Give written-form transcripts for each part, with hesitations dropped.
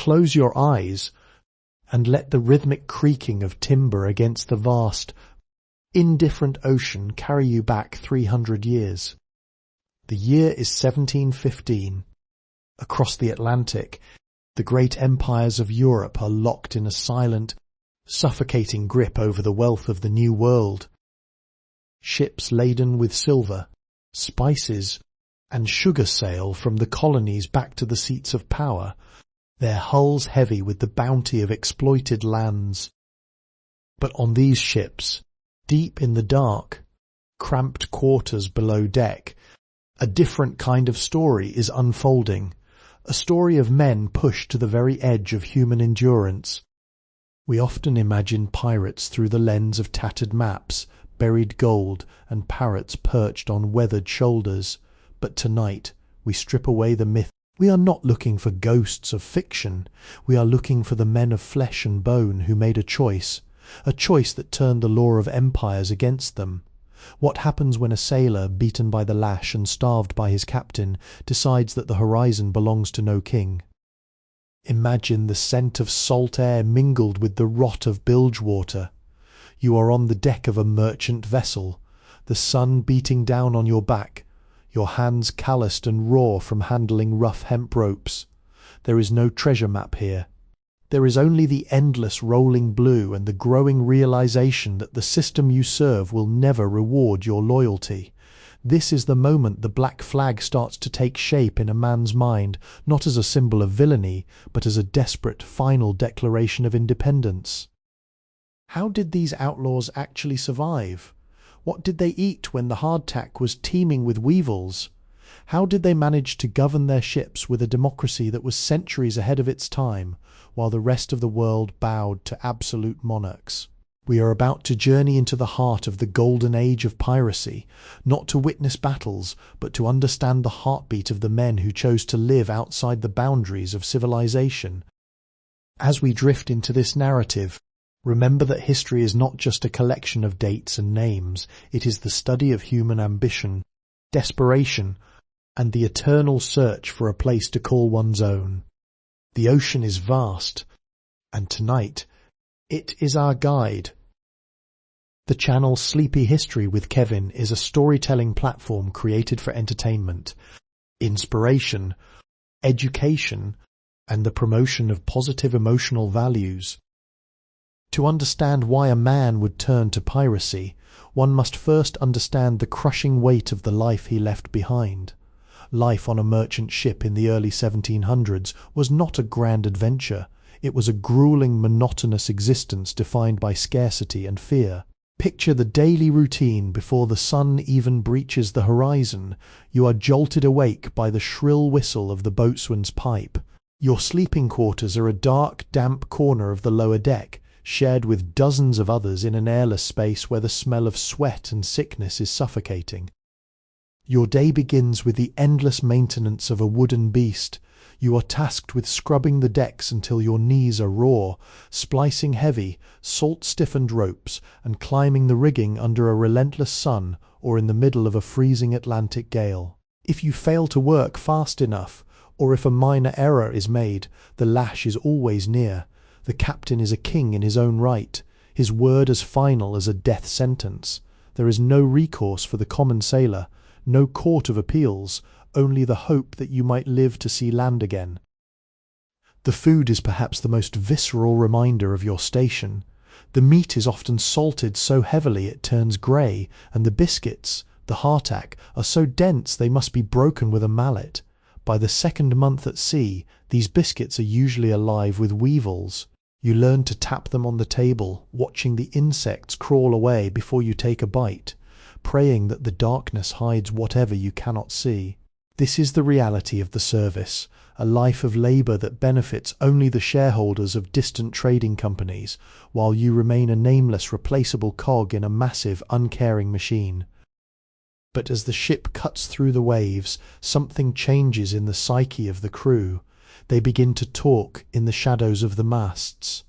Close your eyes and let the rhythmic creaking of timber against the vast, indifferent ocean carry you back 300 years. The year is 1715. Across the Atlantic, the great empires of Europe are locked in a silent, suffocating grip over the wealth of the New World. Ships laden with silver, spices, and sugar sail from the colonies back to the seats of power, their hulls heavy with the bounty of exploited lands. But on these ships, deep in the dark, cramped quarters below deck, a different kind of story is unfolding, a story of men pushed to the very edge of human endurance. We often imagine pirates through the lens of tattered maps, buried gold, and parrots perched on weathered shoulders, but tonight we strip away the myth. We are not looking for ghosts of fiction, we are looking for the men of flesh and bone who made a choice that turned the law of empires against them. What happens when a sailor, beaten by the lash and starved by his captain, decides that the horizon belongs to no king? Imagine the scent of salt air mingled with the rot of bilge water. You are on the deck of a merchant vessel, the sun beating down on your back, your hands calloused and raw from handling rough hemp ropes. There is no treasure map here. There is only the endless rolling blue and the growing realization that the system you serve will never reward your loyalty. This is the moment the black flag starts to take shape in a man's mind, not as a symbol of villainy, but as a desperate final declaration of independence. How did these outlaws actually survive? What did they eat when the hardtack was teeming with weevils? How did they manage to govern their ships with a democracy that was centuries ahead of its time, while the rest of the world bowed to absolute monarchs? We are about to journey into the heart of the Golden Age of Piracy, not to witness battles, but to understand the heartbeat of the men who chose to live outside the boundaries of civilization. As we drift into this narrative, remember that history is not just a collection of dates and names, it is the study of human ambition, desperation, and the eternal search for a place to call one's own. The ocean is vast, and tonight, it is our guide. The channel Sleepy History with Kevin is a storytelling platform created for entertainment, inspiration, education, and the promotion of positive emotional values. To understand why a man would turn to piracy, one must first understand the crushing weight of the life he left behind. Life on a merchant ship in the early 1700s was not a grand adventure. It was a grueling, monotonous existence defined by scarcity and fear. Picture the daily routine before the sun even breaches the horizon. You are jolted awake by the shrill whistle of the boatswain's pipe. Your sleeping quarters are a dark, damp corner of the lower deck, shared with dozens of others in an airless space where the smell of sweat and sickness is suffocating. Your day begins with the endless maintenance of a wooden beast. You are tasked with scrubbing the decks until your knees are raw, splicing heavy, salt-stiffened ropes, and climbing the rigging under a relentless sun or in the middle of a freezing Atlantic gale. If you fail to work fast enough, or if a minor error is made, the lash is always near. The captain is a king in his own right, his word as final as a death sentence. There is no recourse for the common sailor, no court of appeals, only the hope that you might live to see land again. The food is perhaps the most visceral reminder of your station. The meat is often salted so heavily it turns grey, and the biscuits, the hardtack, are so dense they must be broken with a mallet. By the second month at sea, these biscuits are usually alive with weevils. You learn to tap them on the table, watching the insects crawl away before you take a bite, praying that the darkness hides whatever you cannot see. This is the reality of the service, a life of labour that benefits only the shareholders of distant trading companies, while you remain a nameless, replaceable cog in a massive, uncaring machine. But as the ship cuts through the waves, something changes in the psyche of the crew. They begin to talk in the shadows of the masts.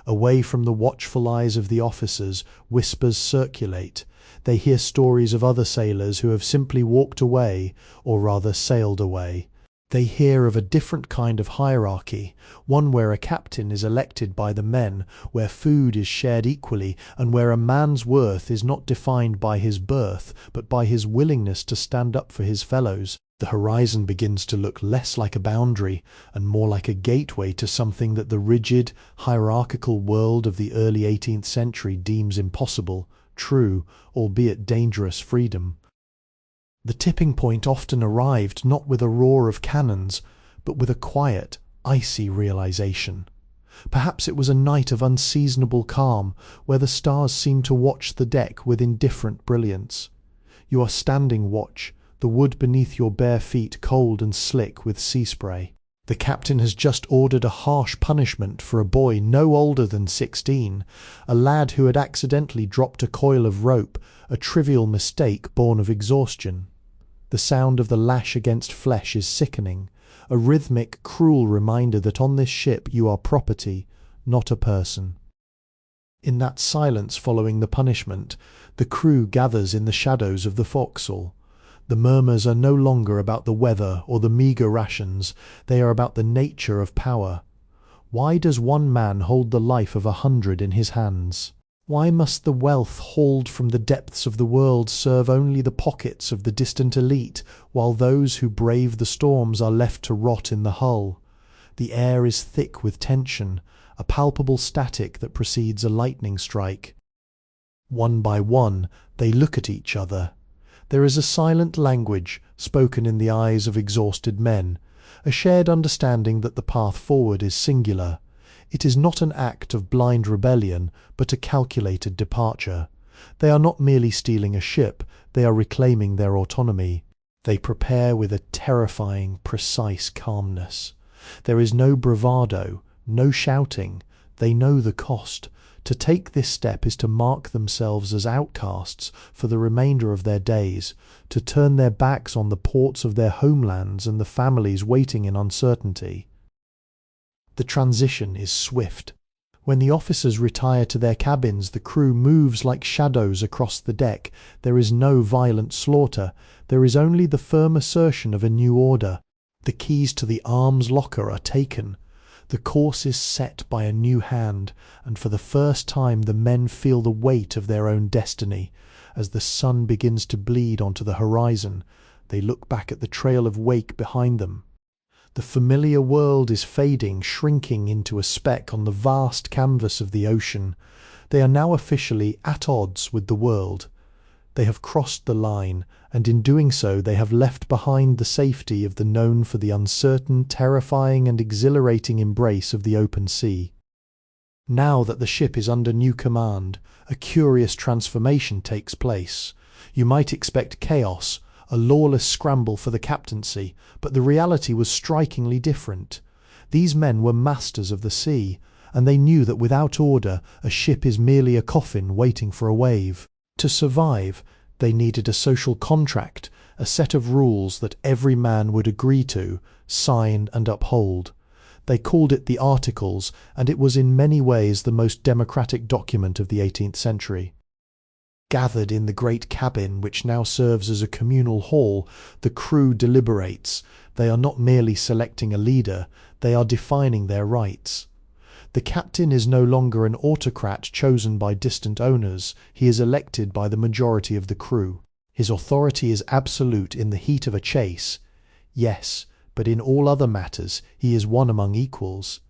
Away from the watchful eyes of the officers, whispers circulate. They hear stories of other sailors who have simply walked away, or rather sailed away. They hear of a different kind of hierarchy, one where a captain is elected by the men, where food is shared equally, and where a man's worth is not defined by his birth, but by his willingness to stand up for his fellows. The horizon begins to look less like a boundary and more like a gateway to something that the rigid, hierarchical world of the early 18th century deems impossible, true, albeit dangerous freedom. The tipping point often arrived not with a roar of cannons, but with a quiet, icy realization. Perhaps it was a night of unseasonable calm, where the stars seemed to watch the deck with indifferent brilliance. You are standing watch, the wood beneath your bare feet cold and slick with sea spray. The captain has just ordered a harsh punishment for a boy no older than 16, a lad who had accidentally dropped a coil of rope, a trivial mistake born of exhaustion. The sound of the lash against flesh is sickening, a rhythmic, cruel reminder that on this ship you are property, not a person. In that silence following the punishment, the crew gathers in the shadows of the forecastle. The murmurs are no longer about the weather or the meagre rations, they are about the nature of power. Why does one man hold the life of 100 in his hands? Why must the wealth hauled from the depths of the world serve only the pockets of the distant elite, while those who brave the storms are left to rot in the hull? The air is thick with tension, a palpable static that precedes a lightning strike. One by one, they look at each other. There is a silent language spoken in the eyes of exhausted men, a shared understanding that the path forward is singular. It is not an act of blind rebellion, but a calculated departure. They are not merely stealing a ship, they are reclaiming their autonomy. They prepare with a terrifying, precise calmness. There is no bravado, no shouting. They know the cost. To take this step is to mark themselves as outcasts for the remainder of their days, to turn their backs on the ports of their homelands and the families waiting in uncertainty. The transition is swift. When the officers retire to their cabins, the crew moves like shadows across the deck. There is no violent slaughter. There is only the firm assertion of a new order. The keys to the arms locker are taken. The course is set by a new hand, and for the first time the men feel the weight of their own destiny. As the sun begins to bleed onto the horizon, they look back at the trail of wake behind them. The familiar world is fading, shrinking into a speck on the vast canvas of the ocean. They are now officially at odds with the world. They have crossed the line, and in doing so they have left behind the safety of the known for the uncertain, terrifying and exhilarating embrace of the open sea. Now that the ship is under new command, a curious transformation takes place. You might expect chaos, a lawless scramble for the captaincy, but the reality was strikingly different. These men were masters of the sea, and they knew that without order a ship is merely a coffin waiting for a wave. To survive, they needed a social contract, a set of rules that every man would agree to, sign and uphold. They called it the Articles, and it was in many ways the most democratic document of the 18th century. Gathered in the great cabin, which now serves as a communal hall, the crew deliberates. They are not merely selecting a leader, they are defining their rights. The captain is no longer an autocrat chosen by distant owners, he is elected by the majority of the crew. His authority is absolute in the heat of a chase. Yes, but in all other matters he is one among equals.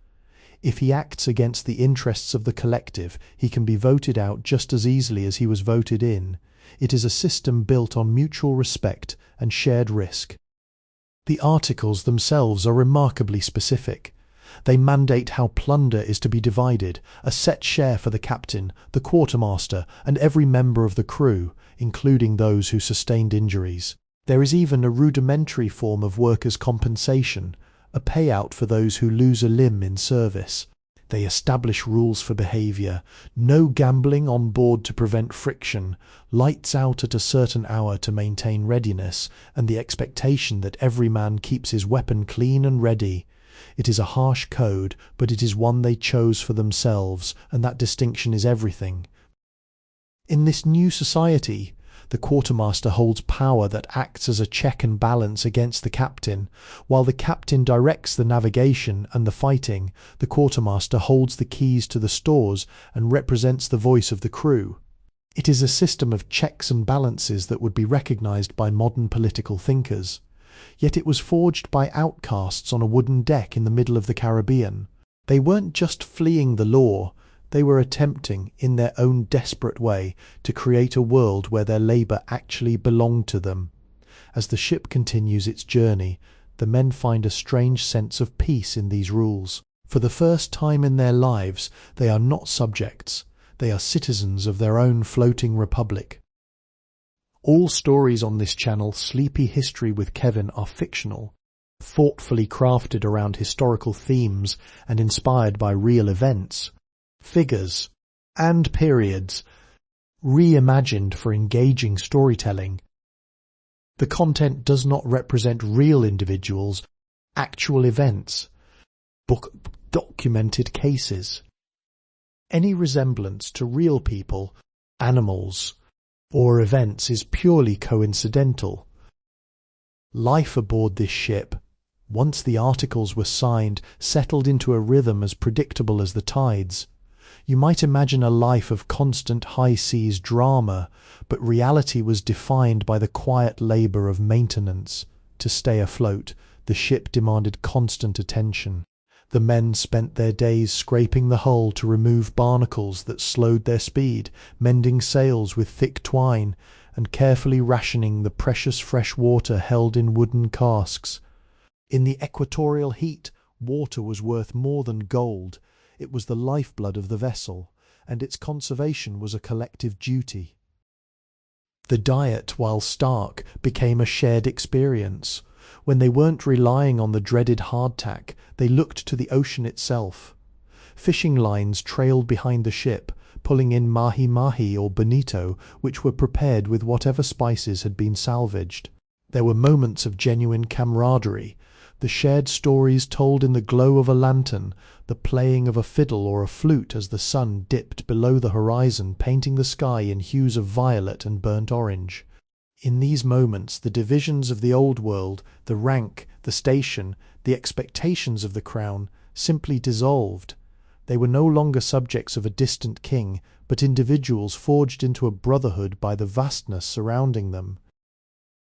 If he acts against the interests of the collective, he can be voted out just as easily as he was voted in. It is a system built on mutual respect and shared risk. The Articles themselves are remarkably specific. They mandate how plunder is to be divided, a set share for the captain, the quartermaster, and every member of the crew, including those who sustained injuries. There is even a rudimentary form of workers' compensation, a payout for those who lose a limb in service. They establish rules for behaviour, no gambling on board to prevent friction, lights out at a certain hour to maintain readiness, and the expectation that every man keeps his weapon clean and ready. It is a harsh code, but it is one they chose for themselves, and that distinction is everything. In this new society, The quartermaster holds power that acts as a check and balance against the captain. While the captain directs the navigation and the fighting, the quartermaster holds the keys to the stores and represents the voice of the crew. It is a system of checks and balances that would be recognized by modern political thinkers. Yet it was forged by outcasts on a wooden deck in the middle of the Caribbean. They weren't just fleeing the law, they were attempting, in their own desperate way, to create a world where their labour actually belonged to them. As the ship continues its journey, the men find a strange sense of peace in these rules. For the first time in their lives, they are not subjects, they are citizens of their own floating republic. All stories on this channel, Sleepy History with Kevin, are fictional, thoughtfully crafted around historical themes and inspired by real events, figures, and periods, reimagined for engaging storytelling. The content does not represent real individuals, actual events, documented cases. Any resemblance to real people, animals, or events is purely coincidental. Life aboard this ship, once the articles were signed, settled into a rhythm as predictable as the tides. You might imagine a life of constant high seas drama, but reality was defined by the quiet labour of maintenance. To stay afloat, the ship demanded constant attention. The men spent their days scraping the hull to remove barnacles that slowed their speed, mending sails with thick twine, and carefully rationing the precious fresh water held in wooden casks. In the equatorial heat, water was worth more than gold. It was the lifeblood of the vessel, and its conservation was a collective duty. The diet, while stark, became a shared experience. When they weren't relying on the dreaded hardtack, they looked to the ocean itself. Fishing lines trailed behind the ship, pulling in mahi-mahi or bonito, which were prepared with whatever spices had been salvaged. There were moments of genuine camaraderie, the shared stories told in the glow of a lantern, the playing of a fiddle or a flute as the sun dipped below the horizon, painting the sky in hues of violet and burnt orange. In these moments, the divisions of the old world, the rank, the station, the expectations of the crown, simply dissolved. They were no longer subjects of a distant king, but individuals forged into a brotherhood by the vastness surrounding them.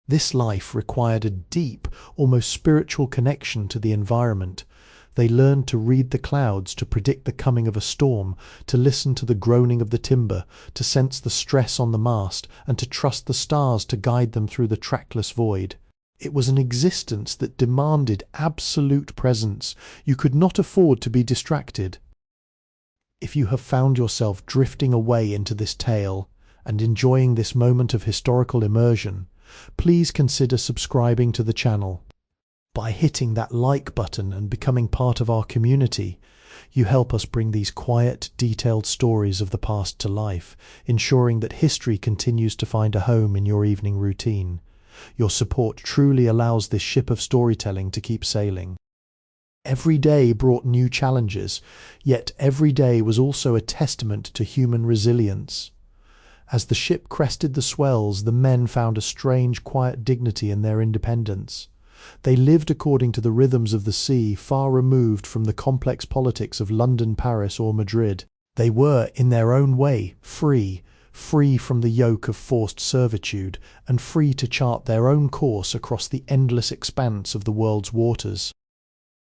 This life required a deep, almost spiritual connection to the environment. They learned to read the clouds, to predict the coming of a storm, to listen to the groaning of the timber, to sense the stress on the mast, and to trust the stars to guide them through the trackless void. It was an existence that demanded absolute presence. You could not afford to be distracted. If you have found yourself drifting away into this tale and enjoying this moment of historical immersion, please consider subscribing to the channel. By hitting that like button and becoming part of our community, you help us bring these quiet, detailed stories of the past to life, ensuring that history continues to find a home in your evening routine. Your support truly allows this ship of storytelling to keep sailing. Every day brought new challenges, yet every day was also a testament to human resilience. As the ship crested the swells, the men found a strange, quiet dignity in their independence. They lived according to the rhythms of the sea, far removed from the complex politics of London, Paris, or Madrid. They were, in their own way, free from the yoke of forced servitude, and free to chart their own course across the endless expanse of the world's waters.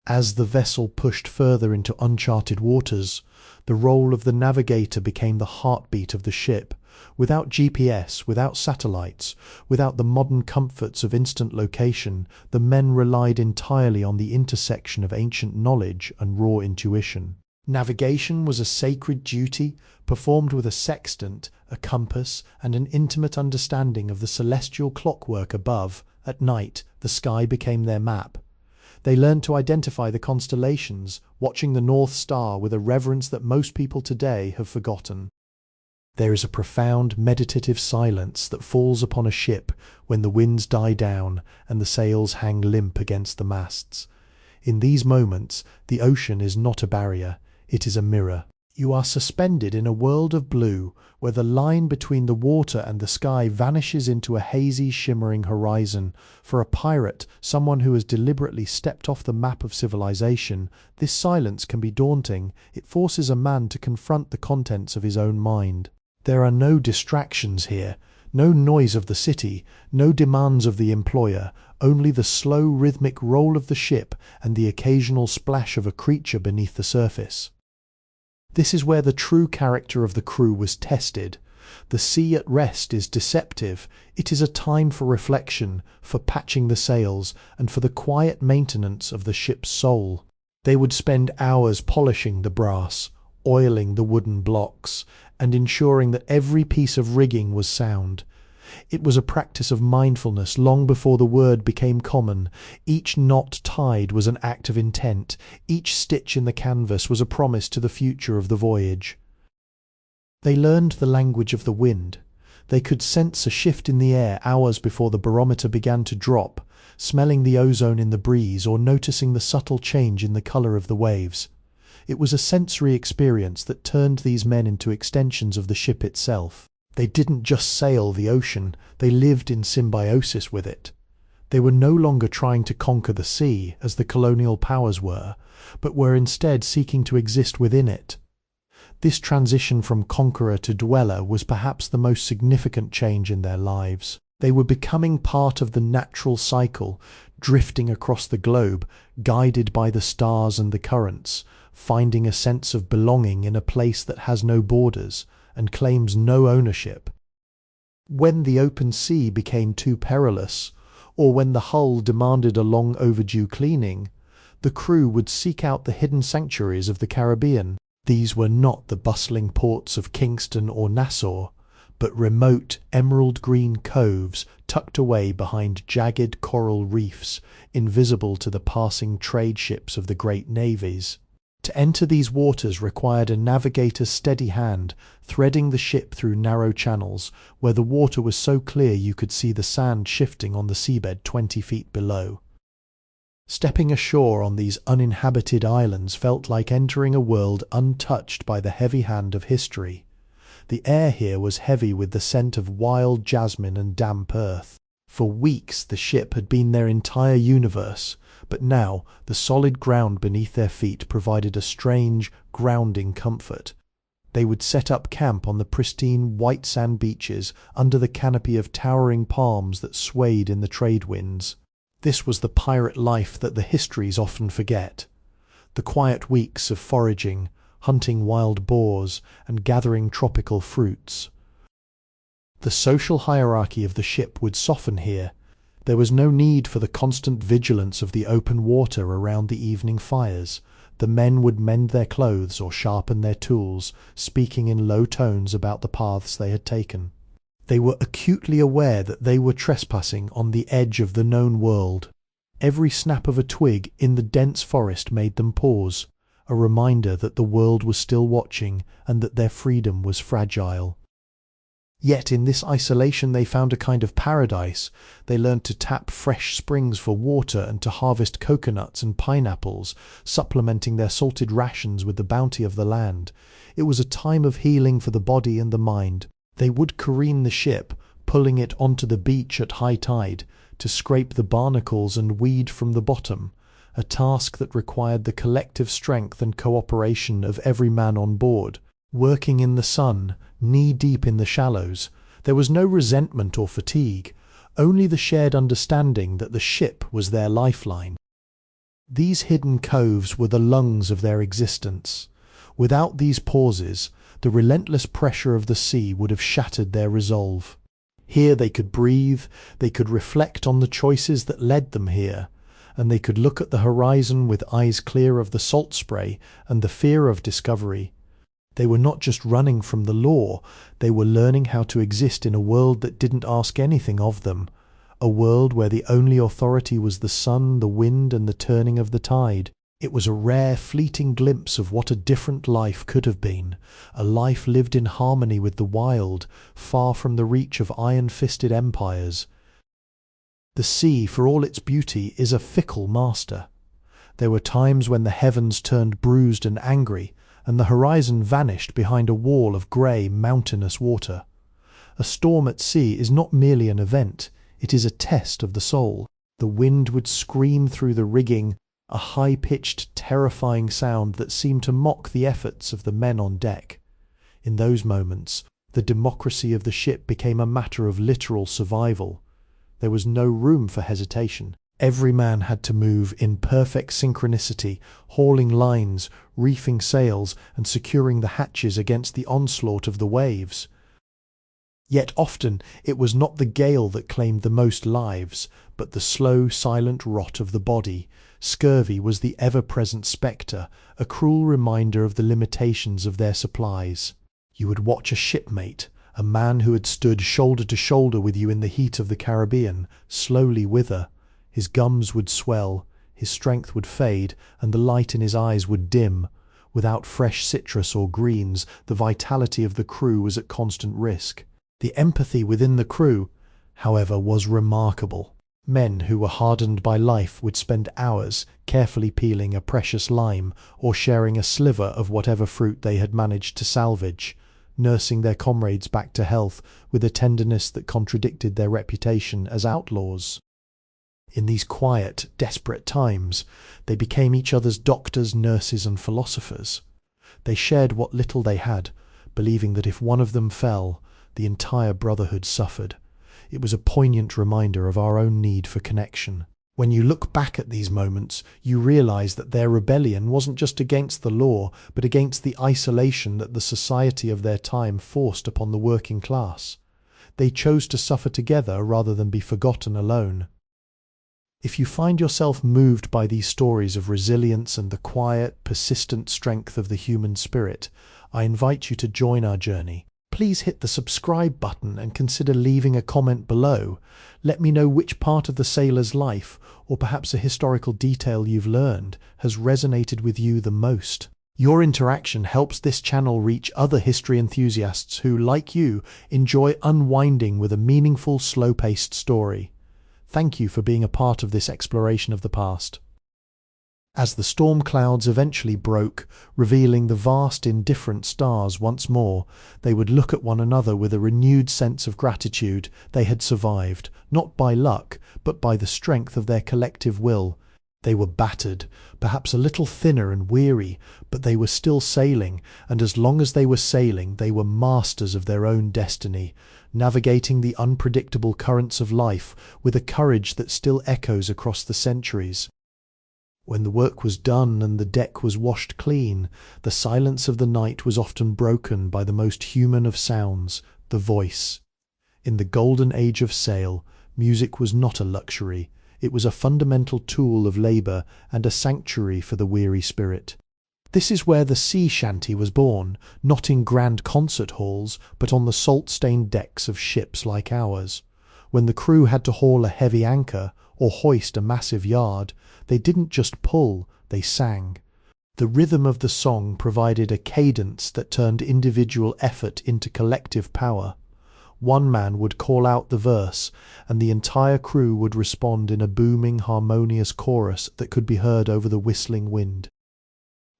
As the vessel pushed further into uncharted waters, the role of the navigator became the heartbeat of the ship. Without GPS, without satellites, without the modern comforts of instant location, the men relied entirely on the intersection of ancient knowledge and raw intuition. Navigation was a sacred duty, performed with a sextant, a compass, and an intimate understanding of the celestial clockwork above. At night, the sky became their map. They learned to identify the constellations, watching the North Star with a reverence that most people today have forgotten. There is a profound meditative silence that falls upon a ship when the winds die down and the sails hang limp against the masts. In these moments, the ocean is not a barrier, it is a mirror. You are suspended in a world of blue, where the line between the water and the sky vanishes into a hazy, shimmering horizon. For a pirate, someone who has deliberately stepped off the map of civilization, this silence can be daunting. It forces a man to confront the contents of his own mind. There are no distractions here, no noise of the city, no demands of the employer, only the slow, rhythmic roll of the ship and the occasional splash of a creature beneath the surface. This is where the true character of the crew was tested. The sea at rest is deceptive. It is a time for reflection, for patching the sails, and for the quiet maintenance of the ship's soul. They would spend hours polishing the brass, oiling the wooden blocks, and ensuring that every piece of rigging was sound. It was a practice of mindfulness long before the word became common. Each knot tied was an act of intent. Each stitch in the canvas was a promise to the future of the voyage. They learned the language of the wind. They could sense a shift in the air hours before the barometer began to drop, smelling the ozone in the breeze or noticing the subtle change in the colour of the waves. It was a sensory experience that turned these men into extensions of the ship itself. They didn't just sail the ocean, they lived in symbiosis with it. They were no longer trying to conquer the sea, as the colonial powers were, but were instead seeking to exist within it. This transition from conqueror to dweller was perhaps the most significant change in their lives. They were becoming part of the natural cycle, drifting across the globe, guided by the stars and the currents, finding a sense of belonging in a place that has no borders and claims no ownership. When the open sea became too perilous, or when the hull demanded a long overdue cleaning, the crew would seek out the hidden sanctuaries of the Caribbean. These were not the bustling ports of Kingston or Nassau, but remote emerald-green coves tucked away behind jagged coral reefs, invisible to the passing trade ships of the great navies. To enter these waters required a navigator's steady hand, threading the ship through narrow channels, where the water was so clear you could see the sand shifting on the seabed 20 feet below. Stepping ashore on these uninhabited islands felt like entering a world untouched by the heavy hand of history. The air here was heavy with the scent of wild jasmine and damp earth. For weeks the ship had been their entire universe, but now the solid ground beneath their feet provided a strange, grounding comfort. They would set up camp on the pristine white sand beaches under the canopy of towering palms that swayed in the trade winds. This was the pirate life that the histories often forget. The quiet weeks of foraging, hunting wild boars, and gathering tropical fruits. The social hierarchy of the ship would soften here. There was no need for the constant vigilance of the open water around the evening fires. The men would mend their clothes or sharpen their tools, speaking in low tones about the paths they had taken. They were acutely aware that they were trespassing on the edge of the known world. Every snap of a twig in the dense forest made them pause, a reminder that the world was still watching and that their freedom was fragile. Yet in this isolation they found a kind of paradise. They learned to tap fresh springs for water and to harvest coconuts and pineapples, supplementing their salted rations with the bounty of the land. It was a time of healing for the body and the mind. They would careen the ship, pulling it onto the beach at high tide, to scrape the barnacles and weed from the bottom, a task that required the collective strength and cooperation of every man on board. Working in the sun, knee-deep in the shallows, there was no resentment or fatigue, only the shared understanding that the ship was their lifeline. These hidden coves were the lungs of their existence. Without these pauses, the relentless pressure of the sea would have shattered their resolve. Here they could breathe, they could reflect on the choices that led them here, and they could look at the horizon with eyes clear of the salt spray and the fear of discovery. They were not just running from the law, they were learning how to exist in a world that didn't ask anything of them, a world where the only authority was the sun, the wind, and the turning of the tide. It was a rare, fleeting glimpse of what a different life could have been, a life lived in harmony with the wild, far from the reach of iron-fisted empires. The sea, for all its beauty, is a fickle master. There were times when the heavens turned bruised and angry, and the horizon vanished behind a wall of grey, mountainous water. A storm at sea is not merely an event, it is a test of the soul. The wind would scream through the rigging, a high-pitched, terrifying sound that seemed to mock the efforts of the men on deck. In those moments, the democracy of the ship became a matter of literal survival. There was no room for hesitation. Every man had to move in perfect synchronicity, hauling lines, reefing sails, and securing the hatches against the onslaught of the waves. Yet often it was not the gale that claimed the most lives, but the slow, silent rot of the body. Scurvy was the ever-present spectre, a cruel reminder of the limitations of their supplies. You would watch a shipmate, a man who had stood shoulder to shoulder with you in the heat of the Caribbean, slowly wither. His gums would swell, his strength would fade, and the light in his eyes would dim. Without fresh citrus or greens, the vitality of the crew was at constant risk. The empathy within the crew, however, was remarkable. Men who were hardened by life would spend hours carefully peeling a precious lime or sharing a sliver of whatever fruit they had managed to salvage, nursing their comrades back to health with a tenderness that contradicted their reputation as outlaws. In these quiet, desperate times, they became each other's doctors, nurses, and philosophers. They shared what little they had, believing that if one of them fell, the entire brotherhood suffered. It was a poignant reminder of our own need for connection. When you look back at these moments, you realize that their rebellion wasn't just against the law, but against the isolation that the society of their time forced upon the working class. They chose to suffer together rather than be forgotten alone. If you find yourself moved by these stories of resilience and the quiet, persistent strength of the human spirit, I invite you to join our journey. Please hit the subscribe button and consider leaving a comment below. Let me know which part of the sailor's life, or perhaps a historical detail you've learned, has resonated with you the most. Your interaction helps this channel reach other history enthusiasts who, like you, enjoy unwinding with a meaningful, slow-paced story. Thank you for being a part of this exploration of the past. As the storm clouds eventually broke, revealing the vast indifferent stars once more, they would look at one another with a renewed sense of gratitude. They had survived, not by luck, but by the strength of their collective will. They were battered, perhaps a little thinner and weary, but they were still sailing, and as long as they were sailing, they were masters of their own destiny, navigating the unpredictable currents of life with a courage that still echoes across the centuries. When the work was done and the deck was washed clean, the silence of the night was often broken by the most human of sounds, the voice. In the golden age of sail, music was not a luxury. It was a fundamental tool of labour and a sanctuary for the weary spirit. This is where the sea shanty was born, not in grand concert halls, but on the salt-stained decks of ships like ours. When the crew had to haul a heavy anchor or hoist a massive yard, they didn't just pull, they sang. The rhythm of the song provided a cadence that turned individual effort into collective power. One man would call out the verse, and the entire crew would respond in a booming, harmonious chorus that could be heard over the whistling wind.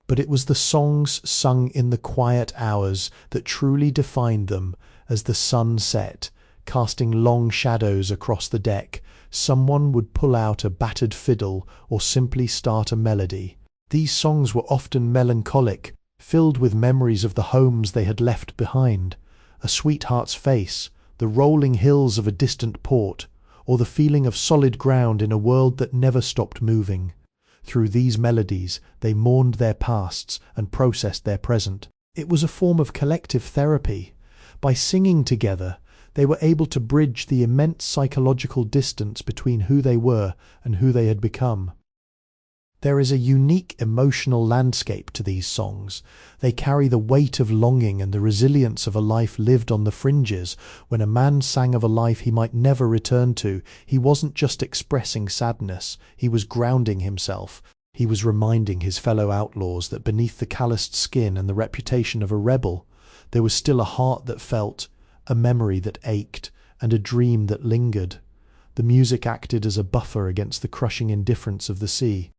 But it was the songs sung in the quiet hours that truly defined them. As the sun set, casting long shadows across the deck, someone would pull out a battered fiddle or simply start a melody. These songs were often melancholic, filled with memories of the homes they had left behind, a sweetheart's face, the rolling hills of a distant port, or the feeling of solid ground in a world that never stopped moving. Through these melodies, they mourned their pasts and processed their present. It was a form of collective therapy. By singing together, they were able to bridge the immense psychological distance between who they were and who they had become. There is a unique emotional landscape to these songs. They carry the weight of longing and the resilience of a life lived on the fringes. When a man sang of a life he might never return to, he wasn't just expressing sadness, he was grounding himself. He was reminding his fellow outlaws that beneath the calloused skin and the reputation of a rebel, there was still a heart that felt, a memory that ached, and a dream that lingered. The music acted as a buffer against the crushing indifference of the sea.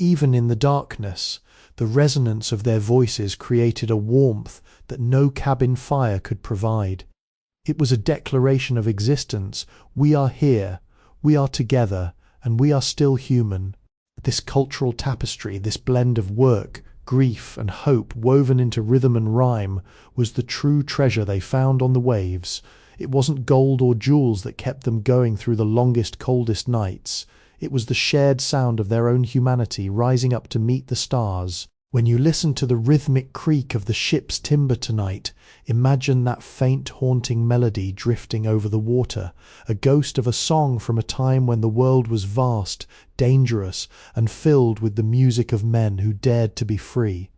Even in the darkness, the resonance of their voices created a warmth that no cabin fire could provide. It was a declaration of existence. We are here, we are together, and we are still human. This cultural tapestry, this blend of work, grief, and hope woven into rhythm and rhyme, was the true treasure they found on the waves. It wasn't gold or jewels that kept them going through the longest, coldest nights. It was the shared sound of their own humanity rising up to meet the stars. When you listen to the rhythmic creak of the ship's timber tonight, imagine that faint, haunting melody drifting over the water, a ghost of a song from a time when the world was vast, dangerous, and filled with the music of men who dared to be free.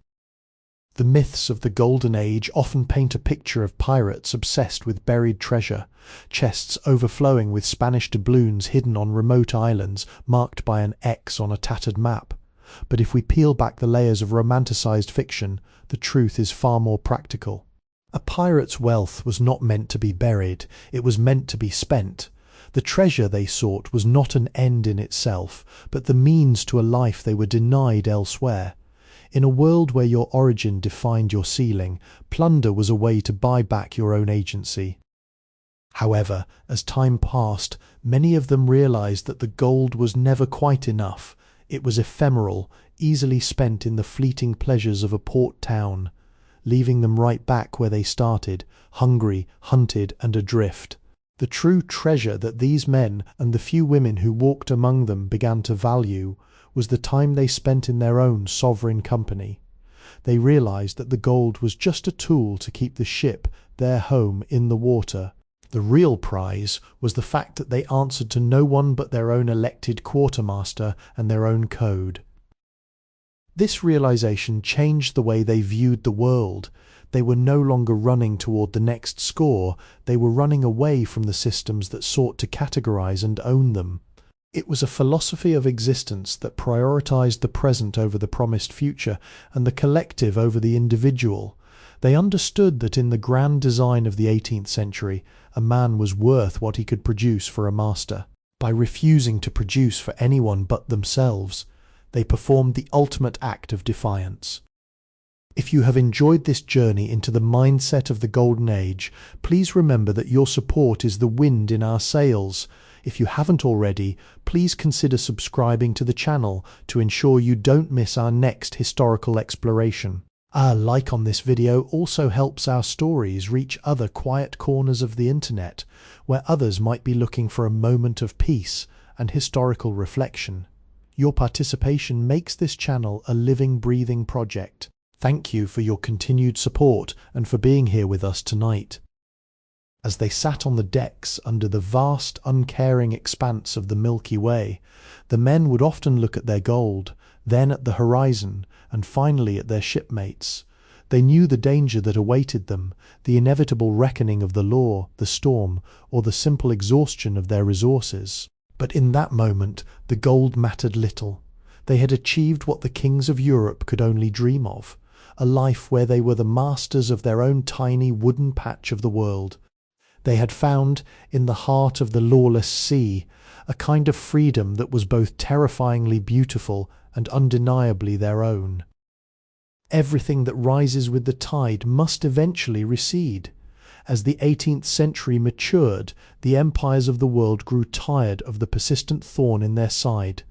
The myths of the Golden Age often paint a picture of pirates obsessed with buried treasure, chests overflowing with Spanish doubloons hidden on remote islands marked by an X on a tattered map. But if we peel back the layers of romanticized fiction, the truth is far more practical. A pirate's wealth was not meant to be buried, it was meant to be spent. The treasure they sought was not an end in itself, but the means to a life they were denied elsewhere. In a world where your origin defined your ceiling, plunder was a way to buy back your own agency. However, as time passed, many of them realized that the gold was never quite enough. It was ephemeral, easily spent in the fleeting pleasures of a port town, leaving them right back where they started, hungry, hunted, and adrift. The true treasure that these men and the few women who walked among them began to value was the time they spent in their own sovereign company. They realized that the gold was just a tool to keep the ship, their home, in the water. The real prize was the fact that they answered to no one but their own elected quartermaster and their own code. This realization changed the way they viewed the world. They were no longer running toward the next score, they were running away from the systems that sought to categorize and own them. It was a philosophy of existence that prioritized the present over the promised future and the collective over the individual. They understood that in the grand design of the 18th century, a man was worth what he could produce for a master. By refusing to produce for anyone but themselves, they performed the ultimate act of defiance. If you have enjoyed this journey into the mindset of the Golden Age, please remember that your support is the wind in our sails. If you haven't already, please consider subscribing to the channel to ensure you don't miss our next historical exploration. A like on this video also helps our stories reach other quiet corners of the internet, where others might be looking for a moment of peace and historical reflection. Your participation makes this channel a living, breathing project. Thank you for your continued support and for being here with us tonight. As they sat on the decks under the vast, uncaring expanse of the Milky Way, the men would often look at their gold, then at the horizon, and finally at their shipmates. They knew the danger that awaited them, the inevitable reckoning of the law, the storm, or the simple exhaustion of their resources. But in that moment, the gold mattered little. They had achieved what the kings of Europe could only dream of, a life where they were the masters of their own tiny wooden patch of the world. They had found, in the heart of the lawless sea, a kind of freedom that was both terrifyingly beautiful and undeniably their own. Everything that rises with the tide must eventually recede. As the 18th century matured, the empires of the world grew tired of the persistent thorn in their side.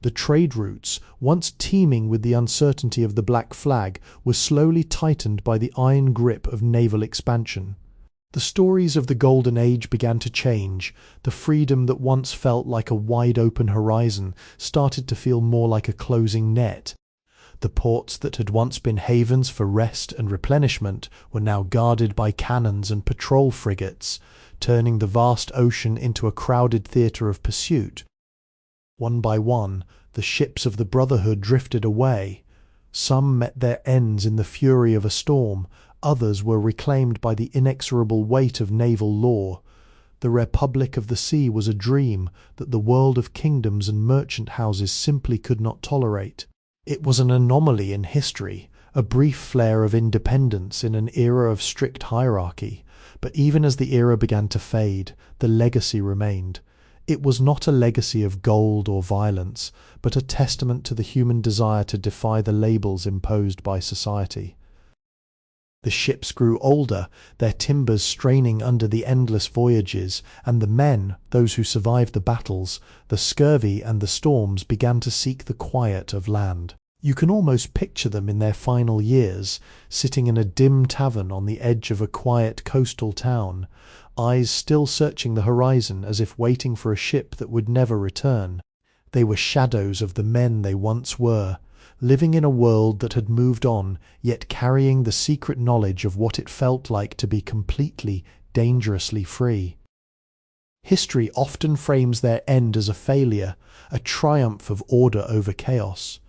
The trade routes, once teeming with the uncertainty of the Black Flag, were slowly tightened by the iron grip of naval expansion. The stories of the Golden Age began to change. The freedom that once felt like a wide-open horizon started to feel more like a closing net. The ports that had once been havens for rest and replenishment were now guarded by cannons and patrol frigates, turning the vast ocean into a crowded theatre of pursuit. One by one, the ships of the Brotherhood drifted away. Some met their ends in the fury of a storm, others were reclaimed by the inexorable weight of naval law. The Republic of the Sea was a dream that the world of kingdoms and merchant houses simply could not tolerate. It was an anomaly in history, a brief flare of independence in an era of strict hierarchy, but even as the era began to fade, the legacy remained. It was not a legacy of gold or violence, but a testament to the human desire to defy the labels imposed by society. The ships grew older, their timbers straining under the endless voyages, and the men, those who survived the battles, the scurvy and the storms, began to seek the quiet of land. You can almost picture them in their final years, sitting in a dim tavern on the edge of a quiet coastal town, eyes still searching the horizon as if waiting for a ship that would never return. They were shadows of the men they once were, living in a world that had moved on, yet carrying the secret knowledge of what it felt like to be completely, dangerously free. History often frames their end as a failure, a triumph of order over chaos.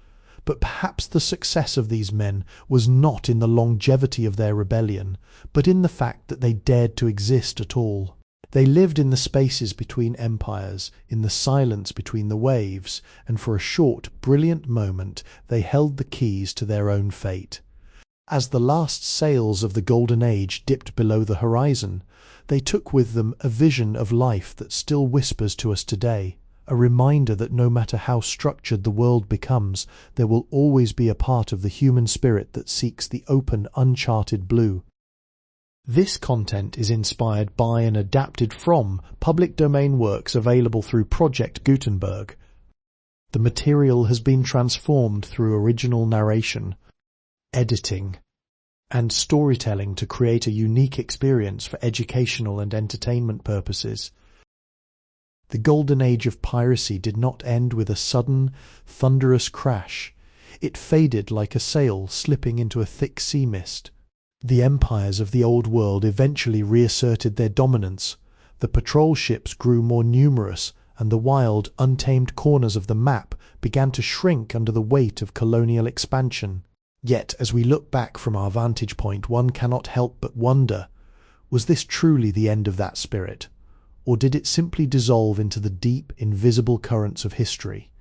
But perhaps the success of these men was not in the longevity of their rebellion, but in the fact that they dared to exist at all. They lived in the spaces between empires, in the silence between the waves, and for a short, brilliant moment they held the keys to their own fate. As the last sails of the Golden Age dipped below the horizon, they took with them a vision of life that still whispers to us today, a reminder that no matter how structured the world becomes, there will always be a part of the human spirit that seeks the open, uncharted blue. This content is inspired by and adapted from public domain works available through Project Gutenberg. The material has been transformed through original narration, editing, and storytelling to create a unique experience for educational and entertainment purposes. The Golden Age of Piracy did not end with a sudden, thunderous crash. It faded like a sail slipping into a thick sea mist. The empires of the Old World eventually reasserted their dominance. The patrol ships grew more numerous, and the wild, untamed corners of the map began to shrink under the weight of colonial expansion. Yet, as we look back from our vantage point, one cannot help but wonder, was this truly the end of that spirit? Or did it simply dissolve into the deep, invisible currents of history?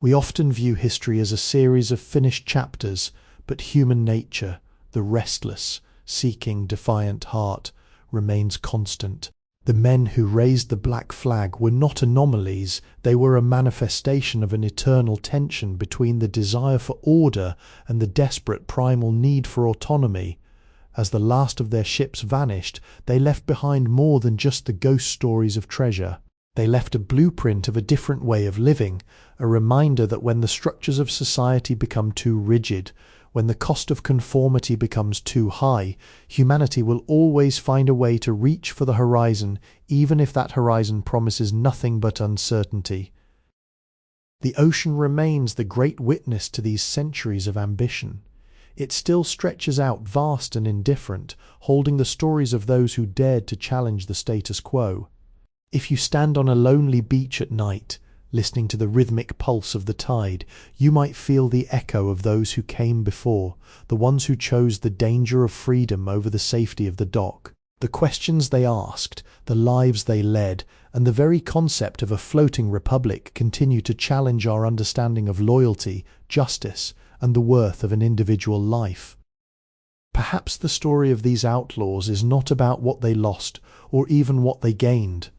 We often view history as a series of finished chapters, but human nature, the restless, seeking, defiant heart, remains constant. The men who raised the black flag were not anomalies, they were a manifestation of an eternal tension between the desire for order and the desperate primal need for autonomy. As the last of their ships vanished, they left behind more than just the ghost stories of treasure. They left a blueprint of a different way of living, a reminder that when the structures of society become too rigid, when the cost of conformity becomes too high, humanity will always find a way to reach for the horizon, even if that horizon promises nothing but uncertainty. The ocean remains the great witness to these centuries of ambition. It still stretches out vast and indifferent, holding the stories of those who dared to challenge the status quo. If you stand on a lonely beach at night, listening to the rhythmic pulse of the tide, you might feel the echo of those who came before, the ones who chose the danger of freedom over the safety of the dock. The questions they asked, the lives they led, and the very concept of a floating republic continue to challenge our understanding of loyalty, justice, and the worth of an individual life. Perhaps the story of these outlaws is not about what they lost, or even what they gained.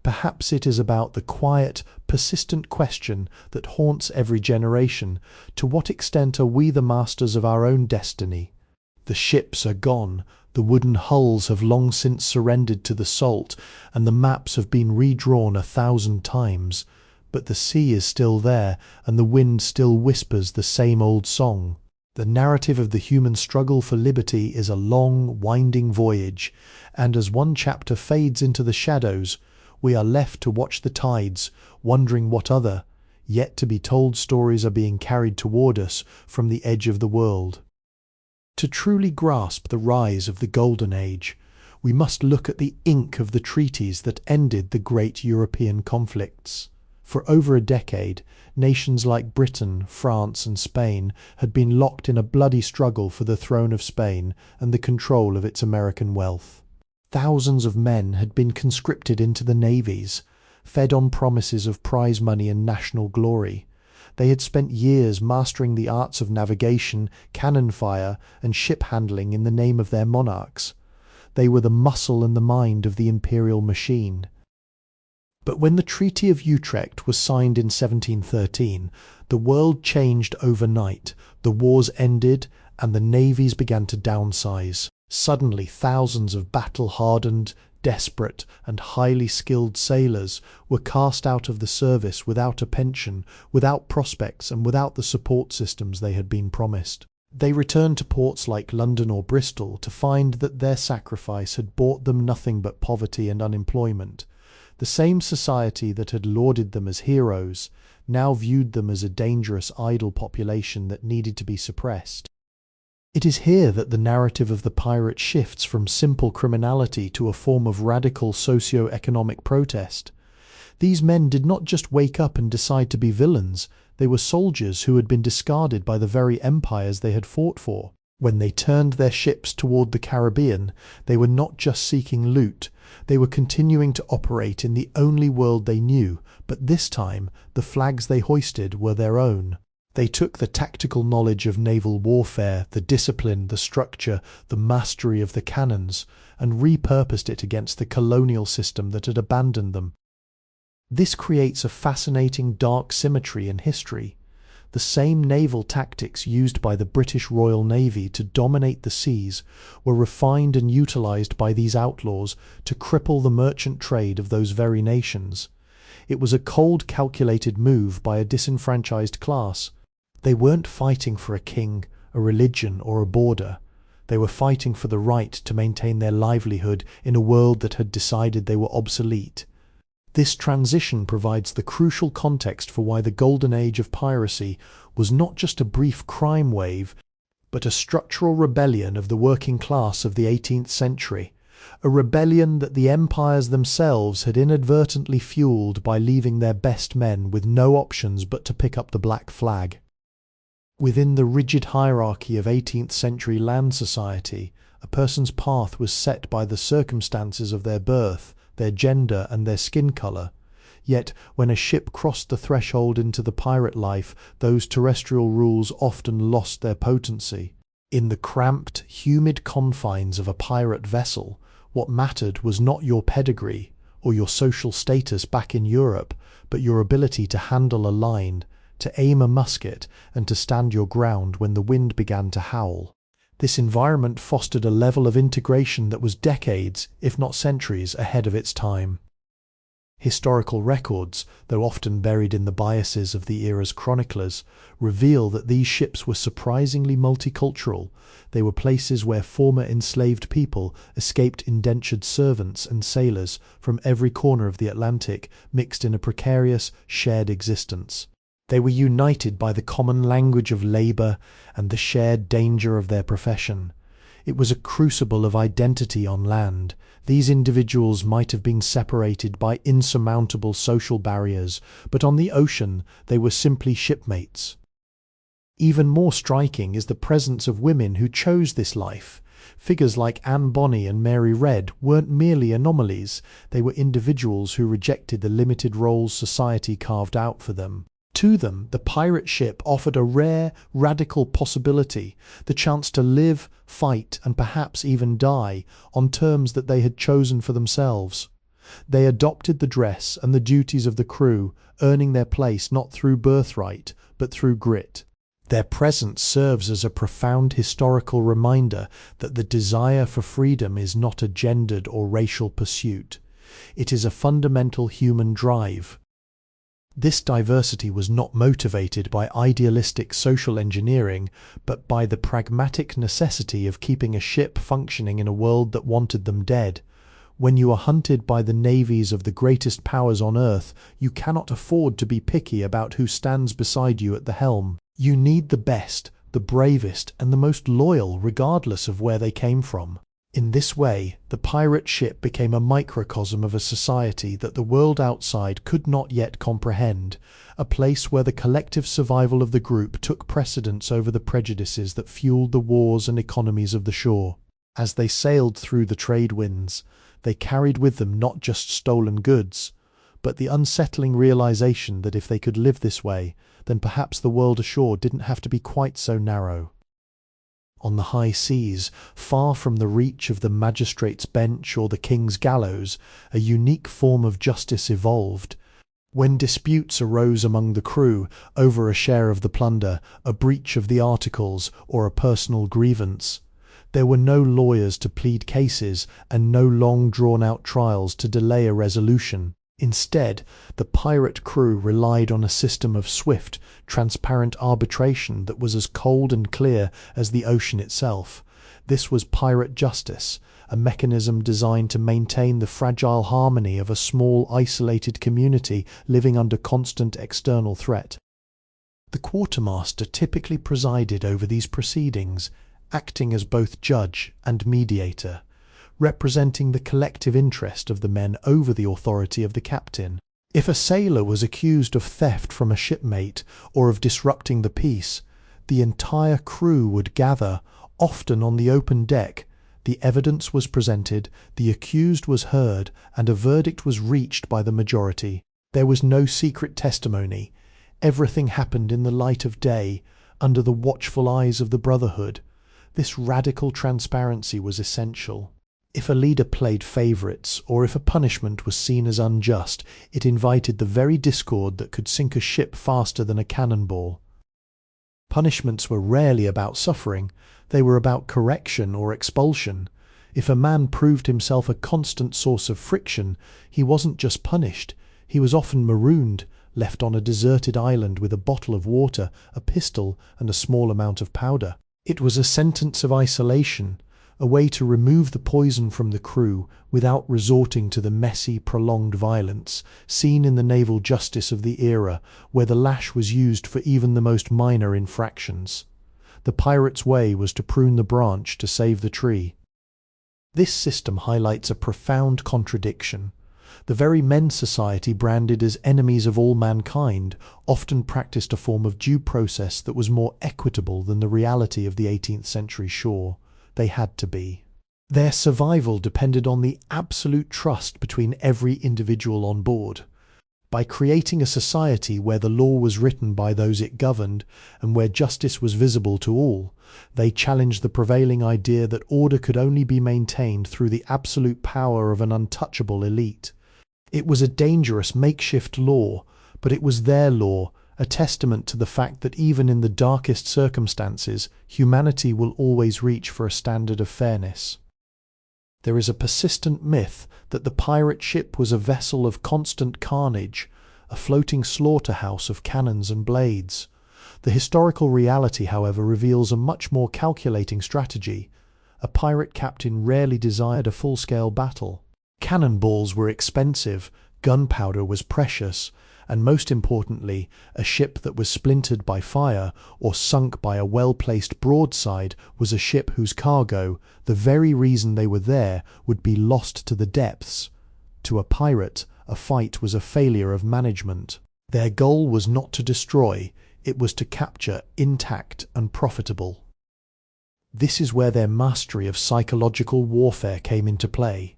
Perhaps it is about the quiet, persistent question that haunts every generation: to what extent are we the masters of our own destiny? The ships are gone, the wooden hulls have long since surrendered to the salt, and the maps have been redrawn 1,000 times. But the sea is still there, and the wind still whispers the same old song. The narrative of the human struggle for liberty is a long, winding voyage, and as one chapter fades into the shadows, we are left to watch the tides, wondering what other, yet to be told stories are being carried toward us from the edge of the world. To truly grasp the rise of the Golden Age, we must look at the ink of the treaties that ended the great European conflicts. For over a decade, nations like Britain, France, and Spain had been locked in a bloody struggle for the throne of Spain and the control of its American wealth. Thousands of men had been conscripted into the navies, fed on promises of prize money and national glory. They had spent years mastering the arts of navigation, cannon fire, and ship handling in the name of their monarchs. They were the muscle and the mind of the imperial machine. But when the Treaty of Utrecht was signed in 1713, the world changed overnight, the wars ended, and the navies began to downsize. Suddenly, thousands of battle-hardened, desperate, and highly skilled sailors were cast out of the service without a pension, without prospects, and without the support systems they had been promised. They returned to ports like London or Bristol to find that their sacrifice had bought them nothing but poverty and unemployment. The same society that had lauded them as heroes now viewed them as a dangerous idle population that needed to be suppressed. It is here that the narrative of the pirate shifts from simple criminality to a form of radical socio-economic protest. These men did not just wake up and decide to be villains, they were soldiers who had been discarded by the very empires they had fought for. When they turned their ships toward the Caribbean, they were not just seeking loot, they were continuing to operate in the only world they knew, but this time the flags they hoisted were their own. They took the tactical knowledge of naval warfare, the discipline, the structure, the mastery of the cannons, and repurposed it against the colonial system that had abandoned them. This creates a fascinating dark symmetry in history. The same naval tactics used by the British Royal Navy to dominate the seas were refined and utilized by these outlaws to cripple the merchant trade of those very nations. It was a cold, calculated move by a disenfranchised class. They weren't fighting for a king, a religion, or a border. They were fighting for the right to maintain their livelihood in a world that had decided they were obsolete. This transition provides the crucial context for why the Golden Age of Piracy was not just a brief crime wave, but a structural rebellion of the working class of the 18th century, a rebellion that the empires themselves had inadvertently fueled by leaving their best men with no options but to pick up the black flag. Within the rigid hierarchy of 18th century land society, a person's path was set by the circumstances of their birth, their gender, and their skin colour. Yet, when a ship crossed the threshold into the pirate life, those terrestrial rules often lost their potency. In the cramped, humid confines of a pirate vessel, what mattered was not your pedigree or your social status back in Europe, but your ability to handle a line, to aim a musket, and to stand your ground when the wind began to howl. This environment fostered a level of integration that was decades, if not centuries, ahead of its time. Historical records, though often buried in the biases of the era's chroniclers, reveal that these ships were surprisingly multicultural. They were places where former enslaved people escaped indentured servants and sailors from every corner of the Atlantic, mixed in a precarious, shared existence. They were united by the common language of labour and the shared danger of their profession. It was a crucible of identity on land. These individuals might have been separated by insurmountable social barriers, but on the ocean they were simply shipmates. Even more striking is the presence of women who chose this life. Figures like Anne Bonny and Mary Red weren't merely anomalies, they were individuals who rejected the limited roles society carved out for them. To them, the pirate ship offered a rare, radical possibility, the chance to live, fight, and perhaps even die on terms that they had chosen for themselves. They adopted the dress and the duties of the crew, earning their place not through birthright, but through grit. Their presence serves as a profound historical reminder that the desire for freedom is not a gendered or racial pursuit. It is a fundamental human drive. This diversity was not motivated by idealistic social engineering, but by the pragmatic necessity of keeping a ship functioning in a world that wanted them dead. When you are hunted by the navies of the greatest powers on earth, you cannot afford to be picky about who stands beside you at the helm. You need the best, the bravest, and the most loyal, regardless of where they came from. In this way, the pirate ship became a microcosm of a society that the world outside could not yet comprehend, a place where the collective survival of the group took precedence over the prejudices that fueled the wars and economies of the shore. As they sailed through the trade winds, they carried with them not just stolen goods, but the unsettling realization that if they could live this way, then perhaps the world ashore didn't have to be quite so narrow. on the high seas, far from the reach of the magistrate's bench or the king's gallows, a unique form of justice evolved. When disputes arose among the crew over a share of the plunder, a breach of the articles, or a personal grievance, there were no lawyers to plead cases and no long drawn-out trials to delay a resolution. Instead, the pirate crew relied on a system of swift, transparent arbitration that was as cold and clear as the ocean itself. This was pirate justice, a mechanism designed to maintain the fragile harmony of a small, isolated community living under constant external threat. The quartermaster typically presided over these proceedings, acting as both judge and mediator, representing the collective interest of the men over the authority of the captain. If a sailor was accused of theft from a shipmate or of disrupting the peace, the entire crew would gather, often on the open deck. The evidence was presented, the accused was heard, and a verdict was reached by the majority. There was no secret testimony. Everything happened in the light of day, under the watchful eyes of the Brotherhood. This radical transparency was essential. If a leader played favourites, or if a punishment was seen as unjust, it invited the very discord that could sink a ship faster than a cannonball. Punishments were rarely about suffering, they were about correction or expulsion. If a man proved himself a constant source of friction, he wasn't just punished, he was often marooned, left on a deserted island with a bottle of water, a pistol, and a small amount of powder. It was a sentence of isolation, a way to remove the poison from the crew without resorting to the messy, prolonged violence seen in the naval justice of the era, where the lash was used for even the most minor infractions. The pirate's way was to prune the branch to save the tree. This system highlights a profound contradiction. The very men society branded as enemies of all mankind often practiced a form of due process that was more equitable than the reality of the 18th century shore. They had to be. Their survival depended on the absolute trust between every individual on board. By creating a society where the law was written by those it governed and where justice was visible to all, they challenged the prevailing idea that order could only be maintained through the absolute power of an untouchable elite. It was a dangerous makeshift law, but it was their law, a testament to the fact that even in the darkest circumstances, humanity will always reach for a standard of fairness. There is a persistent myth that the pirate ship was a vessel of constant carnage, a floating slaughterhouse of cannons and blades. The historical reality, however, reveals a much more calculating strategy. A pirate captain rarely desired a full-scale battle. Cannonballs were expensive, gunpowder was precious, and most importantly, a ship that was splintered by fire or sunk by a well-placed broadside was a ship whose cargo, the very reason they were there, would be lost to the depths. To a pirate, a fight was a failure of management. Their goal was not to destroy, it was to capture intact and profitable. This is where their mastery of psychological warfare came into play.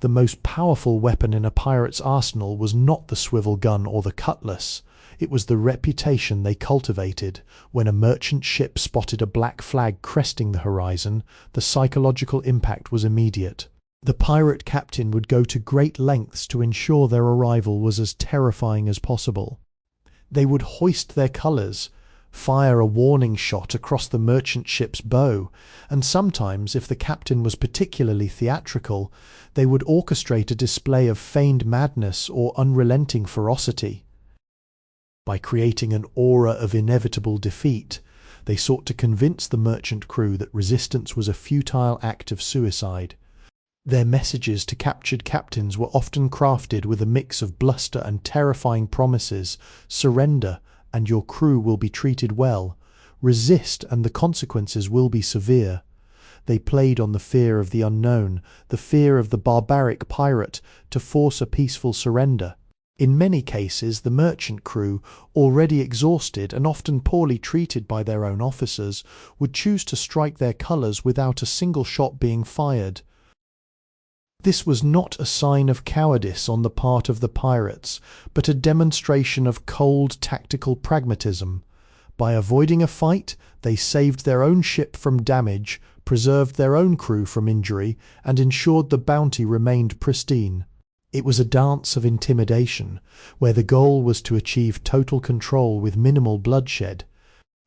The most powerful weapon in a pirate's arsenal was not the swivel gun or the cutlass. It was the reputation they cultivated. When a merchant ship spotted a black flag cresting the horizon, the psychological impact was immediate. The pirate captain would go to great lengths to ensure their arrival was as terrifying as possible. They would hoist their colours, fire a warning shot across the merchant ship's bow, and sometimes, if the captain was particularly theatrical, they would orchestrate a display of feigned madness or unrelenting ferocity. By creating an aura of inevitable defeat, they sought to convince the merchant crew that resistance was a futile act of suicide. Their messages to captured captains were often crafted with a mix of bluster and terrifying promises: surrender, and your crew will be treated well. Resist, and the consequences will be severe. They played on the fear of the unknown, the fear of the barbaric pirate, to force a peaceful surrender. In many cases, the merchant crew, already exhausted and often poorly treated by their own officers, would choose to strike their colours without a single shot being fired. This was not a sign of cowardice on the part of the pirates, but a demonstration of cold tactical pragmatism. By avoiding a fight, they saved their own ship from damage, preserved their own crew from injury, and ensured the bounty remained pristine. It was a dance of intimidation, where the goal was to achieve total control with minimal bloodshed.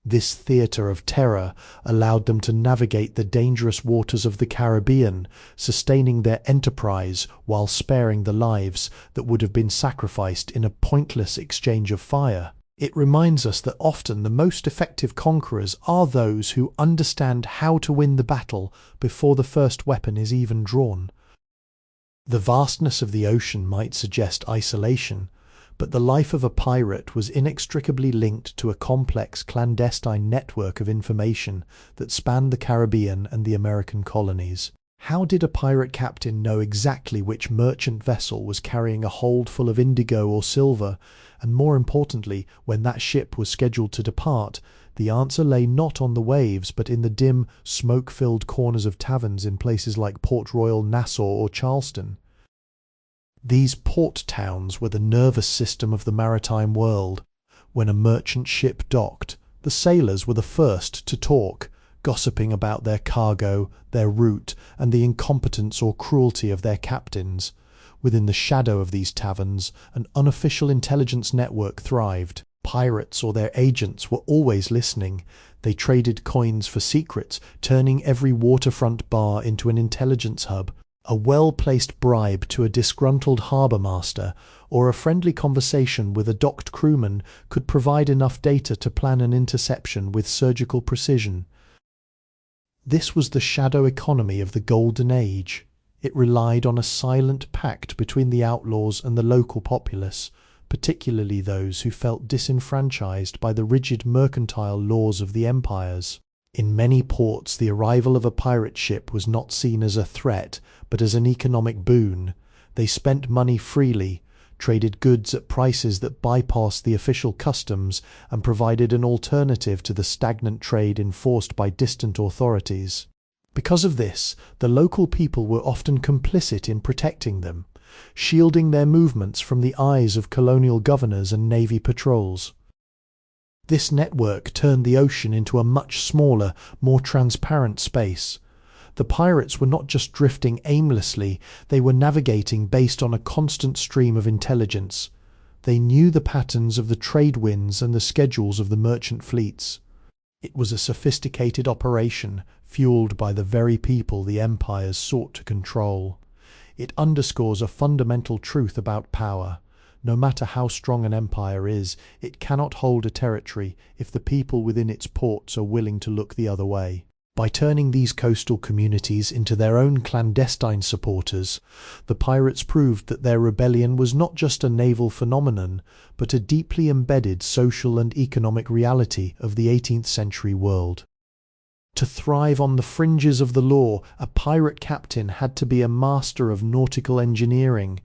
This theatre of terror allowed them to navigate the dangerous waters of the Caribbean, sustaining their enterprise while sparing the lives that would have been sacrificed in a pointless exchange of fire. It reminds us that often the most effective conquerors are those who understand how to win the battle before the first weapon is even drawn. The vastness of the ocean might suggest isolation, but the life of a pirate was inextricably linked to a complex clandestine network of information that spanned the Caribbean and the American colonies. How did a pirate captain know exactly which merchant vessel was carrying a hold full of indigo or silver, and more importantly, when that ship was scheduled to depart? The answer lay not on the waves, but in the dim, smoke-filled corners of taverns in places like Port Royal, Nassau, or Charleston. These port towns were the nervous system of the maritime world. When a merchant ship docked, the sailors were the first to talk, gossiping about their cargo, their route, and the incompetence or cruelty of their captains. Within the shadow of these taverns, an unofficial intelligence network thrived. Pirates or their agents were always listening. They traded coins for secrets, turning every waterfront bar into an intelligence hub. A well-placed bribe to a disgruntled harbour master, or a friendly conversation with a docked crewman could provide enough data to plan an interception with surgical precision. This was the shadow economy of the Golden Age. It relied on a silent pact between the outlaws and the local populace, particularly those who felt disenfranchised by the rigid mercantile laws of the empires. In many ports, the arrival of a pirate ship was not seen as a threat, but as an economic boon. They spent money freely, traded goods at prices that bypassed the official customs, and provided an alternative to the stagnant trade enforced by distant authorities. Because of this, the local people were often complicit in protecting them, shielding their movements from the eyes of colonial governors and navy patrols. This network turned the ocean into a much smaller, more transparent space. The pirates were not just drifting aimlessly, they were navigating based on a constant stream of intelligence. They knew the patterns of the trade winds and the schedules of the merchant fleets. It was a sophisticated operation, fueled by the very people the empires sought to control. It underscores a fundamental truth about power. No matter how strong an empire is, it cannot hold a territory if the people within its ports are willing to look the other way. By turning these coastal communities into their own clandestine supporters, the pirates proved that their rebellion was not just a naval phenomenon, but a deeply embedded social and economic reality of the 18th century world. To thrive on the fringes of the law, a pirate captain had to be a master of nautical engineering.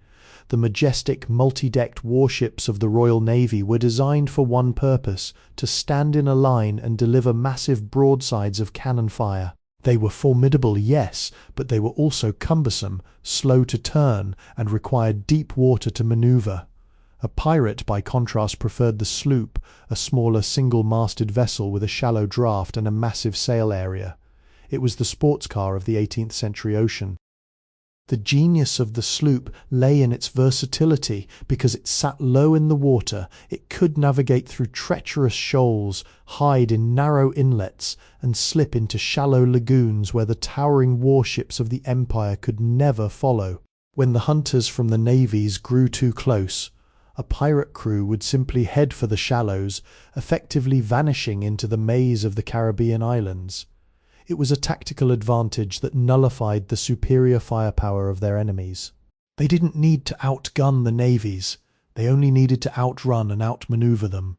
The majestic, multi-decked warships of the Royal Navy were designed for one purpose: to stand in a line and deliver massive broadsides of cannon fire. They were formidable, yes, but they were also cumbersome, slow to turn, and required deep water to maneuver. A pirate, by contrast, preferred the sloop, a smaller single-masted vessel with a shallow draft and a massive sail area. It was the sports car of the 18th century ocean. The genius of the sloop lay in its versatility. Because it sat low in the water, it could navigate through treacherous shoals, hide in narrow inlets, and slip into shallow lagoons where the towering warships of the empire could never follow. When the hunters from the navies grew too close, a pirate crew would simply head for the shallows, effectively vanishing into the maze of the Caribbean islands. It was a tactical advantage that nullified the superior firepower of their enemies. They didn't need to outgun the navies, they only needed to outrun and outmaneuver them.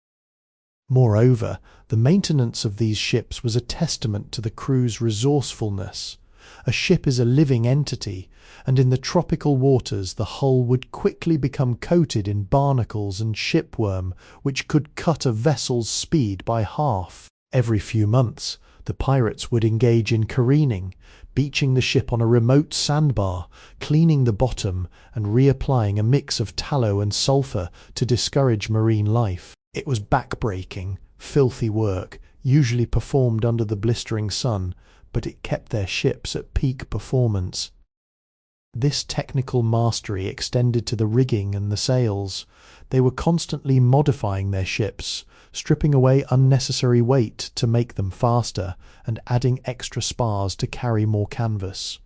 Moreover, the maintenance of these ships was a testament to the crew's resourcefulness. A ship is a living entity, and in the tropical waters the hull would quickly become coated in barnacles and shipworm, which could cut a vessel's speed by half. Every few months, the pirates would engage in careening, beaching the ship on a remote sandbar, cleaning the bottom, and reapplying a mix of tallow and sulphur to discourage marine life. It was backbreaking, Filthy work, usually performed under the blistering sun, but it kept their ships at peak performance. This technical mastery extended to the rigging and the sails. They were constantly modifying their ships, stripping away unnecessary weight to make them faster, and adding extra spars to carry more canvas.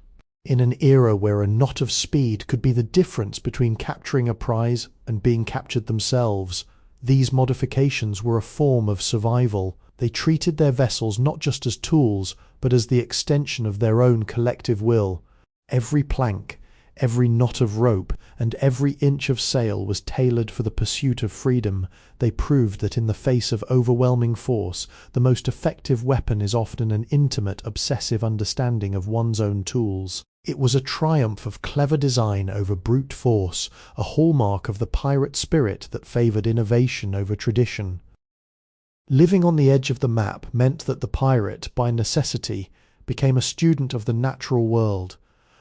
In an era where a knot of speed could be the difference between capturing a prize and being captured themselves, these modifications were a form of survival. They treated their vessels not just as tools, but as the extension of their own collective will. Every plank, every knot of rope, and every inch of sail was tailored for the pursuit of freedom. They proved that in the face of overwhelming force, the most effective weapon is often an intimate, obsessive understanding of one's own tools. It was a triumph of clever design over brute force, a hallmark of the pirate spirit that favored innovation over tradition. Living on the edge of the map meant that the pirate, by necessity, became a student of the natural world.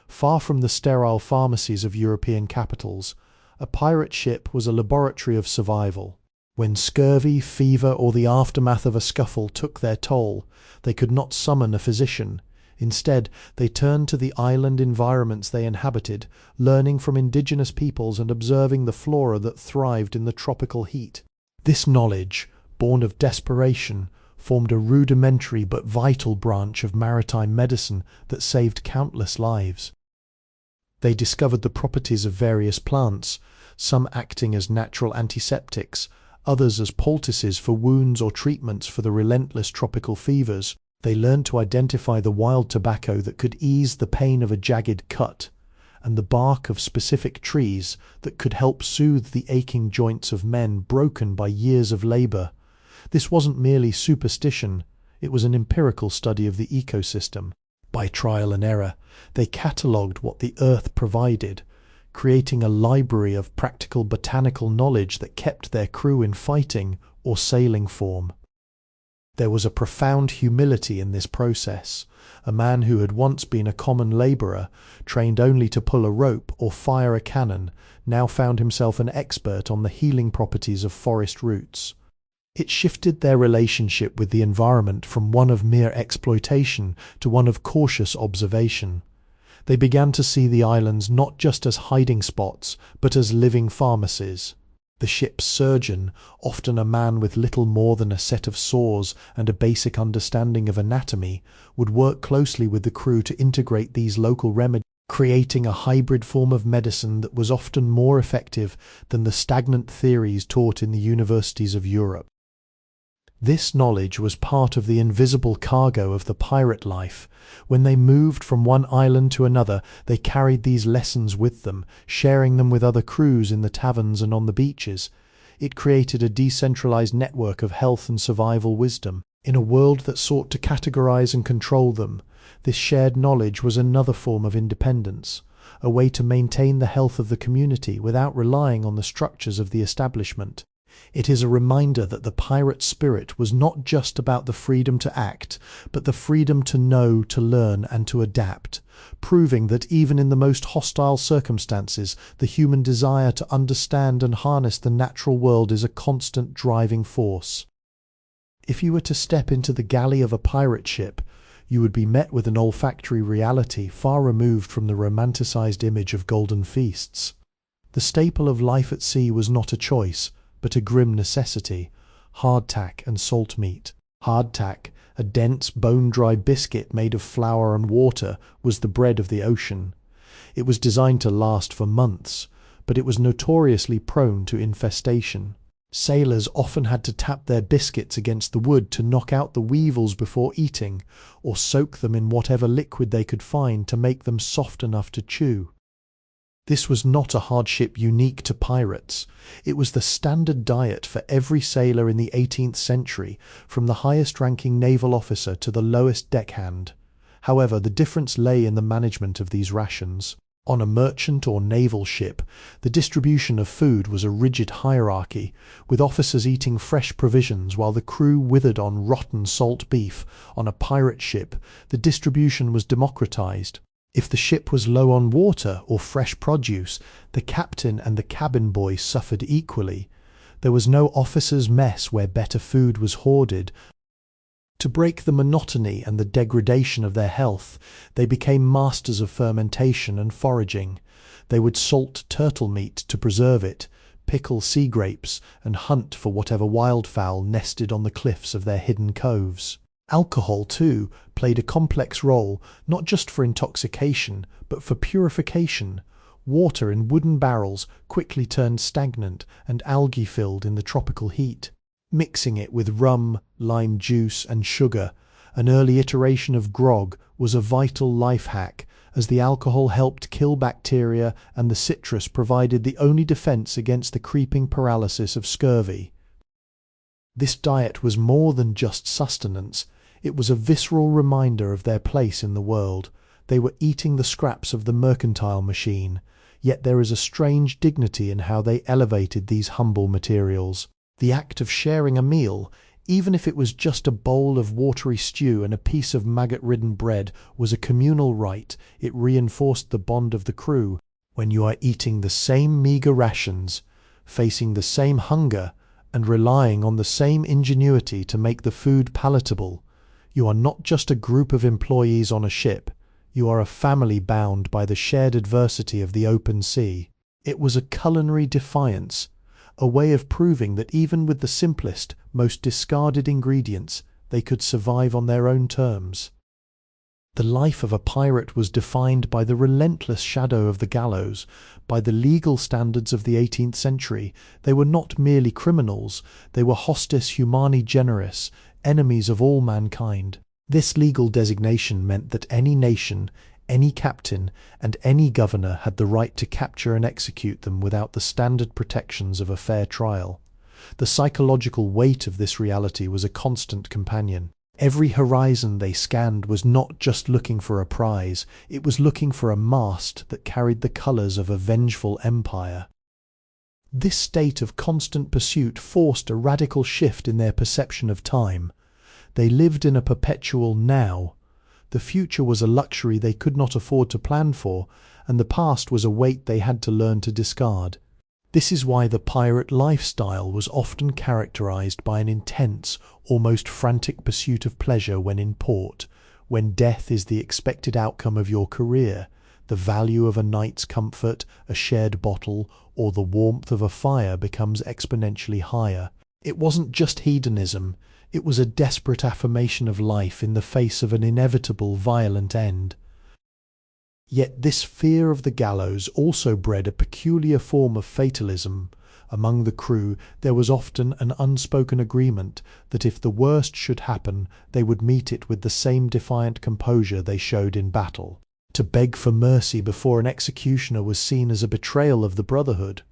Far from the sterile pharmacies of European capitals, a pirate ship was a laboratory of survival. When scurvy, fever, or the aftermath of a scuffle took their toll, they could not summon a physician. Instead, they turned to the island environments they inhabited, learning from indigenous peoples and observing the flora that thrived in the tropical heat. This knowledge, born of desperation, formed a rudimentary but vital branch of maritime medicine that saved countless lives. They discovered the properties of various plants, some acting as natural antiseptics, others as poultices for wounds or treatments for the relentless tropical fevers. They learned to identify the wild tobacco that could ease the pain of a jagged cut, and the bark of specific trees that could help soothe the aching joints of men broken by years of labor. This wasn't merely superstition, it was an empirical study of the ecosystem. By trial and error, they catalogued what the earth provided, creating a library of practical botanical knowledge that kept their crew in fighting or sailing form. There was a profound humility in this process. A man who had once been a common labourer, trained only to pull a rope or fire a cannon, now found himself an expert on the healing properties of forest roots. It shifted their relationship with the environment from one of mere exploitation to one of cautious observation. They began to see the islands not just as hiding spots, but as living pharmacies. The ship's surgeon, often a man with little more than a set of saws and a basic understanding of anatomy, would work closely with the crew to integrate these local remedies, creating a hybrid form of medicine that was often more effective than the stagnant theories taught in the universities of Europe. This knowledge was part of the invisible cargo of the pirate life. When they moved from one island to another, they carried these lessons with them, sharing them with other crews in the taverns and on the beaches. It created a decentralized network of health and survival wisdom. In a world that sought to categorize and control them, this shared knowledge was another form of independence, a way to maintain the health of the community without relying on the structures of the establishment. It is a reminder that the pirate spirit was not just about the freedom to act, but the freedom to know, to learn, and to adapt, proving that even in the most hostile circumstances, the human desire to understand and harness the natural world is a constant driving force. If you were to step into the galley of a pirate ship, you would be met with an olfactory reality far removed from the romanticized image of golden feasts. The staple of life at sea was not a choice, but a grim necessity: hardtack and salt meat. Hardtack, a dense, bone-dry biscuit made of flour and water, was the bread of the ocean. It was designed to last for months, but it was notoriously prone to infestation. Sailors often had to tap their biscuits against the wood to knock out the weevils before eating, or soak them in whatever liquid they could find to make them soft enough to chew. This was not a hardship unique to pirates. It was the standard diet for every sailor in the 18th century, from the highest-ranking naval officer to the lowest deckhand. However, the difference lay in the management of these rations. On a merchant or naval ship, the distribution of food was a rigid hierarchy, with officers eating fresh provisions while the crew withered on rotten salt beef. On a pirate ship, the distribution was democratized. If the ship was low on water or fresh produce, the captain and the cabin boy suffered equally. There was no officer's mess where better food was hoarded. To break the monotony and the degradation of their health, they became masters of fermentation and foraging. They would salt turtle meat to preserve it, pickle sea grapes, and hunt for whatever wildfowl nested on the cliffs of their hidden coves. Alcohol, too, played a complex role, not just for intoxication, but for purification. Water in wooden barrels quickly turned stagnant and algae-filled in the tropical heat. Mixing it with rum, lime juice, and sugar, an early iteration of grog, was a vital life hack, as the alcohol helped kill bacteria and the citrus provided the only defense against the creeping paralysis of scurvy. This diet was more than just sustenance. It was a visceral reminder of their place in the world. They were eating the scraps of the mercantile machine, yet there is a strange dignity in how they elevated these humble materials. The act of sharing a meal, even if it was just a bowl of watery stew and a piece of maggot-ridden bread, was a communal rite. It reinforced the bond of the crew. When you are eating the same meagre rations, facing the same hunger, and relying on the same ingenuity to make the food palatable, you are not just a group of employees on a ship. You are a family bound by the shared adversity of the open sea. It was a culinary defiance, a way of proving that even with the simplest, most discarded ingredients, they could survive on their own terms. The life of a pirate was defined by the relentless shadow of the gallows, by the legal standards of the 18th century. They were not merely criminals, they were hostis humani generis, enemies of all mankind. This legal designation meant that any nation, any captain, and any governor had the right to capture and execute them without the standard protections of a fair trial. The psychological weight of this reality was a constant companion. Every horizon they scanned was not just looking for a prize, it was looking for a mast that carried the colours of a vengeful empire. This state of constant pursuit forced a radical shift in their perception of time. They lived in a perpetual now. The future was a luxury they could not afford to plan for, and the past was a weight they had to learn to discard. This is why the pirate lifestyle was often characterized by an intense, almost frantic pursuit of pleasure when in port, when death is the expected outcome of your career. The value of a night's comfort, a shared bottle, or the warmth of a fire becomes exponentially higher. It wasn't just hedonism, it was a desperate affirmation of life in the face of an inevitable violent end. Yet this fear of the gallows also bred a peculiar form of fatalism. Among the crew there was often an unspoken agreement that if the worst should happen, they would meet it with the same defiant composure they showed in battle. To beg for mercy before an executioner was seen as a betrayal of the brotherhood.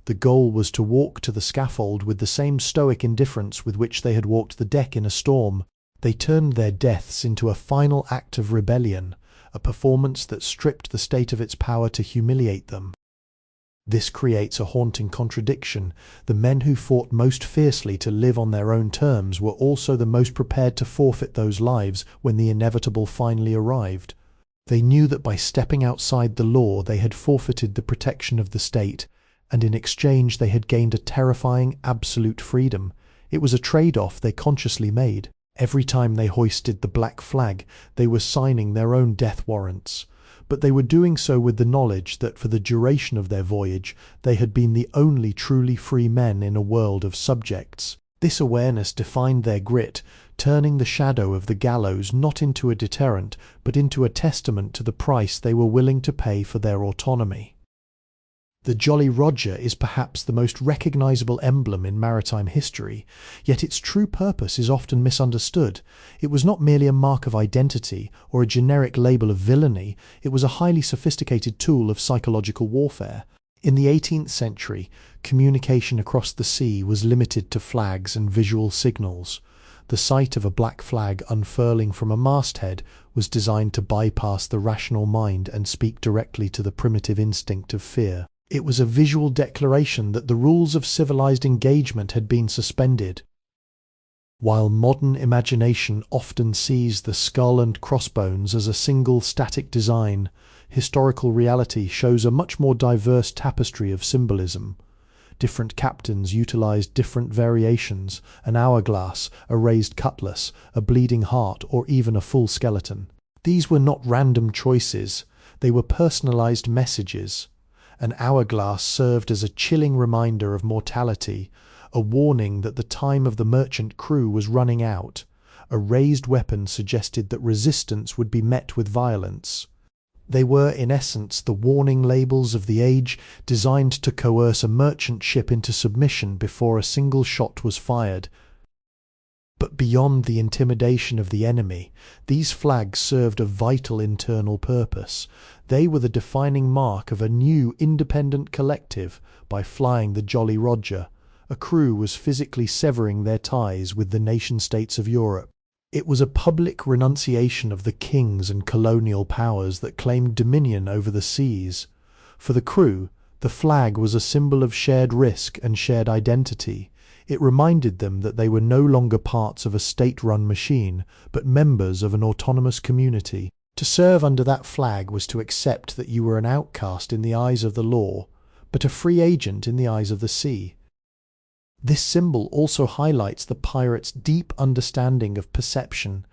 The goal was to walk to the scaffold with the same stoic indifference with which they had walked the deck in a storm. They turned their deaths into a final act of rebellion, a performance that stripped the state of its power to humiliate them. This creates a haunting contradiction. The men who fought most fiercely to live on their own terms were also the most prepared to forfeit those lives when the inevitable finally arrived. They knew that by stepping outside the law they had forfeited the protection of the state, and in exchange they had gained a terrifying, absolute freedom. It was a trade-off they consciously made. Every time they hoisted the black flag, they were signing their own death warrants. But they were doing so with the knowledge that for the duration of their voyage, they had been the only truly free men in a world of subjects. This awareness defined their grit, turning the shadow of the gallows not into a deterrent, but into a testament to the price they were willing to pay for their autonomy. The Jolly Roger is perhaps the most recognizable emblem in maritime history, yet its true purpose is often misunderstood. It was not merely a mark of identity or a generic label of villainy, it was a highly sophisticated tool of psychological warfare. In the 18th century, communication across the sea was limited to flags and visual signals. The sight of a black flag unfurling from a masthead was designed to bypass the rational mind and speak directly to the primitive instinct of fear. It was a visual declaration that the rules of civilized engagement had been suspended. While modern imagination often sees the skull and crossbones as a single static design, historical reality shows a much more diverse tapestry of symbolism. Different captains utilized different variations: an hourglass, a raised cutlass, a bleeding heart, or even a full skeleton. These were not random choices, they were personalized messages. An hourglass served as a chilling reminder of mortality, a warning that the time of the merchant crew was running out. A raised weapon suggested that resistance would be met with violence. They were, in essence, the warning labels of the age, designed to coerce a merchant ship into submission before a single shot was fired. But beyond the intimidation of the enemy, these flags served a vital internal purpose. They were the defining mark of a new independent collective. By flying the Jolly Roger, a crew was physically severing their ties with the nation-states of Europe. It was a public renunciation of the kings and colonial powers that claimed dominion over the seas. For the crew, the flag was a symbol of shared risk and shared identity. It reminded them that they were no longer parts of a state-run machine, but members of an autonomous community. To serve under that flag was to accept that you were an outcast in the eyes of the law, but a free agent in the eyes of the sea. This symbol also highlights the pirates' deep understanding of perception.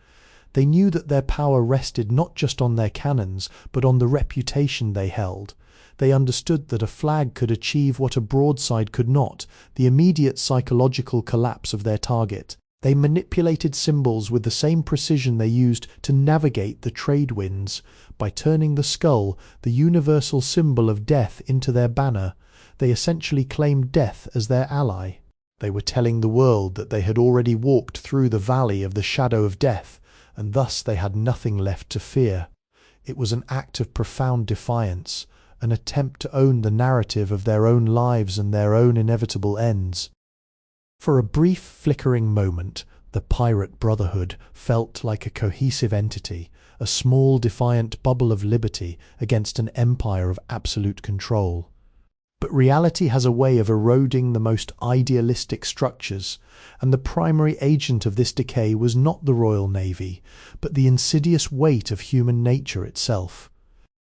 They knew that their power rested not just on their cannons, but on the reputation they held. They understood that a flag could achieve what a broadside could not: the immediate psychological collapse of their target. They manipulated symbols with the same precision they used to navigate the trade winds. By turning the skull, the universal symbol of death, into their banner, they essentially claimed death as their ally. They were telling the world that they had already walked through the valley of the shadow of death, and thus they had nothing left to fear. It was an act of profound defiance, an attempt to own the narrative of their own lives and their own inevitable ends. For a brief, flickering moment, the pirate brotherhood felt like a cohesive entity, a small, defiant bubble of liberty against an empire of absolute control. But reality has a way of eroding the most idealistic structures, and the primary agent of this decay was not the Royal Navy, but the insidious weight of human nature itself.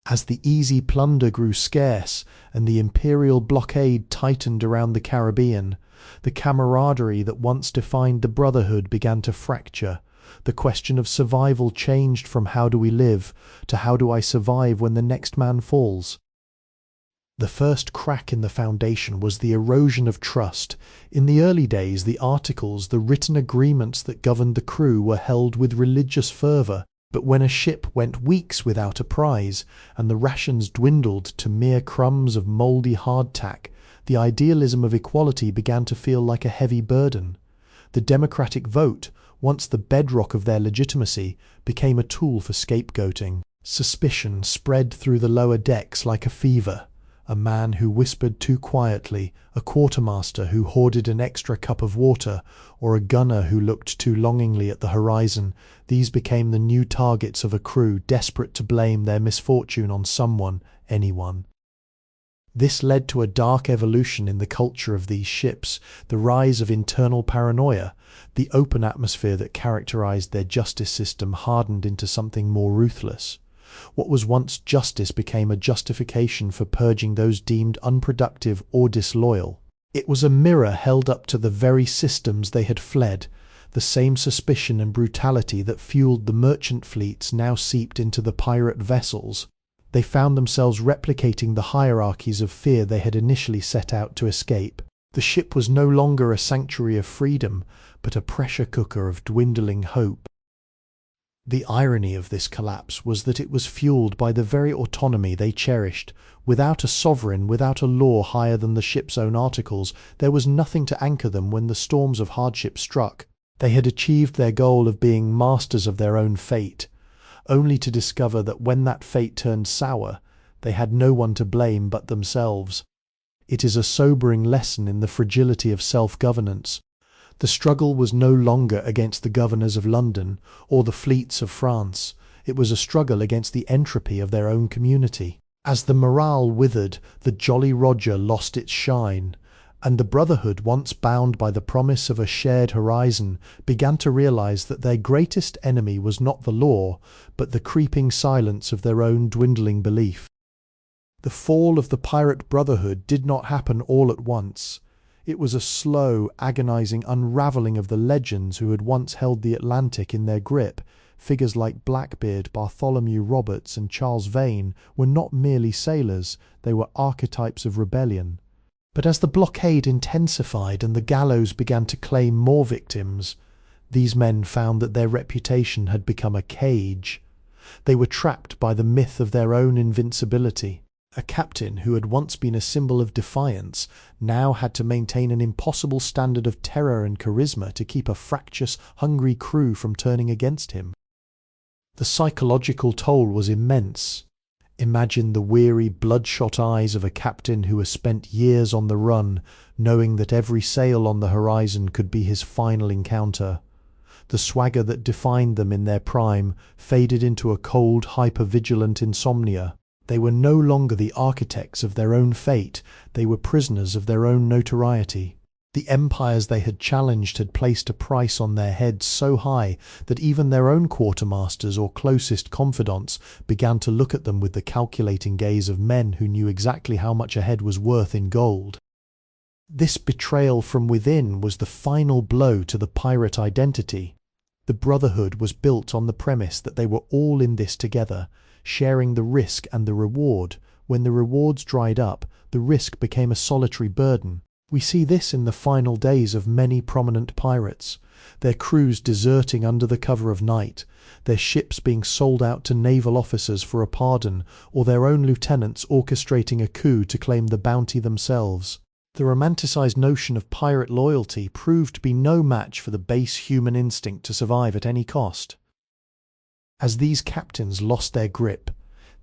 As the easy plunder grew scarce and the imperial blockade tightened around the Caribbean, the camaraderie that once defined the Brotherhood began to fracture. The question of survival changed from "how do we live" to "how do I survive when the next man falls?" The first crack in the foundation was the erosion of trust. In the early days, the articles, the written agreements that governed the crew, were held with religious fervour. But when a ship went weeks without a prize, and the rations dwindled to mere crumbs of mouldy hardtack, the idealism of equality began to feel like a heavy burden. The democratic vote, once the bedrock of their legitimacy, became a tool for scapegoating. Suspicion spread through the lower decks like a fever. A man who whispered too quietly, a quartermaster who hoarded an extra cup of water, or a gunner who looked too longingly at the horizon, these became the new targets of a crew desperate to blame their misfortune on someone, anyone. This led to a dark evolution in the culture of these ships, the rise of internal paranoia. The open atmosphere that characterized their justice system hardened into something more ruthless. What was once justice became a justification for purging those deemed unproductive or disloyal. It was a mirror held up to the very systems they had fled. The same suspicion and brutality that fueled the merchant fleets now seeped into the pirate vessels. They found themselves replicating the hierarchies of fear they had initially set out to escape. The ship was no longer a sanctuary of freedom, but a pressure cooker of dwindling hope. The irony of this collapse was that it was fueled by the very autonomy they cherished. Without a sovereign, without a law higher than the ship's own articles, there was nothing to anchor them when the storms of hardship struck. They had achieved their goal of being masters of their own fate, only to discover that when that fate turned sour, they had no one to blame but themselves. It is a sobering lesson in the fragility of self-governance. The struggle was no longer against the governors of London or the fleets of France. It was a struggle against the entropy of their own community. As the morale withered, the Jolly Roger lost its shine, and the Brotherhood, once bound by the promise of a shared horizon, began to realize that their greatest enemy was not the law, but the creeping silence of their own dwindling belief. The fall of the Pirate Brotherhood did not happen all at once. It was a slow, agonizing unraveling of the legends who had once held the Atlantic in their grip. Figures like Blackbeard, Bartholomew Roberts, and Charles Vane were not merely sailors, they were archetypes of rebellion. But as the blockade intensified and the gallows began to claim more victims, these men found that their reputation had become a cage. They were trapped by the myth of their own invincibility. A captain who had once been a symbol of defiance now had to maintain an impossible standard of terror and charisma to keep a fractious, hungry crew from turning against him. The psychological toll was immense. Imagine the weary, bloodshot eyes of a captain who has spent years on the run, knowing that every sail on the horizon could be his final encounter. The swagger that defined them in their prime faded into a cold, hyper-vigilant insomnia. They were no longer the architects of their own fate, they were prisoners of their own notoriety. The empires they had challenged had placed a price on their heads so high that even their own quartermasters or closest confidants began to look at them with the calculating gaze of men who knew exactly how much a head was worth in gold. This betrayal from within was the final blow to the pirate identity. The brotherhood was built on the premise that they were all in this together, sharing the risk and the reward. When the rewards dried up, the risk became a solitary burden. We see this in the final days of many prominent pirates, their crews deserting under the cover of night, their ships being sold out to naval officers for a pardon, or their own lieutenants orchestrating a coup to claim the bounty themselves. The romanticized notion of pirate loyalty proved to be no match for the base human instinct to survive at any cost. As these captains lost their grip,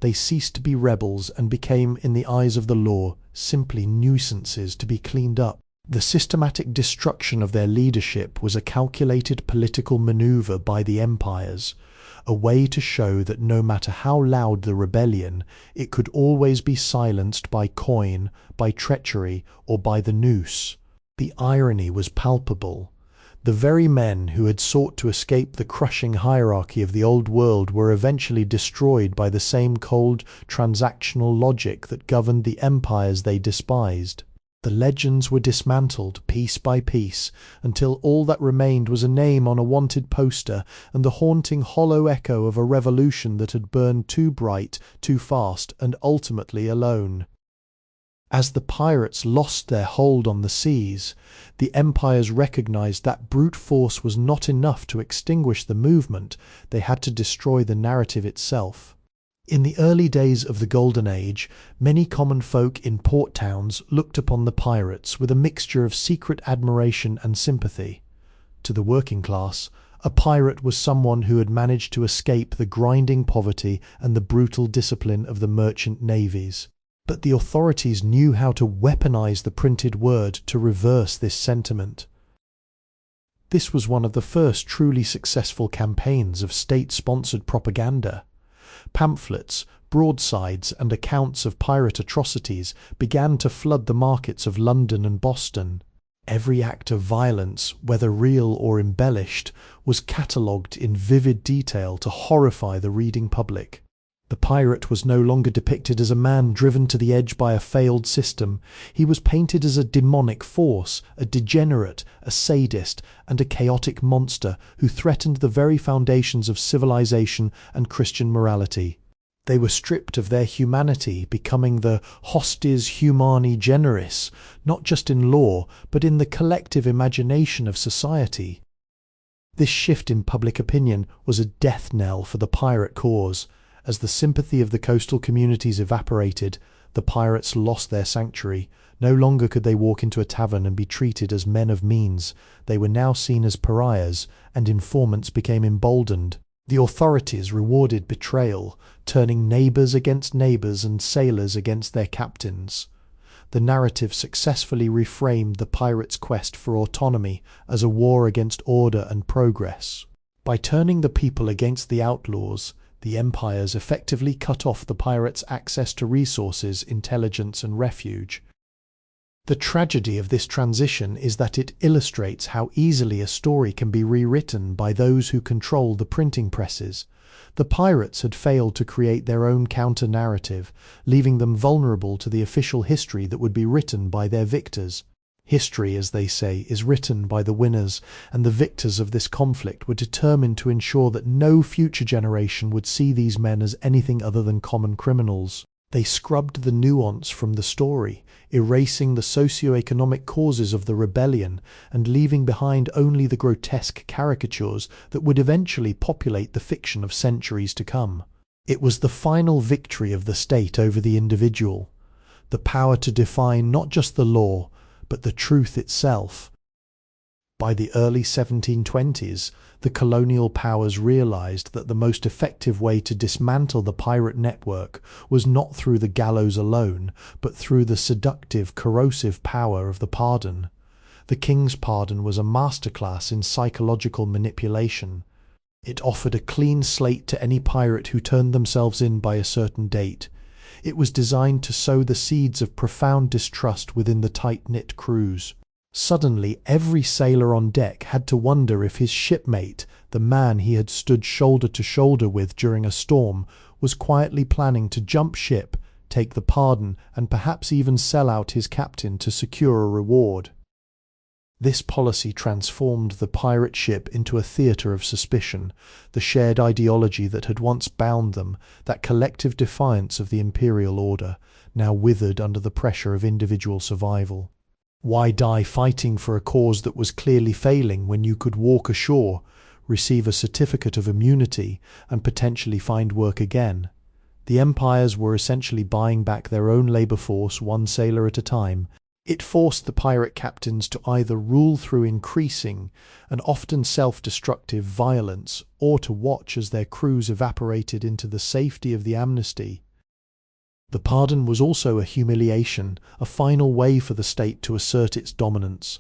they ceased to be rebels and became, in the eyes of the law, simply nuisances to be cleaned up. The systematic destruction of their leadership was a calculated political maneuver by the empires, a way to show that no matter how loud the rebellion, it could always be silenced by coin, by treachery, or by the noose. The irony was palpable. The very men who had sought to escape the crushing hierarchy of the old world were eventually destroyed by the same cold, transactional logic that governed the empires they despised. The legends were dismantled piece by piece, until all that remained was a name on a wanted poster and the haunting hollow echo of a revolution that had burned too bright, too fast, and ultimately alone. As the pirates lost their hold on the seas, the empires recognized that brute force was not enough to extinguish the movement. They had to destroy the narrative itself. In the early days of the Golden Age, many common folk in port towns looked upon the pirates with a mixture of secret admiration and sympathy. To the working class, a pirate was someone who had managed to escape the grinding poverty and the brutal discipline of the merchant navies. But the authorities knew how to weaponize the printed word to reverse this sentiment. This was one of the first truly successful campaigns of state-sponsored propaganda. Pamphlets, broadsides, and accounts of pirate atrocities began to flood the markets of London and Boston. Every act of violence, whether real or embellished, was catalogued in vivid detail to horrify the reading public. The pirate was no longer depicted as a man driven to the edge by a failed system. He was painted as a demonic force, a degenerate, a sadist, and a chaotic monster who threatened the very foundations of civilization and Christian morality. They were stripped of their humanity, becoming the hostis humani generis, not just in law, but in the collective imagination of society. This shift in public opinion was a death knell for the pirate cause. As the sympathy of the coastal communities evaporated, the pirates lost their sanctuary. No longer could they walk into a tavern and be treated as men of means. They were now seen as pariahs, and informants became emboldened. The authorities rewarded betrayal, turning neighbours against neighbours and sailors against their captains. The narrative successfully reframed the pirates' quest for autonomy as a war against order and progress. By turning the people against the outlaws, the empires effectively cut off the pirates' access to resources, intelligence, and refuge. The tragedy of this transition is that it illustrates how easily a story can be rewritten by those who control the printing presses. The pirates had failed to create their own counter-narrative, leaving them vulnerable to the official history that would be written by their victors. History, as they say, is written by the winners, and the victors of this conflict were determined to ensure that no future generation would see these men as anything other than common criminals. They scrubbed the nuance from the story, erasing the socio-economic causes of the rebellion and leaving behind only the grotesque caricatures that would eventually populate the fiction of centuries to come. It was the final victory of the state over the individual, the power to define not just the law, but the truth itself. By the early 1720s, the colonial powers realized that the most effective way to dismantle the pirate network was not through the gallows alone, but through the seductive, corrosive power of the pardon. The king's pardon was a masterclass in psychological manipulation. It offered a clean slate to any pirate who turned themselves in by a certain date. It was designed to sow the seeds of profound distrust within the tight-knit crews. Suddenly, every sailor on deck had to wonder if his shipmate, the man he had stood shoulder to shoulder with during a storm, was quietly planning to jump ship, take the pardon, and perhaps even sell out his captain to secure a reward. This policy transformed the pirate ship into a theatre of suspicion, the shared ideology that had once bound them, that collective defiance of the imperial order, now withered under the pressure of individual survival. Why die fighting for a cause that was clearly failing when you could walk ashore, receive a certificate of immunity, and potentially find work again? The empires were essentially buying back their own labour force one sailor at a time. It forced the pirate captains to either rule through increasing and often self-destructive violence, or to watch as their crews evaporated into the safety of the amnesty. The pardon was also a humiliation, a final way for the state to assert its dominance.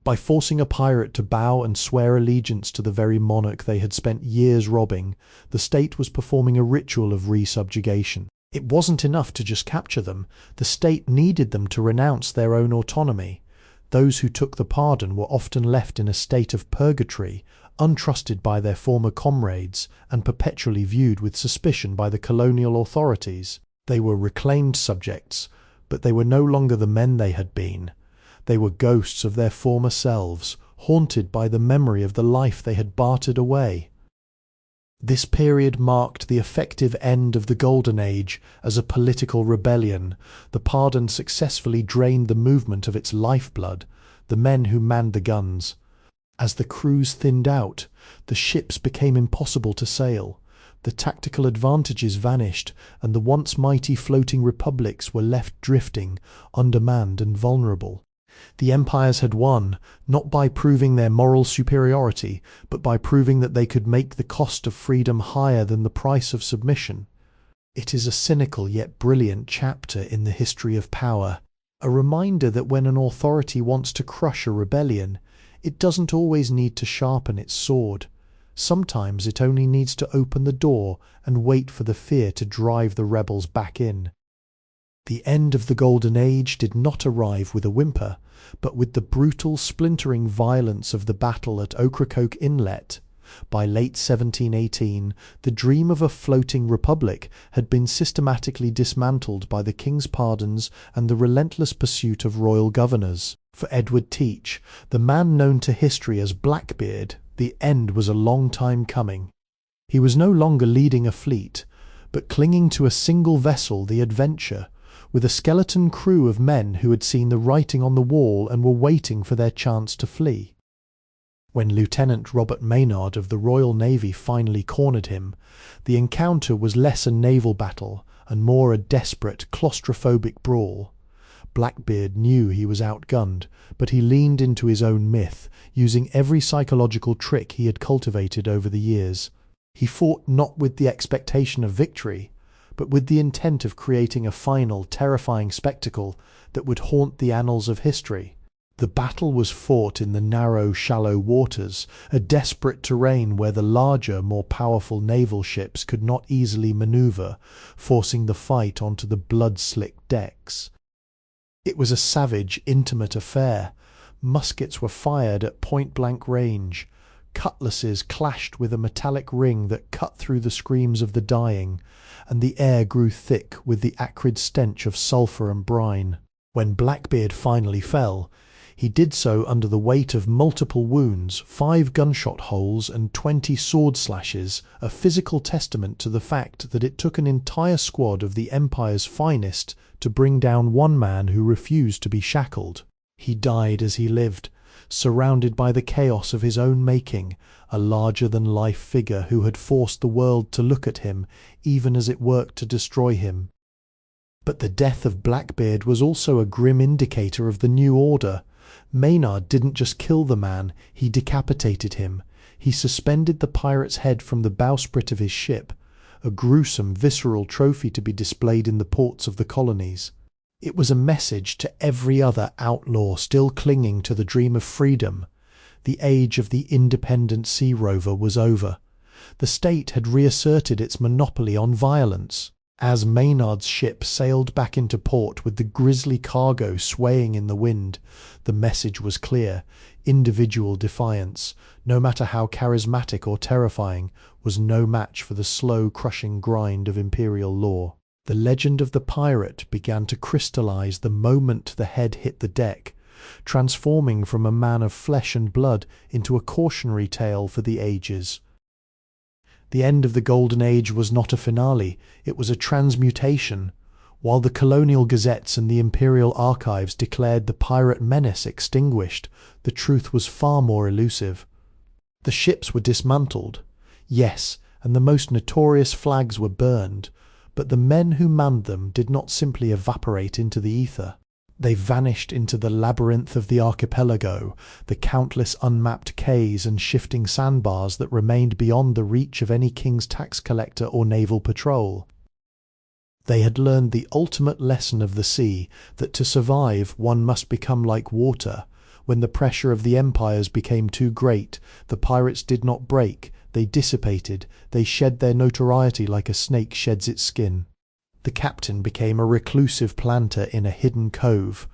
By forcing a pirate to bow and swear allegiance to the very monarch they had spent years robbing, the state was performing a ritual of re-subjugation. It wasn't enough to just capture them. The state needed them to renounce their own autonomy. Those who took the pardon were often left in a state of purgatory, untrusted by their former comrades, and perpetually viewed with suspicion by the colonial authorities. They were reclaimed subjects, but they were no longer the men they had been. They were ghosts of their former selves, haunted by the memory of the life they had bartered away. This period marked the effective end of the Golden Age as a political rebellion. The pardon successfully drained the movement of its lifeblood, the men who manned the guns. As the crews thinned out, the ships became impossible to sail. The tactical advantages vanished, and the once mighty floating republics were left drifting, undermanned and vulnerable. The empires had won, not by proving their moral superiority, but by proving that they could make the cost of freedom higher than the price of submission. It is a cynical yet brilliant chapter in the history of power, a reminder that when an authority wants to crush a rebellion, it doesn't always need to sharpen its sword. Sometimes it only needs to open the door and wait for the fear to drive the rebels back in. The end of the Golden Age did not arrive with a whimper, but with the brutal, splintering violence of the battle at Ocracoke Inlet. By late 1718, the dream of a floating republic had been systematically dismantled by the king's pardons and the relentless pursuit of royal governors. For Edward Teach, the man known to history as Blackbeard, the end was a long time coming. He was no longer leading a fleet, but clinging to a single vessel, the Adventure, with a skeleton crew of men who had seen the writing on the wall and were waiting for their chance to flee. When Lieutenant Robert Maynard of the Royal Navy finally cornered him, the encounter was less a naval battle and more a desperate, claustrophobic brawl. Blackbeard knew he was outgunned, but he leaned into his own myth, using every psychological trick he had cultivated over the years. He fought not with the expectation of victory, but with the intent of creating a final, terrifying spectacle that would haunt the annals of history. The battle was fought in the narrow, shallow waters, a desperate terrain where the larger, more powerful naval ships could not easily maneuver, forcing the fight onto the blood-slicked decks. It was a savage, intimate affair. Muskets were fired at point-blank range. Cutlasses clashed with a metallic ring that cut through the screams of the dying, and the air grew thick with the acrid stench of sulphur and brine. When Blackbeard finally fell, He did so under the weight of multiple wounds, 5 gunshot holes and 20 sword slashes, a physical testament to the fact that it took an entire squad of the Empire's finest to bring down one man who refused to be shackled. He died as he lived, surrounded by the chaos of his own making, a larger-than-life figure who had forced the world to look at him, even as it worked to destroy him. But the death of Blackbeard was also a grim indicator of the new order. Maynard didn't just kill the man, he decapitated him. He suspended the pirate's head from the bowsprit of his ship, a gruesome, visceral trophy to be displayed in the ports of the colonies. It was a message to every other outlaw still clinging to the dream of freedom. The age of the independent sea rover was over. The state had reasserted its monopoly on violence. As Maynard's ship sailed back into port with the grisly cargo swaying in the wind, the message was clear. Individual defiance, no matter how charismatic or terrifying, was no match for the slow, crushing grind of imperial law. The legend of the pirate began to crystallize the moment the head hit the deck, transforming from a man of flesh and blood into a cautionary tale for the ages. The end of the Golden Age was not a finale, it was a transmutation. While the colonial gazettes and the imperial archives declared the pirate menace extinguished, the truth was far more elusive. The ships were dismantled, yes, and the most notorious flags were burned, but the men who manned them did not simply evaporate into the ether. They vanished into the labyrinth of the archipelago, the countless unmapped cays and shifting sandbars that remained beyond the reach of any king's tax collector or naval patrol. They had learned the ultimate lesson of the sea, that to survive one must become like water. When the pressure of the empires became too great, the pirates did not break, they dissipated, they shed their notoriety like a snake sheds its skin. The captain became a reclusive planter in a hidden cove.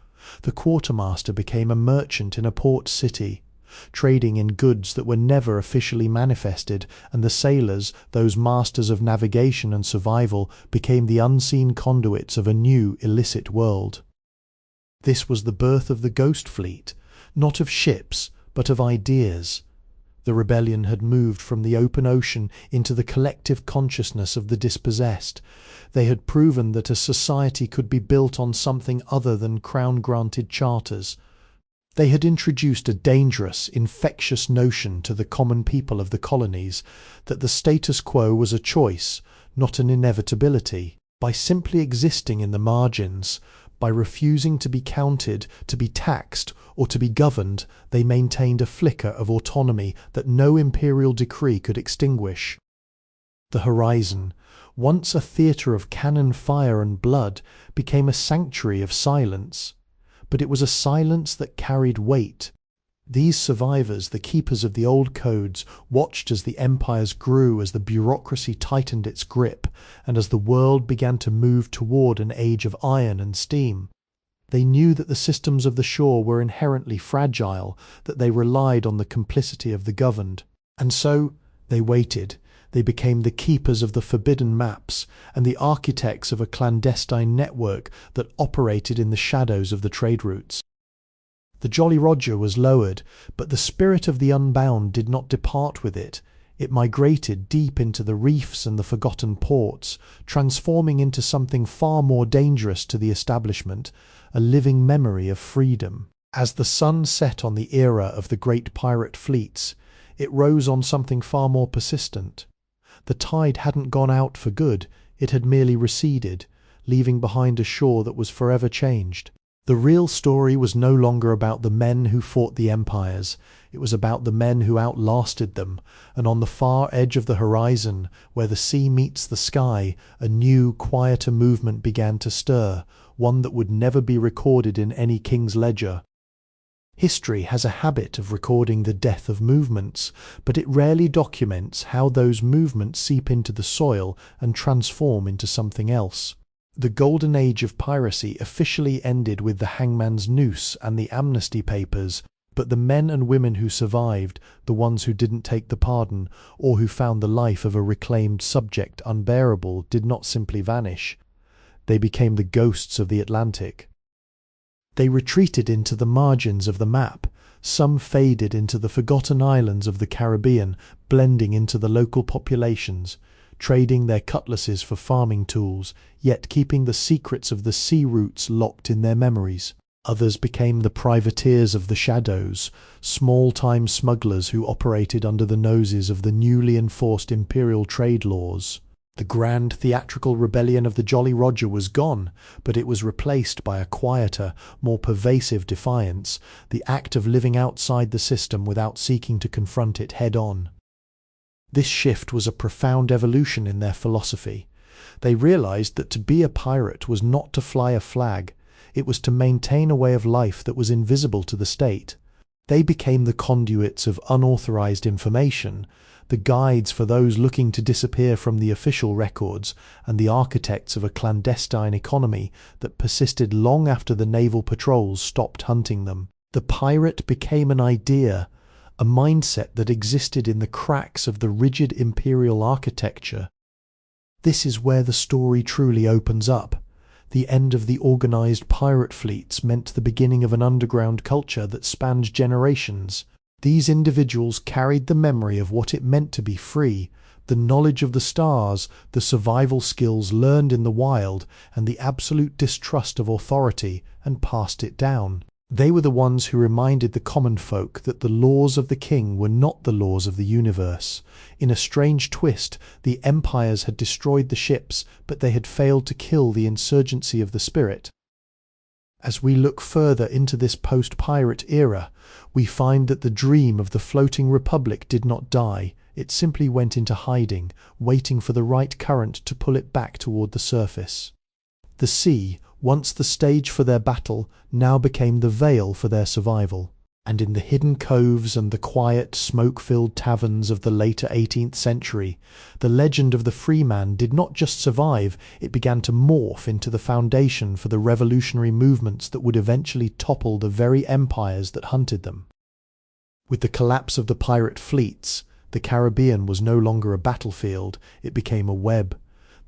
The quartermaster became a merchant in a port city, trading in goods that were never officially manifested, and the sailors, those masters of navigation and survival, became the unseen conduits of a new, illicit world. This was the birth of the Ghost Fleet, not of ships, but of ideas. The rebellion had moved from the open ocean into the collective consciousness of the dispossessed. They had proven that a society could be built on something other than crown-granted charters. They had introduced a dangerous, infectious notion to the common people of the colonies, that the status quo was a choice, not an inevitability. By simply existing in the margins, by refusing to be counted, to be taxed, or to be governed, they maintained a flicker of autonomy that no imperial decree could extinguish. The horizon, once a theatre of cannon fire and blood, became a sanctuary of silence. But it was a silence that carried weight. These survivors, the keepers of the old codes, watched as the empires grew, as the bureaucracy tightened its grip, and as the world began to move toward an age of iron and steam. They knew that the systems of the shore were inherently fragile, that they relied on the complicity of the governed. And so they waited. They became the keepers of the forbidden maps and the architects of a clandestine network that operated in the shadows of the trade routes. The Jolly Roger was lowered, but the spirit of the unbound did not depart with it. It migrated deep into the reefs and the forgotten ports, transforming into something far more dangerous to the establishment, a living memory of freedom. As the sun set on the era of the great pirate fleets, it rose on something far more persistent. The tide hadn't gone out for good, it had merely receded, leaving behind a shore that was forever changed. The real story was no longer about the men who fought the empires, it was about the men who outlasted them, and on the far edge of the horizon, where the sea meets the sky, a new, quieter movement began to stir, one that would never be recorded in any king's ledger. History has a habit of recording the death of movements, but it rarely documents how those movements seep into the soil and transform into something else. The Golden Age of Piracy officially ended with the hangman's noose and the amnesty papers, but the men and women who survived, the ones who didn't take the pardon, or who found the life of a reclaimed subject unbearable, did not simply vanish. They became the ghosts of the Atlantic. They retreated into the margins of the map. Some faded into the forgotten islands of the Caribbean, blending into the local populations, trading their cutlasses for farming tools, yet keeping the secrets of the sea routes locked in their memories. Others became the privateers of the shadows, small-time smugglers who operated under the noses of the newly enforced imperial trade laws. The grand theatrical rebellion of the Jolly Roger was gone, but it was replaced by a quieter, more pervasive defiance, the act of living outside the system without seeking to confront it head-on. This shift was a profound evolution in their philosophy. They realized that to be a pirate was not to fly a flag, it was to maintain a way of life that was invisible to the state. They became the conduits of unauthorized information, the guides for those looking to disappear from the official records, and the architects of a clandestine economy that persisted long after the naval patrols stopped hunting them. The pirate became an idea, a mindset that existed in the cracks of the rigid imperial architecture. This is where the story truly opens up. The end of the organized pirate fleets meant the beginning of an underground culture that spanned generations. These individuals carried the memory of what it meant to be free, the knowledge of the stars, the survival skills learned in the wild, and the absolute distrust of authority, and passed it down. They were the ones who reminded the common folk that the laws of the king were not the laws of the universe. In a strange twist, the empires had destroyed the ships, but they had failed to kill the insurgency of the spirit. As we look further into this post-pirate era, we find that the dream of the floating republic did not die. It simply went into hiding, waiting for the right current to pull it back toward the surface. The sea, once the stage for their battle, now became the veil for their survival. And in the hidden coves and the quiet, smoke-filled taverns of the later 18th century, the legend of the freeman did not just survive, it began to morph into the foundation for the revolutionary movements that would eventually topple the very empires that hunted them. With the collapse of the pirate fleets, the Caribbean was no longer a battlefield, it became a web.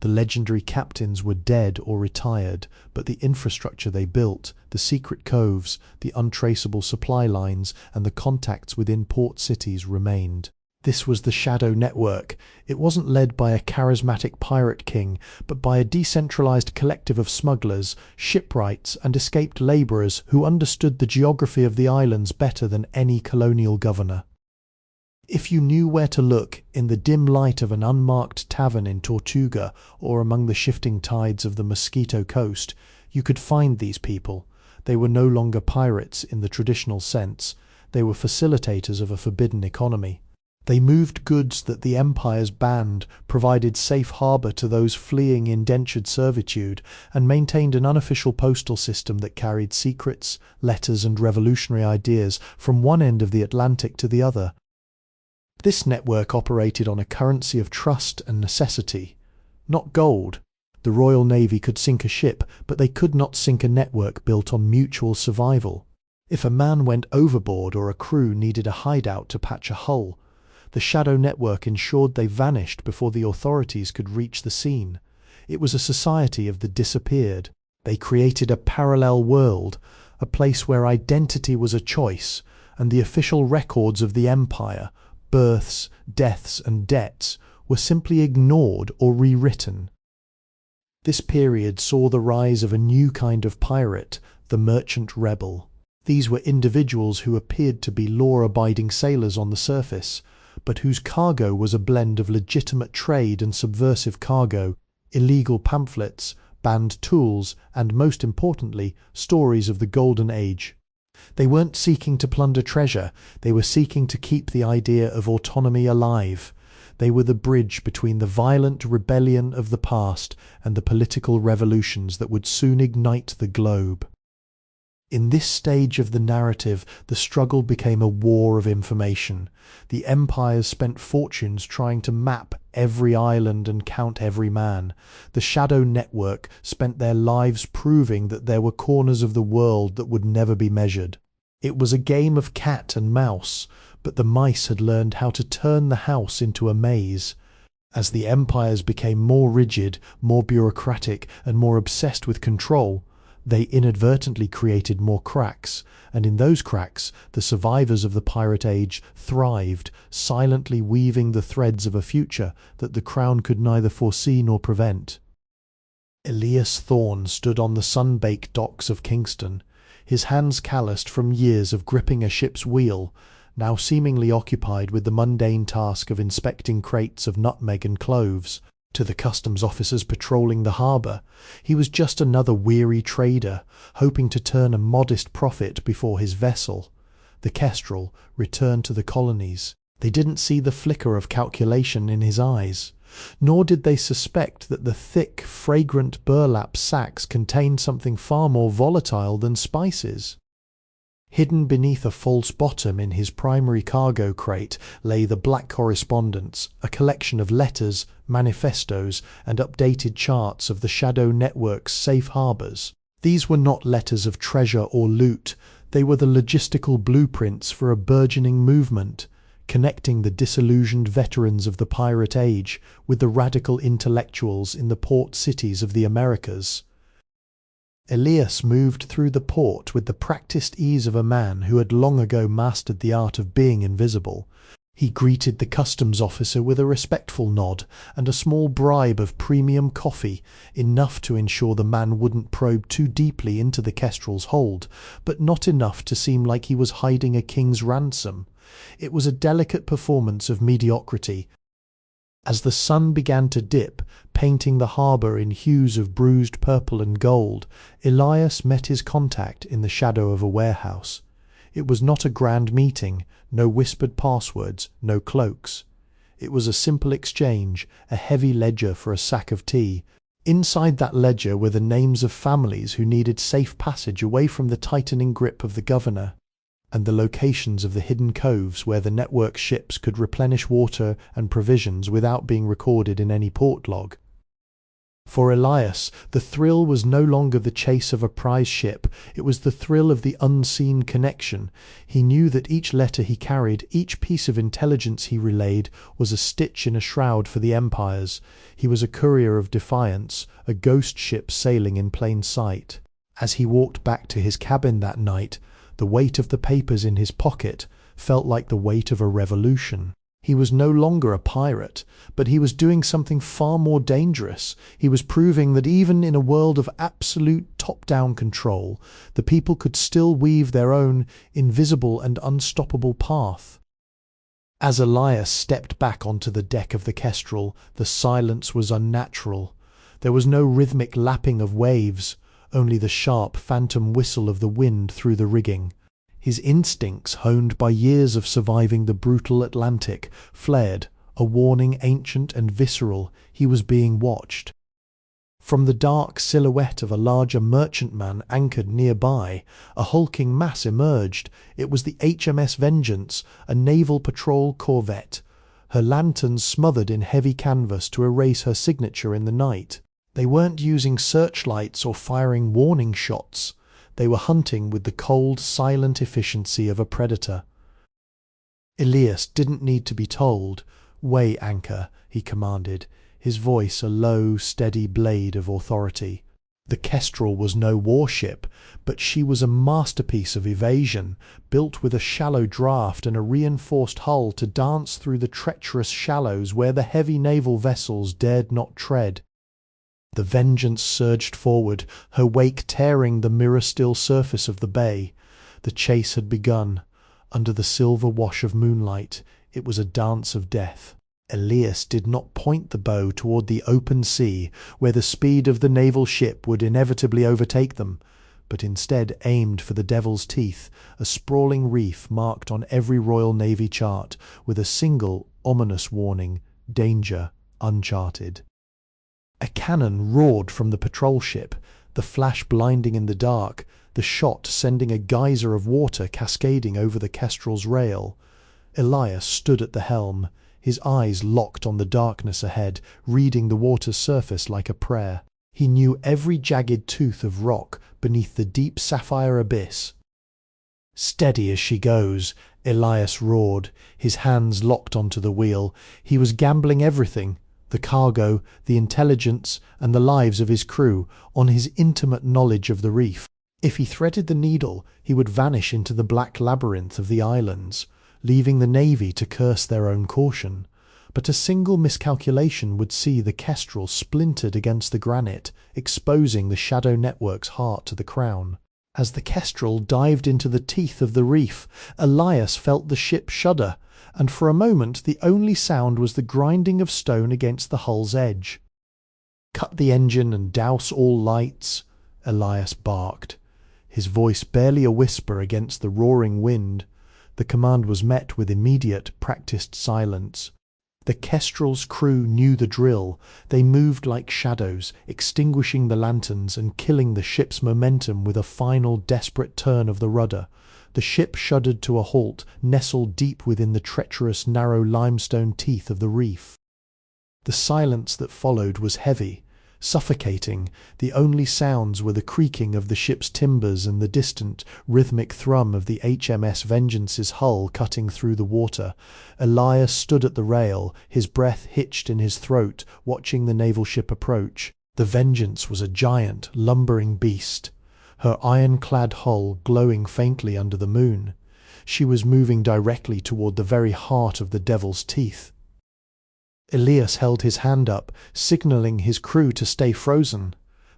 The legendary captains were dead or retired, but the infrastructure they built, the secret coves, the untraceable supply lines, and the contacts within port cities remained. This was the Shadow Network. It wasn't led by a charismatic pirate king, but by a decentralized collective of smugglers, shipwrights, and escaped laborers who understood the geography of the islands better than any colonial governor. If you knew where to look, in the dim light of an unmarked tavern in Tortuga or among the shifting tides of the Mosquito Coast, you could find these people. They were no longer pirates in the traditional sense. They were facilitators of a forbidden economy. They moved goods that the empires banned, provided safe harbour to those fleeing indentured servitude, and maintained an unofficial postal system that carried secrets, letters, and revolutionary ideas from one end of the Atlantic to the other. This network operated on a currency of trust and necessity, not gold. The Royal Navy could sink a ship, but they could not sink a network built on mutual survival. If a man went overboard or a crew needed a hideout to patch a hull, the Shadow Network ensured they vanished before the authorities could reach the scene. It was a society of the disappeared. They created a parallel world, a place where identity was a choice, and the official records of the empire, births, deaths, and debts, were simply ignored or rewritten. This period saw the rise of a new kind of pirate, the merchant rebel. These were individuals who appeared to be law-abiding sailors on the surface, but whose cargo was a blend of legitimate trade and subversive cargo, illegal pamphlets, banned tools, and, most importantly, stories of the Golden Age. They weren't seeking to plunder treasure, they were seeking to keep the idea of autonomy alive. They were the bridge between the violent rebellion of the past and the political revolutions that would soon ignite the globe. In this stage of the narrative, the struggle became a war of information. The empires spent fortunes trying to map every island and count every man. The Shadow Network spent their lives proving that there were corners of the world that would never be measured. It was a game of cat and mouse, but the mice had learned how to turn the house into a maze. As the empires became more rigid, more bureaucratic, and more obsessed with control, They inadvertently created more cracks, and in those cracks the survivors of the pirate age thrived, silently weaving the threads of a future that the crown could neither foresee nor prevent. Elias Thorne stood on the sun-baked docks of Kingston, his hands calloused from years of gripping a ship's wheel, now seemingly occupied with the mundane task of inspecting crates of nutmeg and cloves. To the customs officers patrolling the harbour, he was just another weary trader, hoping to turn a modest profit before his vessel, the Kestrel, returned to the colonies. They didn't see the flicker of calculation in his eyes, nor did they suspect that the thick, fragrant burlap sacks contained something far more volatile than spices. Hidden beneath a false bottom in his primary cargo crate lay the Black Correspondence, a collection of letters, manifestos, and updated charts of the Shadow Network's safe harbours. These were not letters of treasure or loot, they were the logistical blueprints for a burgeoning movement, connecting the disillusioned veterans of the pirate age with the radical intellectuals in the port cities of the Americas. Elias moved through the port with the practised ease of a man who had long ago mastered the art of being invisible. He greeted the customs officer with a respectful nod and a small bribe of premium coffee, enough to ensure the man wouldn't probe too deeply into the Kestrel's hold, but not enough to seem like he was hiding a king's ransom. It was a delicate performance of mediocrity. As the sun began to dip, painting the harbour in hues of bruised purple and gold, Elias met his contact in the shadow of a warehouse. It was not a grand meeting, no whispered passwords, no cloaks. It was a simple exchange, a heavy ledger for a sack of tea. Inside that ledger were the names of families who needed safe passage away from the tightening grip of the governor, and the locations of the hidden coves where the network ships could replenish water and provisions without being recorded in any port log. For Elias, the thrill was no longer the chase of a prize ship, it was the thrill of the unseen connection. He knew that each letter he carried, each piece of intelligence he relayed, was a stitch in a shroud for the empires. He was a courier of defiance, a ghost ship sailing in plain sight. As he walked back to his cabin that night, the weight of the papers in his pocket felt like the weight of a revolution. He was no longer a pirate, but he was doing something far more dangerous. He was proving that even in a world of absolute top-down control, the people could still weave their own invisible and unstoppable path. As Elias stepped back onto the deck of the Kestrel, the silence was unnatural. There was no rhythmic lapping of waves, only the sharp phantom whistle of the wind through the rigging. His instincts, honed by years of surviving the brutal Atlantic, flared, a warning ancient and visceral. He was being watched. From the dark silhouette of a larger merchantman anchored nearby, a hulking mass emerged. It was the HMS Vengeance, a naval patrol corvette, her lanterns smothered in heavy canvas to erase her signature in the night. They weren't using searchlights or firing warning shots. They were hunting with the cold, silent efficiency of a predator. Elias didn't need to be told. "Weigh anchor," he commanded, his voice a low, steady blade of authority. The Kestrel was no warship, but she was a masterpiece of evasion, built with a shallow draft and a reinforced hull to dance through the treacherous shallows where the heavy naval vessels dared not tread. The Vengeance surged forward, her wake tearing the mirror-still surface of the bay. The chase had begun. Under the silver wash of moonlight, it was a dance of death. Elias did not point the bow toward the open sea, where the speed of the naval ship would inevitably overtake them, but instead aimed for the Devil's Teeth, a sprawling reef marked on every Royal Navy chart, with a single, ominous warning: danger, uncharted. A cannon roared from the patrol ship, the flash blinding in the dark, the shot sending a geyser of water cascading over the Kestrel's rail. Elias stood at the helm, his eyes locked on the darkness ahead, reading the water's surface like a prayer. He knew every jagged tooth of rock beneath the deep sapphire abyss. "Steady as she goes," Elias roared, his hands locked onto the wheel. He was gambling everything, the cargo, the intelligence, and the lives of his crew, on his intimate knowledge of the reef. If he threaded the needle, he would vanish into the black labyrinth of the islands, leaving the Navy to curse their own caution. But a single miscalculation would see the Kestrel splintered against the granite, exposing the Shadow Network's heart to the crown. As the Kestrel dived into the teeth of the reef, Elias felt the ship shudder, and for a moment the only sound was the grinding of stone against the hull's edge. "Cut the engine and douse all lights," Elias barked, his voice barely a whisper against the roaring wind. The command was met with immediate, practiced silence. The Kestrel's crew knew the drill. They moved like shadows, extinguishing the lanterns and killing the ship's momentum with a final desperate turn of the rudder. The ship shuddered to a halt, nestled deep within the treacherous, narrow limestone teeth of the reef. The silence that followed was heavy, suffocating. The only sounds were the creaking of the ship's timbers and the distant, rhythmic thrum of the HMS Vengeance's hull cutting through the water. Elias stood at the rail, his breath hitched in his throat, watching the naval ship approach. The Vengeance was a giant, lumbering beast, her iron-clad hull glowing faintly under the moon. She was moving directly toward the very heart of the Devil's Teeth. Elias held his hand up, signalling his crew to stay frozen.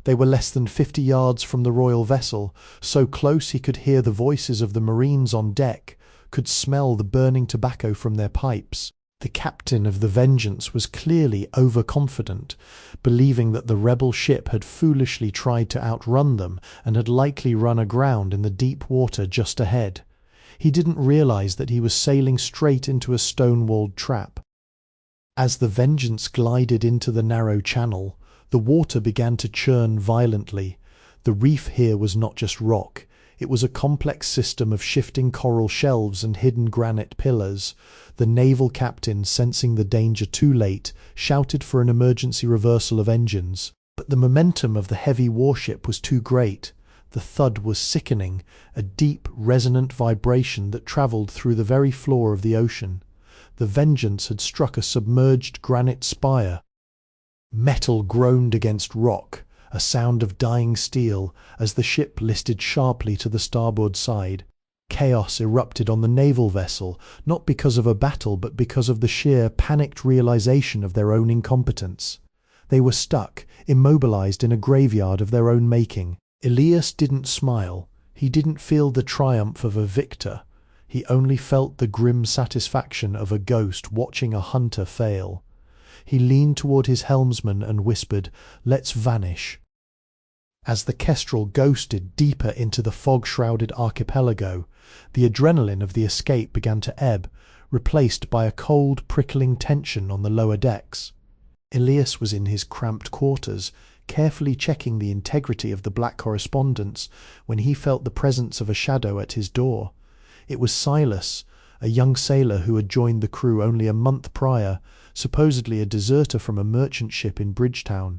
They were less than 50 yards from the royal vessel, so close he could hear the voices of the Marines on deck, could smell the burning tobacco from their pipes. The captain of the Vengeance was clearly overconfident, believing that the rebel ship had foolishly tried to outrun them and had likely run aground in the deep water just ahead. He didn't realize that he was sailing straight into a stone-walled trap. As the Vengeance glided into the narrow channel, the water began to churn violently. The reef here was not just rock. It was a complex system of shifting coral shelves and hidden granite pillars. The naval captain, sensing the danger too late, shouted for an emergency reversal of engines. But the momentum of the heavy warship was too great. The thud was sickening, a deep, resonant vibration that travelled through the very floor of the ocean. The Vengeance had struck a submerged granite spire. Metal groaned against rock, a sound of dying steel, as the ship listed sharply to the starboard side. Chaos erupted on the naval vessel, not because of a battle but because of the sheer, panicked realization of their own incompetence. They were stuck, immobilized in a graveyard of their own making. Elias didn't smile. He didn't feel the triumph of a victor. He only felt the grim satisfaction of a ghost watching a hunter fail. He leaned toward his helmsman and whispered, "Let's vanish." As the Kestrel ghosted deeper into the fog-shrouded archipelago, the adrenaline of the escape began to ebb, replaced by a cold, prickling tension on the lower decks. Elias was in his cramped quarters, carefully checking the integrity of the black correspondence, when he felt the presence of a shadow at his door. It was Silas, a young sailor who had joined the crew only a month prior, supposedly a deserter from a merchant ship in Bridgetown.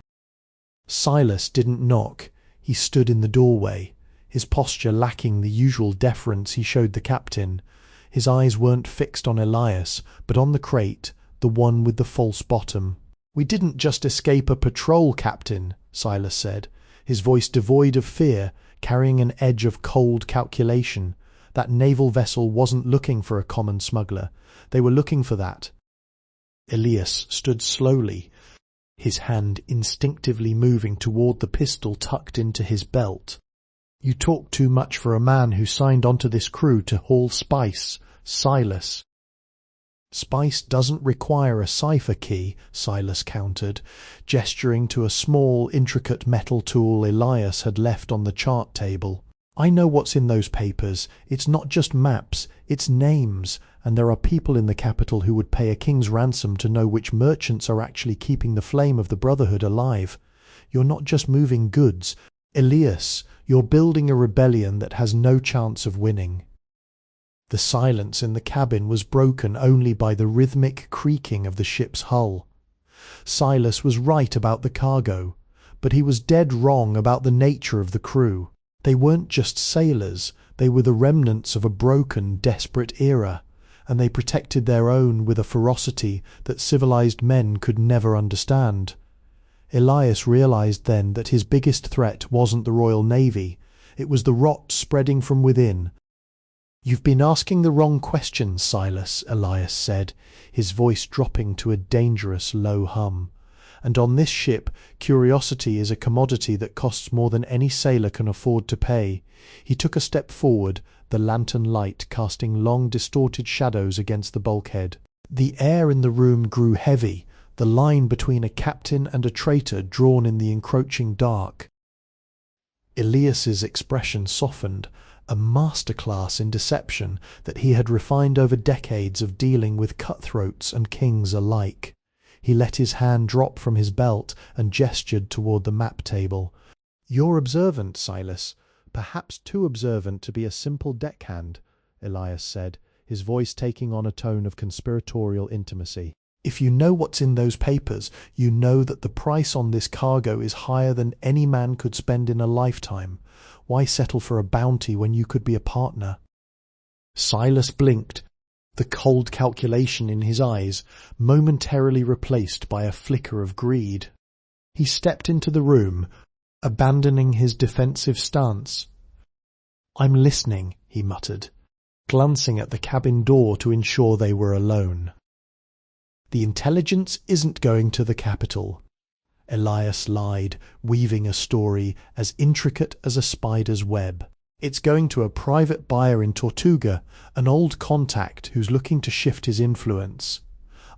Silas didn't knock. He stood in the doorway, his posture lacking the usual deference he showed the captain. His eyes weren't fixed on Elias, but on the crate, the one with the false bottom. "We didn't just escape a patrol, Captain," Silas said, his voice devoid of fear, carrying an edge of cold calculation. That naval vessel wasn't looking for a common smuggler. They were looking for that. Elias stood slowly, his hand instinctively moving toward the pistol tucked into his belt. "You talk too much for a man who signed onto this crew to haul spice, Silas." "Spice doesn't require a cipher key," Silas countered, gesturing to a small, intricate metal tool Elias had left on the chart table. "I know what's in those papers. It's not just maps, it's names, and there are people in the capital who would pay a king's ransom to know which merchants are actually keeping the flame of the Brotherhood alive. You're not just moving goods. Elias, you're building a rebellion that has no chance of winning." The silence in the cabin was broken only by the rhythmic creaking of the ship's hull. Silas was right about the cargo, but he was dead wrong about the nature of the crew. They weren't just sailors, they were the remnants of a broken, desperate era, and they protected their own with a ferocity that civilized men could never understand. Elias realized then that his biggest threat wasn't the Royal Navy, it was the rot spreading from within. "You've been asking the wrong questions, Silas," Elias said, his voice dropping to a dangerous low hum. "And on this ship, curiosity is a commodity that costs more than any sailor can afford to pay." He took a step forward, the lantern light casting long distorted shadows against the bulkhead. The air in the room grew heavy, the line between a captain and a traitor drawn in the encroaching dark. Elias's expression softened, a masterclass in deception that he had refined over decades of dealing with cutthroats and kings alike. He let his hand drop from his belt and gestured toward the map table. "You're observant, Silas, perhaps too observant to be a simple deckhand," Elias said, his voice taking on a tone of conspiratorial intimacy. "If you know what's in those papers, you know that the price on this cargo is higher than any man could spend in a lifetime. Why settle for a bounty when you could be a partner?" Silas blinked, the cold calculation in his eyes momentarily replaced by a flicker of greed. He stepped into the room, abandoning his defensive stance. "I'm listening," he muttered, glancing at the cabin door to ensure they were alone. "The intelligence isn't going to the capital," Elias lied, weaving a story as intricate as a spider's web. "It's going to a private buyer in Tortuga, an old contact who's looking to shift his influence.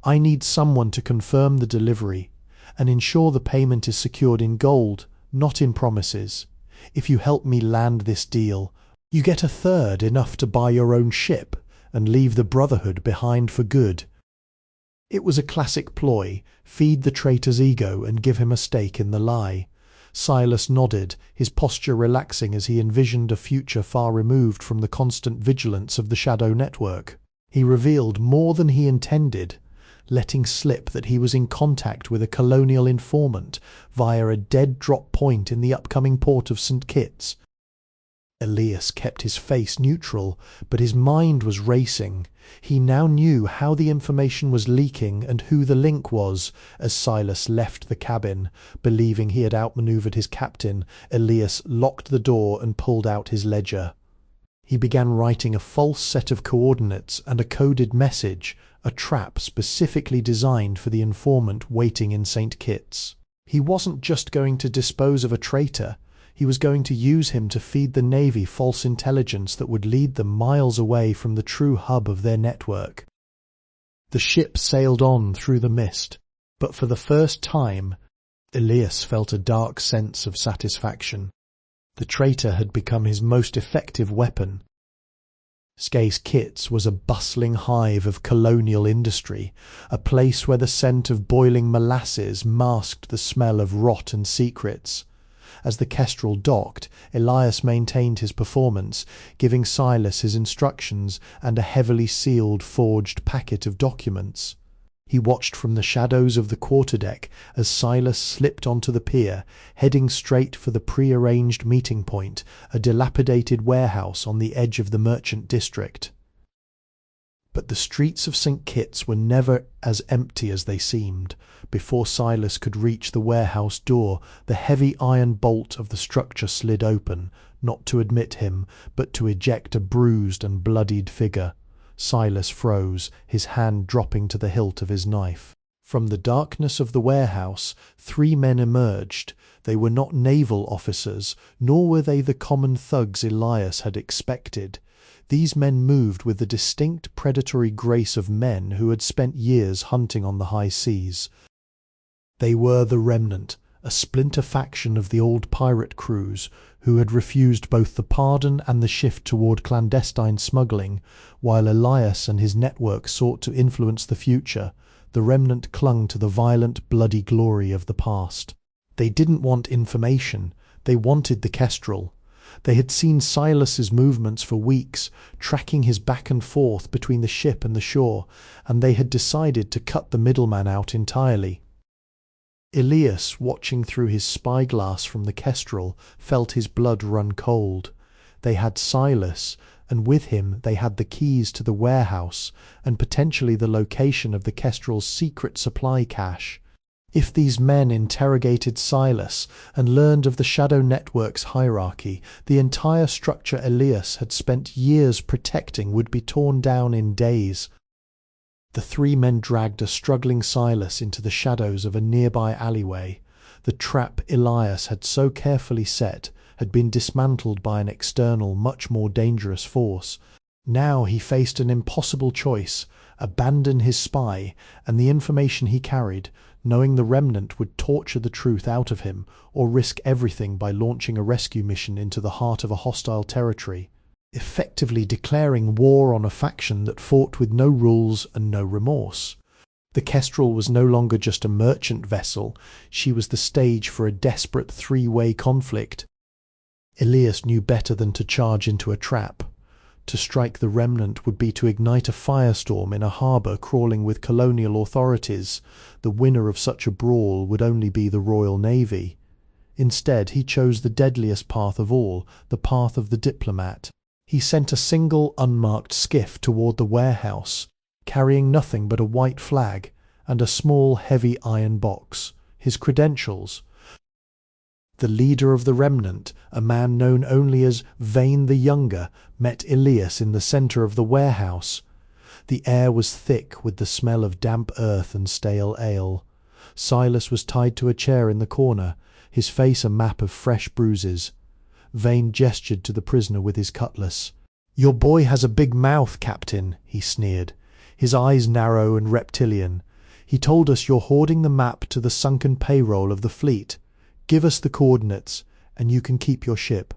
I need someone to confirm the delivery and ensure the payment is secured in gold, not in promises. If you help me land this deal, you get a third, enough to buy your own ship and leave the Brotherhood behind for good." It was a classic ploy, feed the traitor's ego and give him a stake in the lie. Silas nodded, his posture relaxing as he envisioned a future far removed from the constant vigilance of the shadow network. He revealed more than he intended, letting slip that he was in contact with a colonial informant via a dead drop point in the upcoming port of St. Kitts. Elias kept his face neutral, but his mind was racing. He now knew how the information was leaking and who the link was. As Silas left the cabin, believing he had outmaneuvered his captain, Elias locked the door and pulled out his ledger. He began writing a false set of coordinates and a coded message, a trap specifically designed for the informant waiting in St. Kitts. He wasn't just going to dispose of a traitor. He was going to use him to feed the Navy false intelligence that would lead them miles away from the true hub of their network. The ship sailed on through the mist, but for the first time, Elias felt a dark sense of satisfaction. The traitor had become his most effective weapon. St. Kitts was a bustling hive of colonial industry, a place where the scent of boiling molasses masked the smell of rot and secrets. As the Kestrel docked, Elias maintained his performance, giving Silas his instructions and a heavily sealed, forged packet of documents. He watched from the shadows of the quarterdeck as Silas slipped onto the pier, heading straight for the pre-arranged meeting point, a dilapidated warehouse on the edge of the merchant district. But the streets of St. Kitts were never as empty as they seemed. Before Silas could reach the warehouse door, the heavy iron bolt of the structure slid open, not to admit him, but to eject a bruised and bloodied figure. Silas froze, his hand dropping to the hilt of his knife. From the darkness of the warehouse, 3 men emerged. They were not naval officers, nor were they the common thugs Elias had expected. These men moved with the distinct predatory grace of men who had spent years hunting on the high seas. They were the Remnant, a splinter faction of the old pirate crews, who had refused both the pardon and the shift toward clandestine smuggling. While Elias and his network sought to influence the future, the Remnant clung to the violent, bloody glory of the past. They didn't want information, they wanted the Kestrel. They had seen Silas's movements for weeks, tracking his back and forth between the ship and the shore, and they had decided to cut the middleman out entirely. Elias, watching through his spyglass from the Kestrel, felt his blood run cold. They had Silas, and with him they had the keys to the warehouse and potentially the location of the Kestrel's secret supply cache. If these men interrogated Silas and learned of the Shadow Network's hierarchy, the entire structure Elias had spent years protecting would be torn down in days. The three men dragged a struggling Silas into the shadows of a nearby alleyway. The trap Elias had so carefully set had been dismantled by an external, much more dangerous force. Now he faced an impossible choice: abandon his spy and the information he carried, knowing the Remnant would torture the truth out of him, or risk everything by launching a rescue mission into the heart of a hostile territory, effectively declaring war on a faction that fought with no rules and no remorse. The Kestrel was no longer just a merchant vessel, she was the stage for a desperate three-way conflict. Elias knew better than to charge into a trap. To strike the Remnant would be to ignite a firestorm in a harbour crawling with colonial authorities. The winner of such a brawl would only be the Royal Navy. Instead, he chose the deadliest path of all, the path of the diplomat. He sent a single unmarked skiff toward the warehouse, carrying nothing but a white flag and a small heavy iron box, his credentials. The leader of the Remnant, a man known only as Vane the Younger, met Elias in the centre of the warehouse. The air was thick with the smell of damp earth and stale ale. Silas was tied to a chair in the corner, his face a map of fresh bruises. Vane gestured to the prisoner with his cutlass. "Your boy has a big mouth, Captain," he sneered, his eyes narrow and reptilian. "He told us you're hoarding the map to the sunken payroll of the fleet. Give us the coordinates, and you can keep your ship."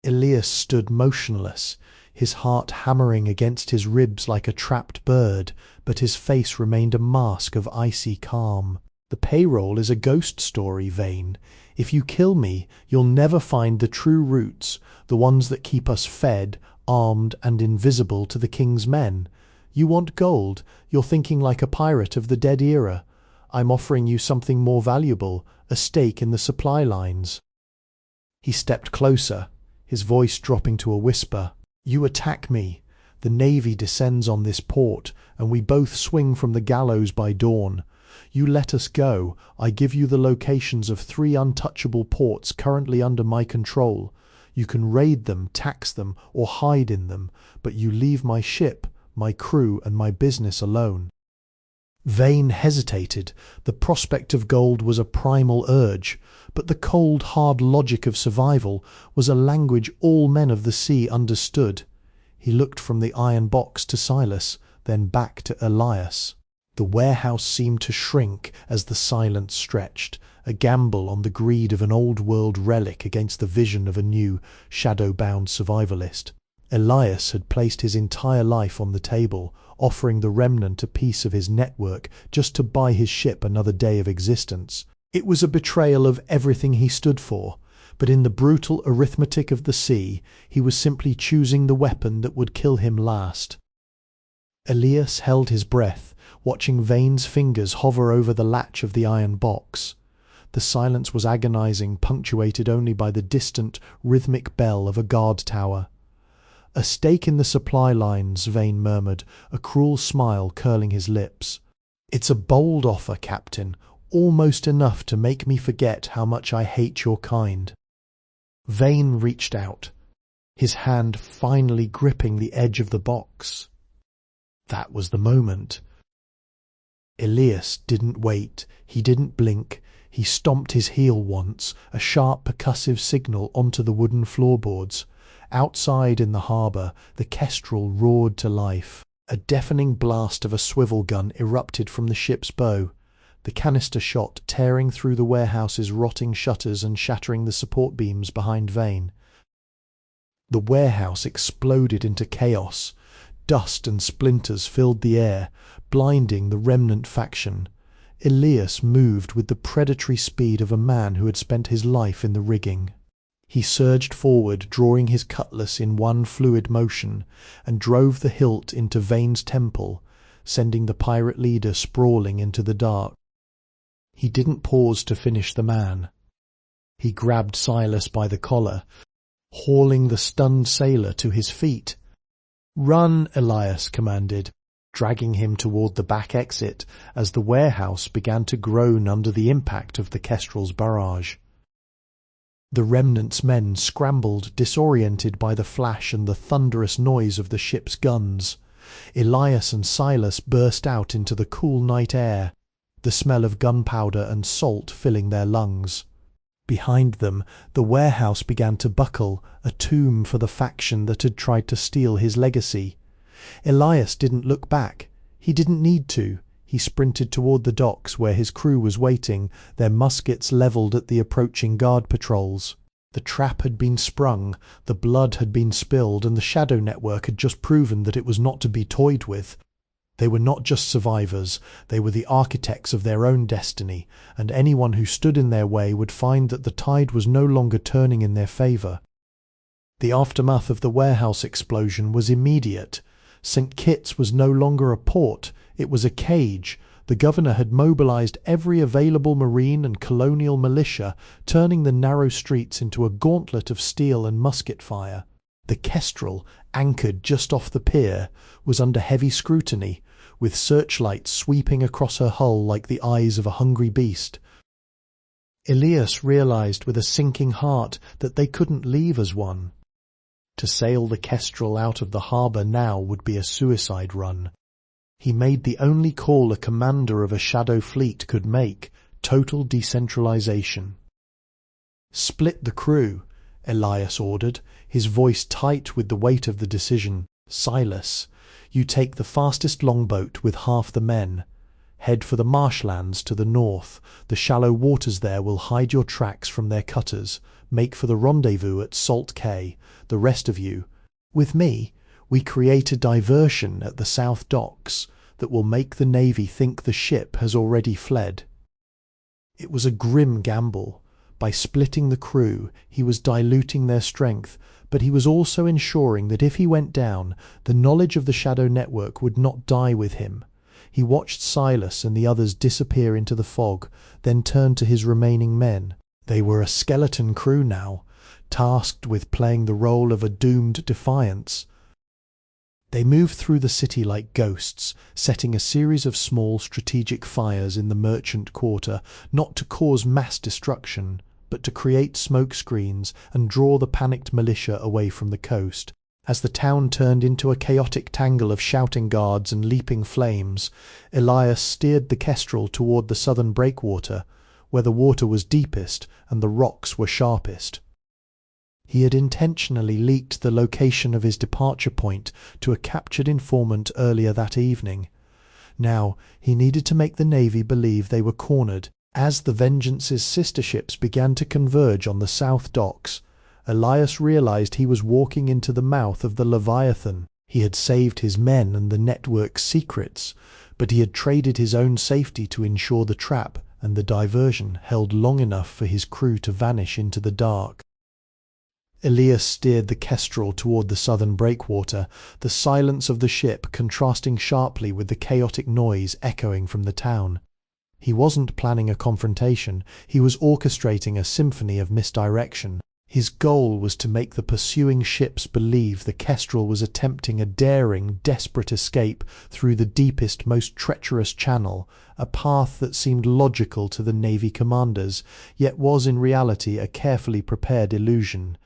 Elias stood motionless, his heart hammering against his ribs like a trapped bird, but his face remained a mask of icy calm. "The payroll is a ghost story, Vane. If you kill me, you'll never find the true roots, the ones that keep us fed, armed, and invisible to the king's men. You want gold, you're thinking like a pirate of the dead era. I'm offering you something more valuable, a stake in the supply lines." He stepped closer, his voice dropping to a whisper. "You attack me. The Navy descends on this port, and we both swing from the gallows by dawn. You let us go, I give you the locations of 3 untouchable ports currently under my control. You can raid them, tax them, or hide in them, but you leave my ship, my crew, and my business alone." Vane hesitated. The prospect of gold was a primal urge, but the cold, hard logic of survival was a language all men of the sea understood. He looked from the iron box to Silas, then back to Elias. The warehouse seemed to shrink as the silence stretched, a gamble on the greed of an old-world relic against the vision of a new, shadow-bound survivalist. Elias had placed his entire life on the table, offering the Remnant a piece of his network just to buy his ship another day of existence. It was a betrayal of everything he stood for, but in the brutal arithmetic of the sea, he was simply choosing the weapon that would kill him last. Elias held his breath, watching Vane's fingers hover over the latch of the iron box. The silence was agonizing, punctuated only by the distant, rhythmic bell of a guard tower. "A stake in the supply lines," Vane murmured, a cruel smile curling his lips. "It's a bold offer, Captain, almost enough to make me forget how much I hate your kind." Vane reached out, his hand finally gripping the edge of the box. That was the moment. Elias didn't wait, he didn't blink, he stomped his heel once, a sharp percussive signal onto the wooden floorboards. Outside in the harbour, the Kestrel roared to life. A deafening blast of a swivel gun erupted from the ship's bow, the canister shot tearing through the warehouse's rotting shutters and shattering the support beams behind Vane. The warehouse exploded into chaos. Dust and splinters filled the air, blinding the Remnant faction. Elias moved with the predatory speed of a man who had spent his life in the rigging. He surged forward, drawing his cutlass in one fluid motion, and drove the hilt into Vane's temple, sending the pirate leader sprawling into the dark. He didn't pause to finish the man. He grabbed Silas by the collar, hauling the stunned sailor to his feet. "Run," Elias commanded, dragging him toward the back exit as the warehouse began to groan under the impact of the Kestrel's barrage. The remnant's men scrambled, disoriented by the flash and the thunderous noise of the ship's guns. Elias and Silas burst out into the cool night air, the smell of gunpowder and salt filling their lungs. Behind them, the warehouse began to buckle, a tomb for the faction that had tried to steal his legacy. Elias didn't look back. He didn't need to. He sprinted toward the docks where his crew was waiting, their muskets levelled at the approaching guard patrols. The trap had been sprung, the blood had been spilled, and the shadow network had just proven that it was not to be toyed with. They were not just survivors, they were the architects of their own destiny, and anyone who stood in their way would find that the tide was no longer turning in their favour. The aftermath of the warehouse explosion was immediate. St. Kitts was no longer a port, it was a cage. The governor had mobilised every available marine and colonial militia, turning the narrow streets into a gauntlet of steel and musket fire. The Kestrel, anchored just off the pier, was under heavy scrutiny, with searchlights sweeping across her hull like the eyes of a hungry beast. Elias realised with a sinking heart that they couldn't leave as one. To sail the Kestrel out of the harbour now would be a suicide run. He made the only call a commander of a shadow fleet could make, total decentralisation. "Split the crew," Elias ordered, his voice tight with the weight of the decision. "Silas, you take the fastest longboat with half the men. Head for the marshlands to the north. The shallow waters there will hide your tracks from their cutters. Make for the rendezvous at Salt Cay. The rest of you, with me, we create a diversion at the south docks that will make the Navy think the ship has already fled." It was a grim gamble. By splitting the crew, he was diluting their strength, but he was also ensuring that if he went down, the knowledge of the shadow network would not die with him. He watched Silas and the others disappear into the fog, then turned to his remaining men. They were a skeleton crew now, tasked with playing the role of a doomed defiance. They moved through the city like ghosts, setting a series of small strategic fires in the merchant quarter, not to cause mass destruction, but to create smoke screens and draw the panicked militia away from the coast. As the town turned into a chaotic tangle of shouting guards and leaping flames, Elias steered the Kestrel toward the southern breakwater, where the water was deepest and the rocks were sharpest. He had intentionally leaked the location of his departure point to a captured informant earlier that evening. Now he needed to make the Navy believe they were cornered. As the Vengeance's sister ships began to converge on the south docks, Elias realised he was walking into the mouth of the Leviathan. He had saved his men and the network's secrets, but he had traded his own safety to ensure the trap and the diversion held long enough for his crew to vanish into the dark. Elias steered the Kestrel toward the southern breakwater, the silence of the ship contrasting sharply with the chaotic noise echoing from the town. He wasn't planning a confrontation, he was orchestrating a symphony of misdirection. His goal was to make the pursuing ships believe the Kestrel was attempting a daring, desperate escape through the deepest, most treacherous channel, a path that seemed logical to the Navy commanders, yet was in reality a carefully prepared illusion.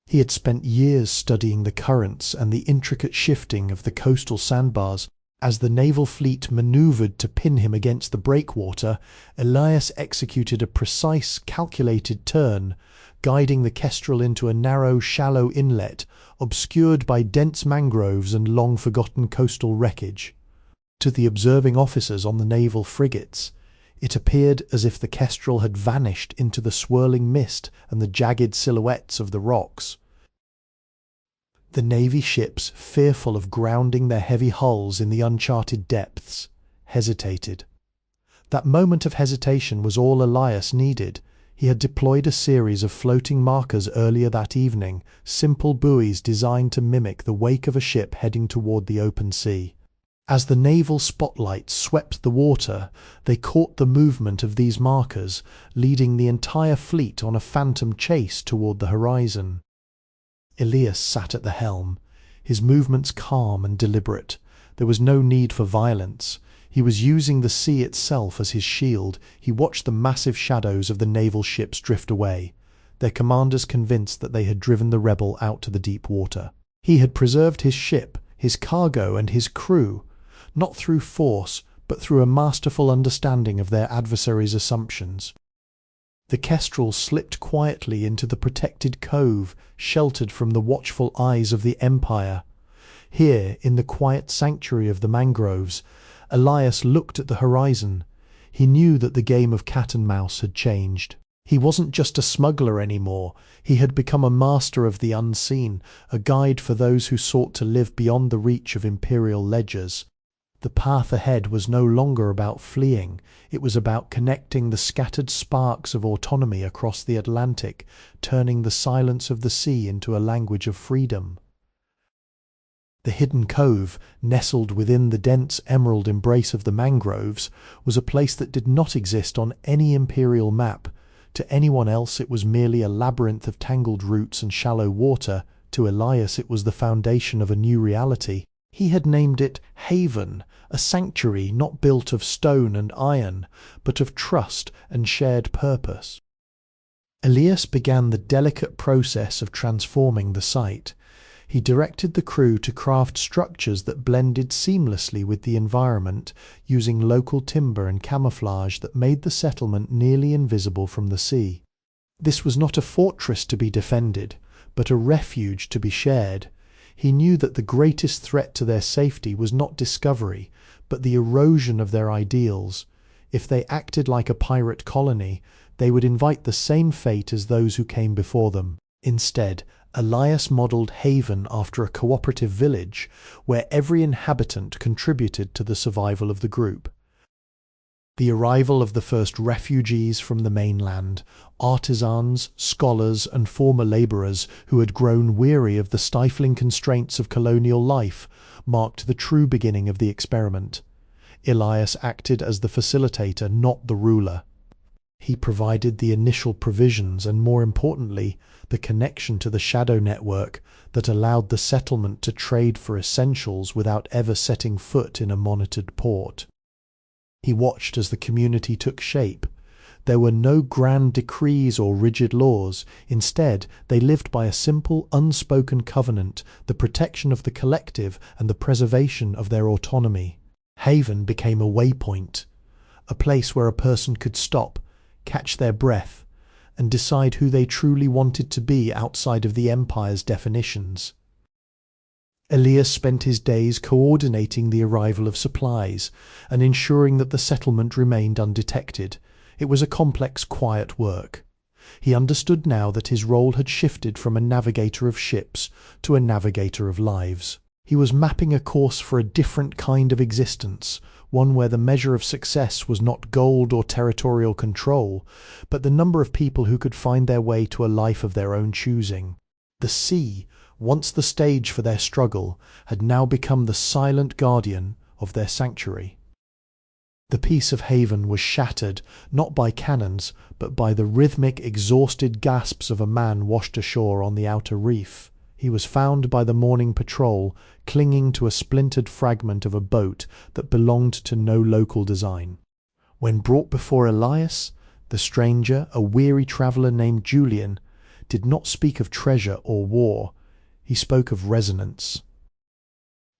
He had spent years studying the currents and the intricate shifting of the coastal sandbars. As the naval fleet manoeuvred to pin him against the breakwater, Elias executed a precise, calculated turn, guiding the Kestrel into a narrow, shallow inlet, obscured by dense mangroves and long-forgotten coastal wreckage. To the observing officers on the naval frigates, it appeared as if the Kestrel had vanished into the swirling mist and the jagged silhouettes of the rocks. The Navy ships, fearful of grounding their heavy hulls in the uncharted depths, hesitated. That moment of hesitation was all Elias needed. He had deployed a series of floating markers earlier that evening, simple buoys designed to mimic the wake of a ship heading toward the open sea. As the naval spotlights swept the water, they caught the movement of these markers, leading the entire fleet on a phantom chase toward the horizon. Elias sat at the helm, his movements calm and deliberate. There was no need for violence. He was using the sea itself as his shield. He watched the massive shadows of the naval ships drift away, their commanders convinced that they had driven the rebel out to the deep water. He had preserved his ship, his cargo and his crew, not through force, but through a masterful understanding of their adversaries' assumptions. The Kestrel slipped quietly into the protected cove, sheltered from the watchful eyes of the Empire. Here, in the quiet sanctuary of the mangroves, Elias looked at the horizon. He knew that the game of cat and mouse had changed. He wasn't just a smuggler anymore. He had become a master of the unseen, a guide for those who sought to live beyond the reach of imperial ledgers. The path ahead was no longer about fleeing. It was about connecting the scattered sparks of autonomy across the Atlantic, turning the silence of the sea into a language of freedom. The hidden cove, nestled within the dense emerald embrace of the mangroves, was a place that did not exist on any imperial map. To anyone else it was merely a labyrinth of tangled roots and shallow water. To Elias it was the foundation of a new reality. He had named it Haven, a sanctuary not built of stone and iron, but of trust and shared purpose. Elias began the delicate process of transforming the site. He directed the crew to craft structures that blended seamlessly with the environment, using local timber and camouflage that made the settlement nearly invisible from the sea. This was not a fortress to be defended, but a refuge to be shared. He knew that the greatest threat to their safety was not discovery, but the erosion of their ideals. If they acted like a pirate colony, they would invite the same fate as those who came before them. Instead, Elias modelled Haven after a cooperative village, where every inhabitant contributed to the survival of the group. The arrival of the first refugees from the mainland, artisans, scholars and former labourers who had grown weary of the stifling constraints of colonial life, marked the true beginning of the experiment. Elias acted as the facilitator, not the ruler. He provided the initial provisions and, more importantly, the connection to the shadow network that allowed the settlement to trade for essentials without ever setting foot in a monitored port. He watched as the community took shape. There were no grand decrees or rigid laws. Instead, they lived by a simple, unspoken covenant, the protection of the collective and the preservation of their autonomy. Haven became a waypoint, a place where a person could stop, catch their breath, and decide who they truly wanted to be outside of the Empire's definitions. Elias spent his days coordinating the arrival of supplies and ensuring that the settlement remained undetected. It was a complex, quiet work. He understood now that his role had shifted from a navigator of ships to a navigator of lives. He was mapping a course for a different kind of existence, one where the measure of success was not gold or territorial control, but the number of people who could find their way to a life of their own choosing. The sea, once the stage for their struggle, had now become the silent guardian of their sanctuary. The peace of Haven was shattered, not by cannons, but by the rhythmic, exhausted gasps of a man washed ashore on the outer reef. He was found by the morning patrol, clinging to a splintered fragment of a boat that belonged to no local design. When brought before Elias, the stranger, a weary traveller named Julian, did not speak of treasure or war. He spoke of resonance.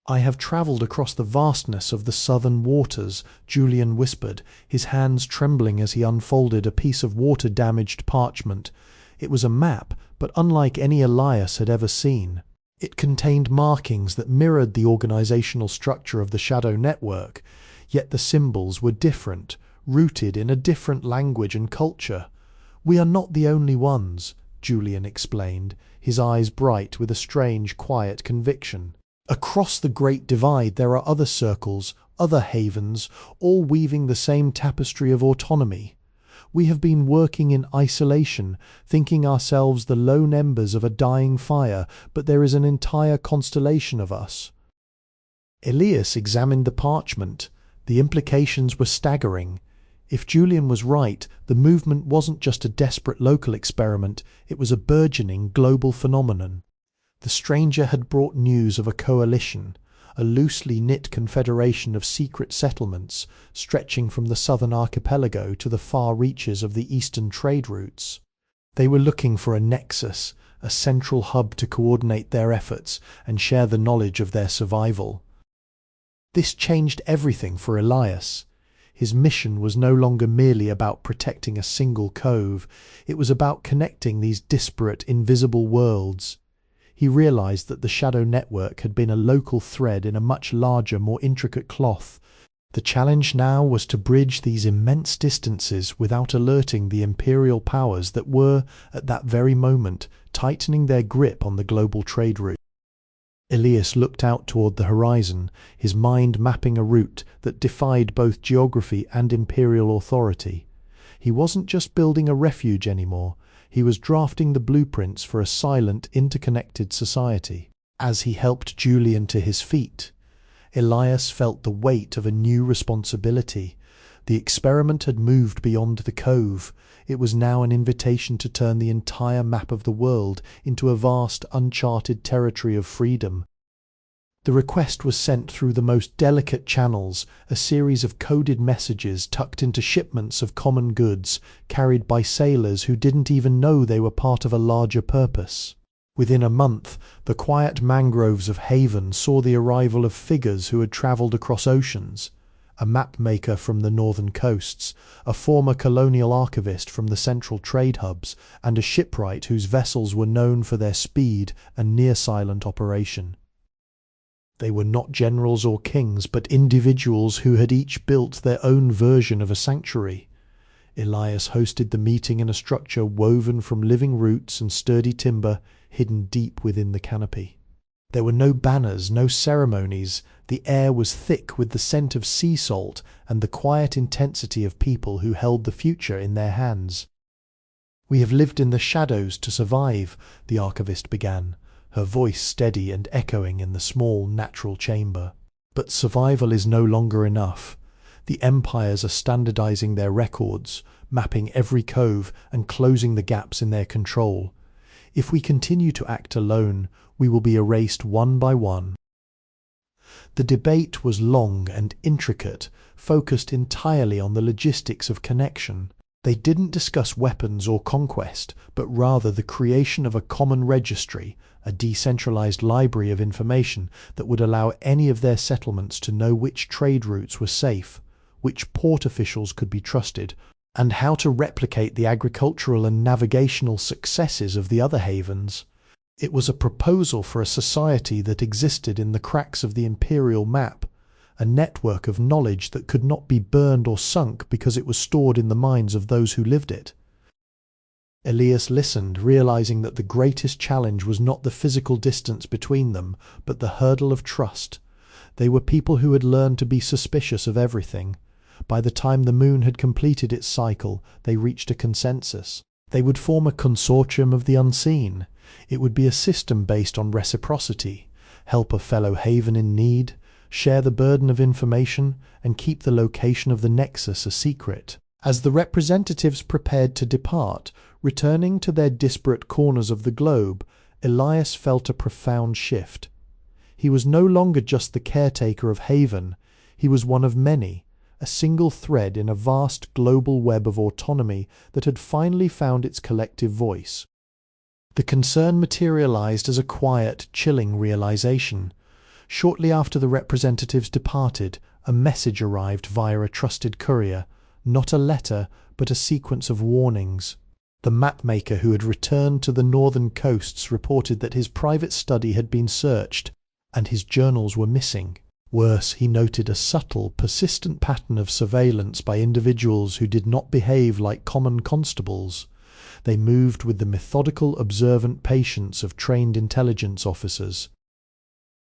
"I have travelled across the vastness of the southern waters," Julian whispered, his hands trembling as he unfolded a piece of water-damaged parchment. It was a map, but unlike any Elias had ever seen. It contained markings that mirrored the organizational structure of the Shadow Network, yet the symbols were different, rooted in a different language and culture. "We are not the only ones," Julian explained, his eyes bright with a strange, quiet conviction. "Across the Great Divide there are other circles, other havens, all weaving the same tapestry of autonomy. We have been working in isolation, thinking ourselves the lone embers of a dying fire, but there is an entire constellation of us." Elias examined the parchment. The implications were staggering. If Julian was right, the movement wasn't just a desperate local experiment, it was a burgeoning global phenomenon. The stranger had brought news of a coalition, a loosely knit confederation of secret settlements stretching from the southern archipelago to the far reaches of the eastern trade routes. They were looking for a nexus, a central hub to coordinate their efforts and share the knowledge of their survival. This changed everything for Elias. His mission was no longer merely about protecting a single cove, it was about connecting these disparate, invisible worlds. He realized that the Shadow Network had been a local thread in a much larger, more intricate cloth. The challenge now was to bridge these immense distances without alerting the imperial powers that were, at that very moment, tightening their grip on the global trade route. Elias looked out toward the horizon, his mind mapping a route that defied both geography and imperial authority. He wasn't just building a refuge anymore. He was drafting the blueprints for a silent, interconnected society. As he helped Julian to his feet, Elias felt the weight of a new responsibility. The experiment had moved beyond the cove. It was now an invitation to turn the entire map of the world into a vast, uncharted territory of freedom. The request was sent through the most delicate channels, a series of coded messages tucked into shipments of common goods, carried by sailors who didn't even know they were part of a larger purpose. Within a month, the quiet mangroves of Haven saw the arrival of figures who had travelled across oceans. A map-maker from the northern coasts, a former colonial archivist from the central trade hubs, and a shipwright whose vessels were known for their speed and near-silent operation. They were not generals or kings, but individuals who had each built their own version of a sanctuary. Elias hosted the meeting in a structure woven from living roots and sturdy timber, hidden deep within the canopy. There were no banners, no ceremonies. The air was thick with the scent of sea salt and the quiet intensity of people who held the future in their hands. "We have lived in the shadows to survive," the archivist began, her voice steady and echoing in the small, natural chamber. "But survival is no longer enough. The empires are standardizing their records, mapping every cove and closing the gaps in their control. If we continue to act alone, we will be erased one by one." The debate was long and intricate, focused entirely on the logistics of connection. They didn't discuss weapons or conquest, but rather the creation of a common registry, a decentralized library of information that would allow any of their settlements to know which trade routes were safe, which port officials could be trusted, and how to replicate the agricultural and navigational successes of the other havens. It was a proposal for a society that existed in the cracks of the imperial map, a network of knowledge that could not be burned or sunk because it was stored in the minds of those who lived it. Elias listened, realizing that the greatest challenge was not the physical distance between them, but the hurdle of trust. They were people who had learned to be suspicious of everything. By the time the moon had completed its cycle, they reached a consensus. They would form a consortium of the unseen. It would be a system based on reciprocity, help a fellow haven in need, share the burden of information, and keep the location of the nexus a secret. As the representatives prepared to depart, returning to their disparate corners of the globe, Elias felt a profound shift. He was no longer just the caretaker of Haven, he was one of many, a single thread in a vast global web of autonomy that had finally found its collective voice. The concern materialized as a quiet, chilling realization. Shortly after the representatives departed, a message arrived via a trusted courier, not a letter, but a sequence of warnings. The mapmaker who had returned to the northern coasts reported that his private study had been searched, and his journals were missing. Worse, he noted a subtle, persistent pattern of surveillance by individuals who did not behave like common constables. They moved with the methodical, observant patience of trained intelligence officers.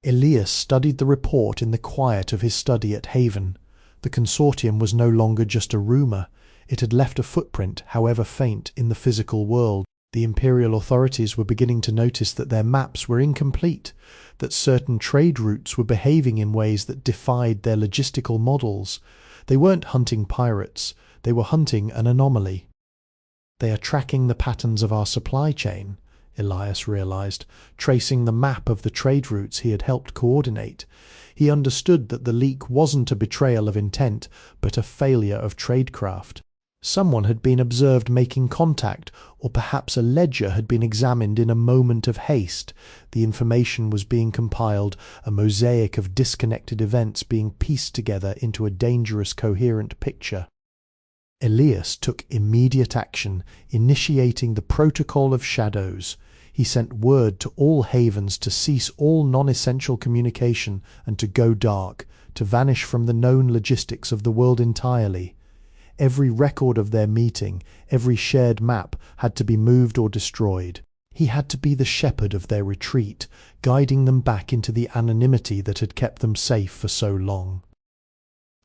Elias studied the report in the quiet of his study at Haven. The consortium was no longer just a rumour. It had left a footprint, however faint, in the physical world. The imperial authorities were beginning to notice that their maps were incomplete, that certain trade routes were behaving in ways that defied their logistical models. They weren't hunting pirates, they were hunting an anomaly. "They are tracking the patterns of our supply chain," Elias realized, tracing the map of the trade routes he had helped coordinate. He understood that the leak wasn't a betrayal of intent, but a failure of tradecraft. Someone had been observed making contact, or perhaps a ledger had been examined in a moment of haste. The information was being compiled, a mosaic of disconnected events being pieced together into a dangerous, coherent picture. Elias took immediate action, initiating the Protocol of Shadows. He sent word to all havens to cease all non-essential communication and to go dark, to vanish from the known logistics of the world entirely. Every record of their meeting, every shared map had to be moved or destroyed. He had to be the shepherd of their retreat, guiding them back into the anonymity that had kept them safe for so long.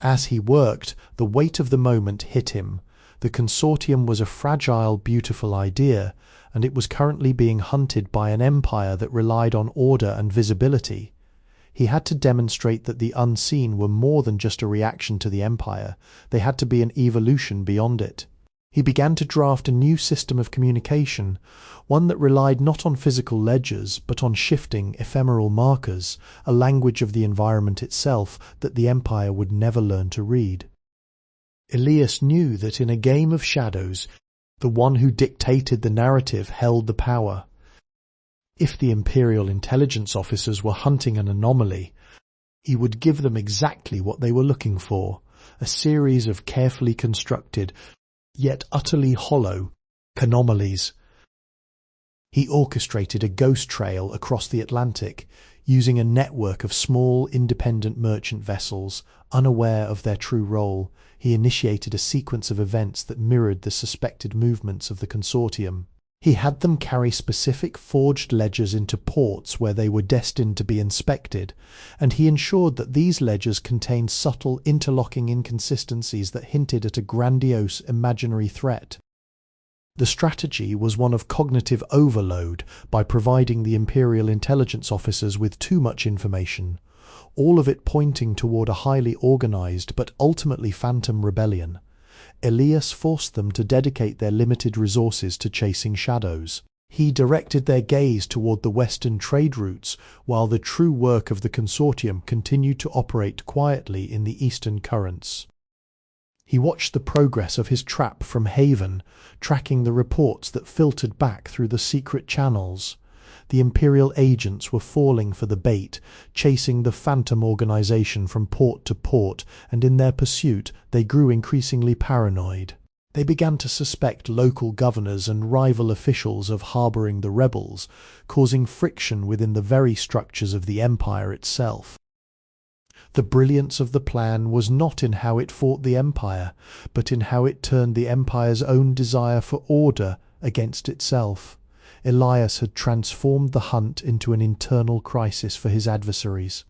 As he worked, the weight of the moment hit him. The consortium was a fragile, beautiful idea, and it was currently being hunted by an empire that relied on order and visibility. He had to demonstrate that the unseen were more than just a reaction to the empire. They had to be an evolution beyond it. He began to draft a new system of communication, one that relied not on physical ledgers, but on shifting, ephemeral markers, a language of the environment itself that the empire would never learn to read. Elias knew that in a game of shadows, the one who dictated the narrative held the power. If the Imperial intelligence officers were hunting an anomaly, he would give them exactly what they were looking for, a series of carefully constructed, yet utterly hollow, anomalies. He orchestrated a ghost trail across the Atlantic, using a network of small, independent merchant vessels, unaware of their true role. He initiated a sequence of events that mirrored the suspected movements of the consortium. He had them carry specific forged ledgers into ports where they were destined to be inspected, and he ensured that these ledgers contained subtle interlocking inconsistencies that hinted at a grandiose imaginary threat. The strategy was one of cognitive overload by providing the Imperial intelligence officers with too much information, all of it pointing toward a highly organized but ultimately phantom rebellion. Elias forced them to dedicate their limited resources to chasing shadows. He directed their gaze toward the western trade routes, while the true work of the consortium continued to operate quietly in the eastern currents. He watched the progress of his trap from Haven, tracking the reports that filtered back through the secret channels. The Imperial agents were falling for the bait, chasing the phantom organization from port to port, and in their pursuit they grew increasingly paranoid. They began to suspect local governors and rival officials of harboring the rebels, causing friction within the very structures of the empire itself. The brilliance of the plan was not in how it fought the empire, but in how it turned the empire's own desire for order against itself. Elias had transformed the hunt into an internal crisis for his adversaries.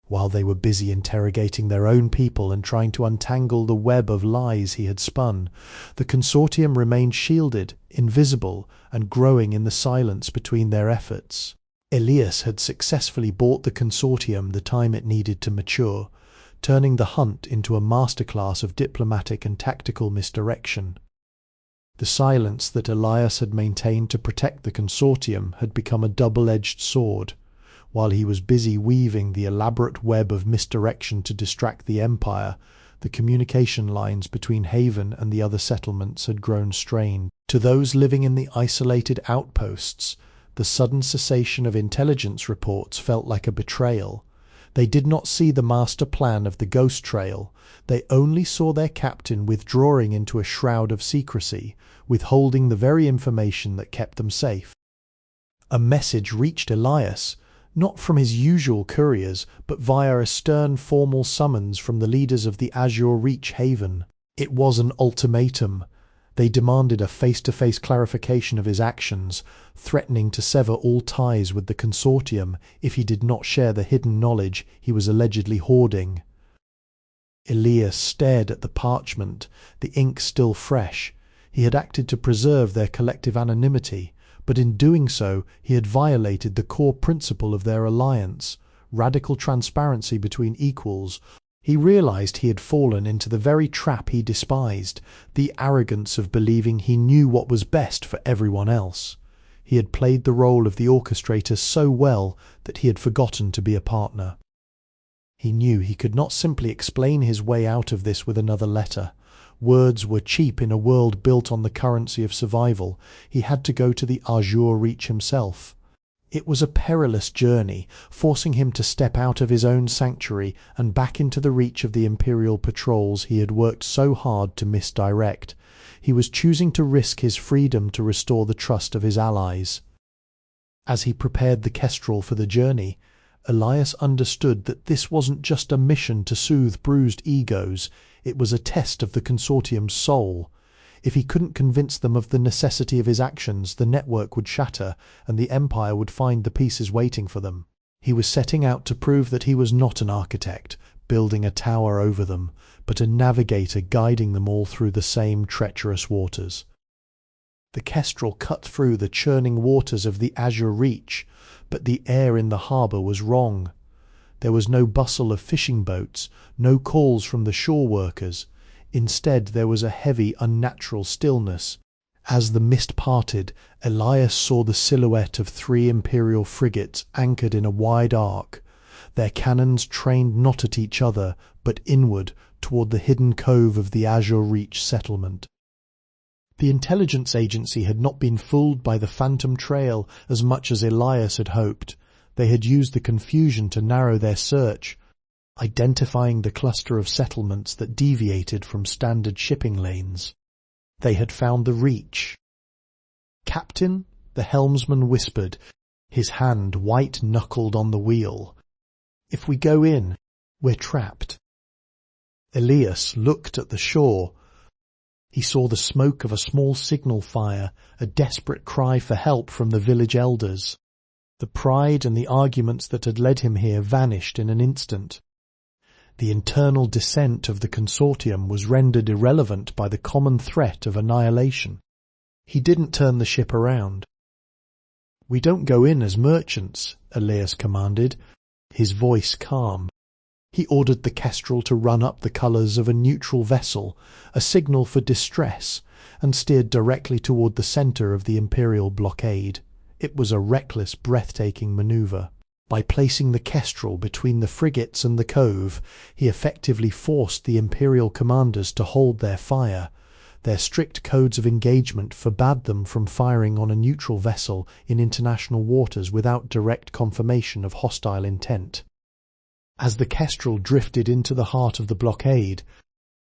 While they were busy interrogating their own people and trying to untangle the web of lies he had spun, the consortium remained shielded, invisible, and growing in the silence between their efforts. Elias had successfully bought the consortium the time it needed to mature, turning the hunt into a masterclass of diplomatic and tactical misdirection. The silence that Elias had maintained to protect the consortium had become a double-edged sword. While he was busy weaving the elaborate web of misdirection to distract the empire, the communication lines between Haven and the other settlements had grown strained. To those living in the isolated outposts, the sudden cessation of intelligence reports felt like a betrayal. They did not see the master plan of the Ghost Trail. They only saw their captain withdrawing into a shroud of secrecy, withholding the very information that kept them safe. A message reached Elias, not from his usual couriers, but via a stern formal summons from the leaders of the Azure Reach Haven. It was an ultimatum. They demanded a face-to-face clarification of his actions, threatening to sever all ties with the consortium if he did not share the hidden knowledge he was allegedly hoarding. Elias stared at the parchment, the ink still fresh. He had acted to preserve their collective anonymity, but in doing so he had violated the core principle of their alliance, radical transparency between equals. He realized he had fallen into the very trap he despised, the arrogance of believing he knew what was best for everyone else. He had played the role of the orchestrator so well that he had forgotten to be a partner. He knew he could not simply explain his way out of this with another letter. Words were cheap in a world built on the currency of survival. He had to go to the Azure Reach himself. It was a perilous journey, forcing him to step out of his own sanctuary and back into the reach of the Imperial patrols he had worked so hard to misdirect. He was choosing to risk his freedom to restore the trust of his allies. As he prepared the Kestrel for the journey, Elias understood that this wasn't just a mission to soothe bruised egos, it was a test of the Consortium's soul. If he couldn't convince them of the necessity of his actions, the network would shatter, and the Empire would find the pieces waiting for them. He was setting out to prove that he was not an architect, building a tower over them, but a navigator guiding them all through the same treacherous waters. The Kestrel cut through the churning waters of the Azure Reach, but the air in the harbour was wrong. There was no bustle of fishing boats, no calls from the shore workers. Instead, there was a heavy, unnatural stillness. As the mist parted, Elias saw the silhouette of 3 Imperial frigates anchored in a wide arc, their cannons trained not at each other, but inward toward the hidden cove of the Azure Reach settlement. The intelligence agency had not been fooled by the phantom trail as much as Elias had hoped. They had used the confusion to narrow their search, identifying the cluster of settlements that deviated from standard shipping lanes. They had found the Reach. "Captain," the helmsman whispered, his hand white-knuckled on the wheel. "If we go in, we're trapped." Elias looked at the shore. He saw the smoke of a small signal fire, a desperate cry for help from the village elders. The pride and the arguments that had led him here vanished in an instant. The internal dissent of the Consortium was rendered irrelevant by the common threat of annihilation. He didn't turn the ship around. "We don't go in as merchants," Elias commanded, his voice calm. He ordered the Kestrel to run up the colours of a neutral vessel, a signal for distress, and steered directly toward the centre of the Imperial blockade. It was a reckless, breathtaking manoeuvre. By placing the Kestrel between the frigates and the cove, he effectively forced the Imperial commanders to hold their fire. Their strict codes of engagement forbade them from firing on a neutral vessel in international waters without direct confirmation of hostile intent. As the Kestrel drifted into the heart of the blockade,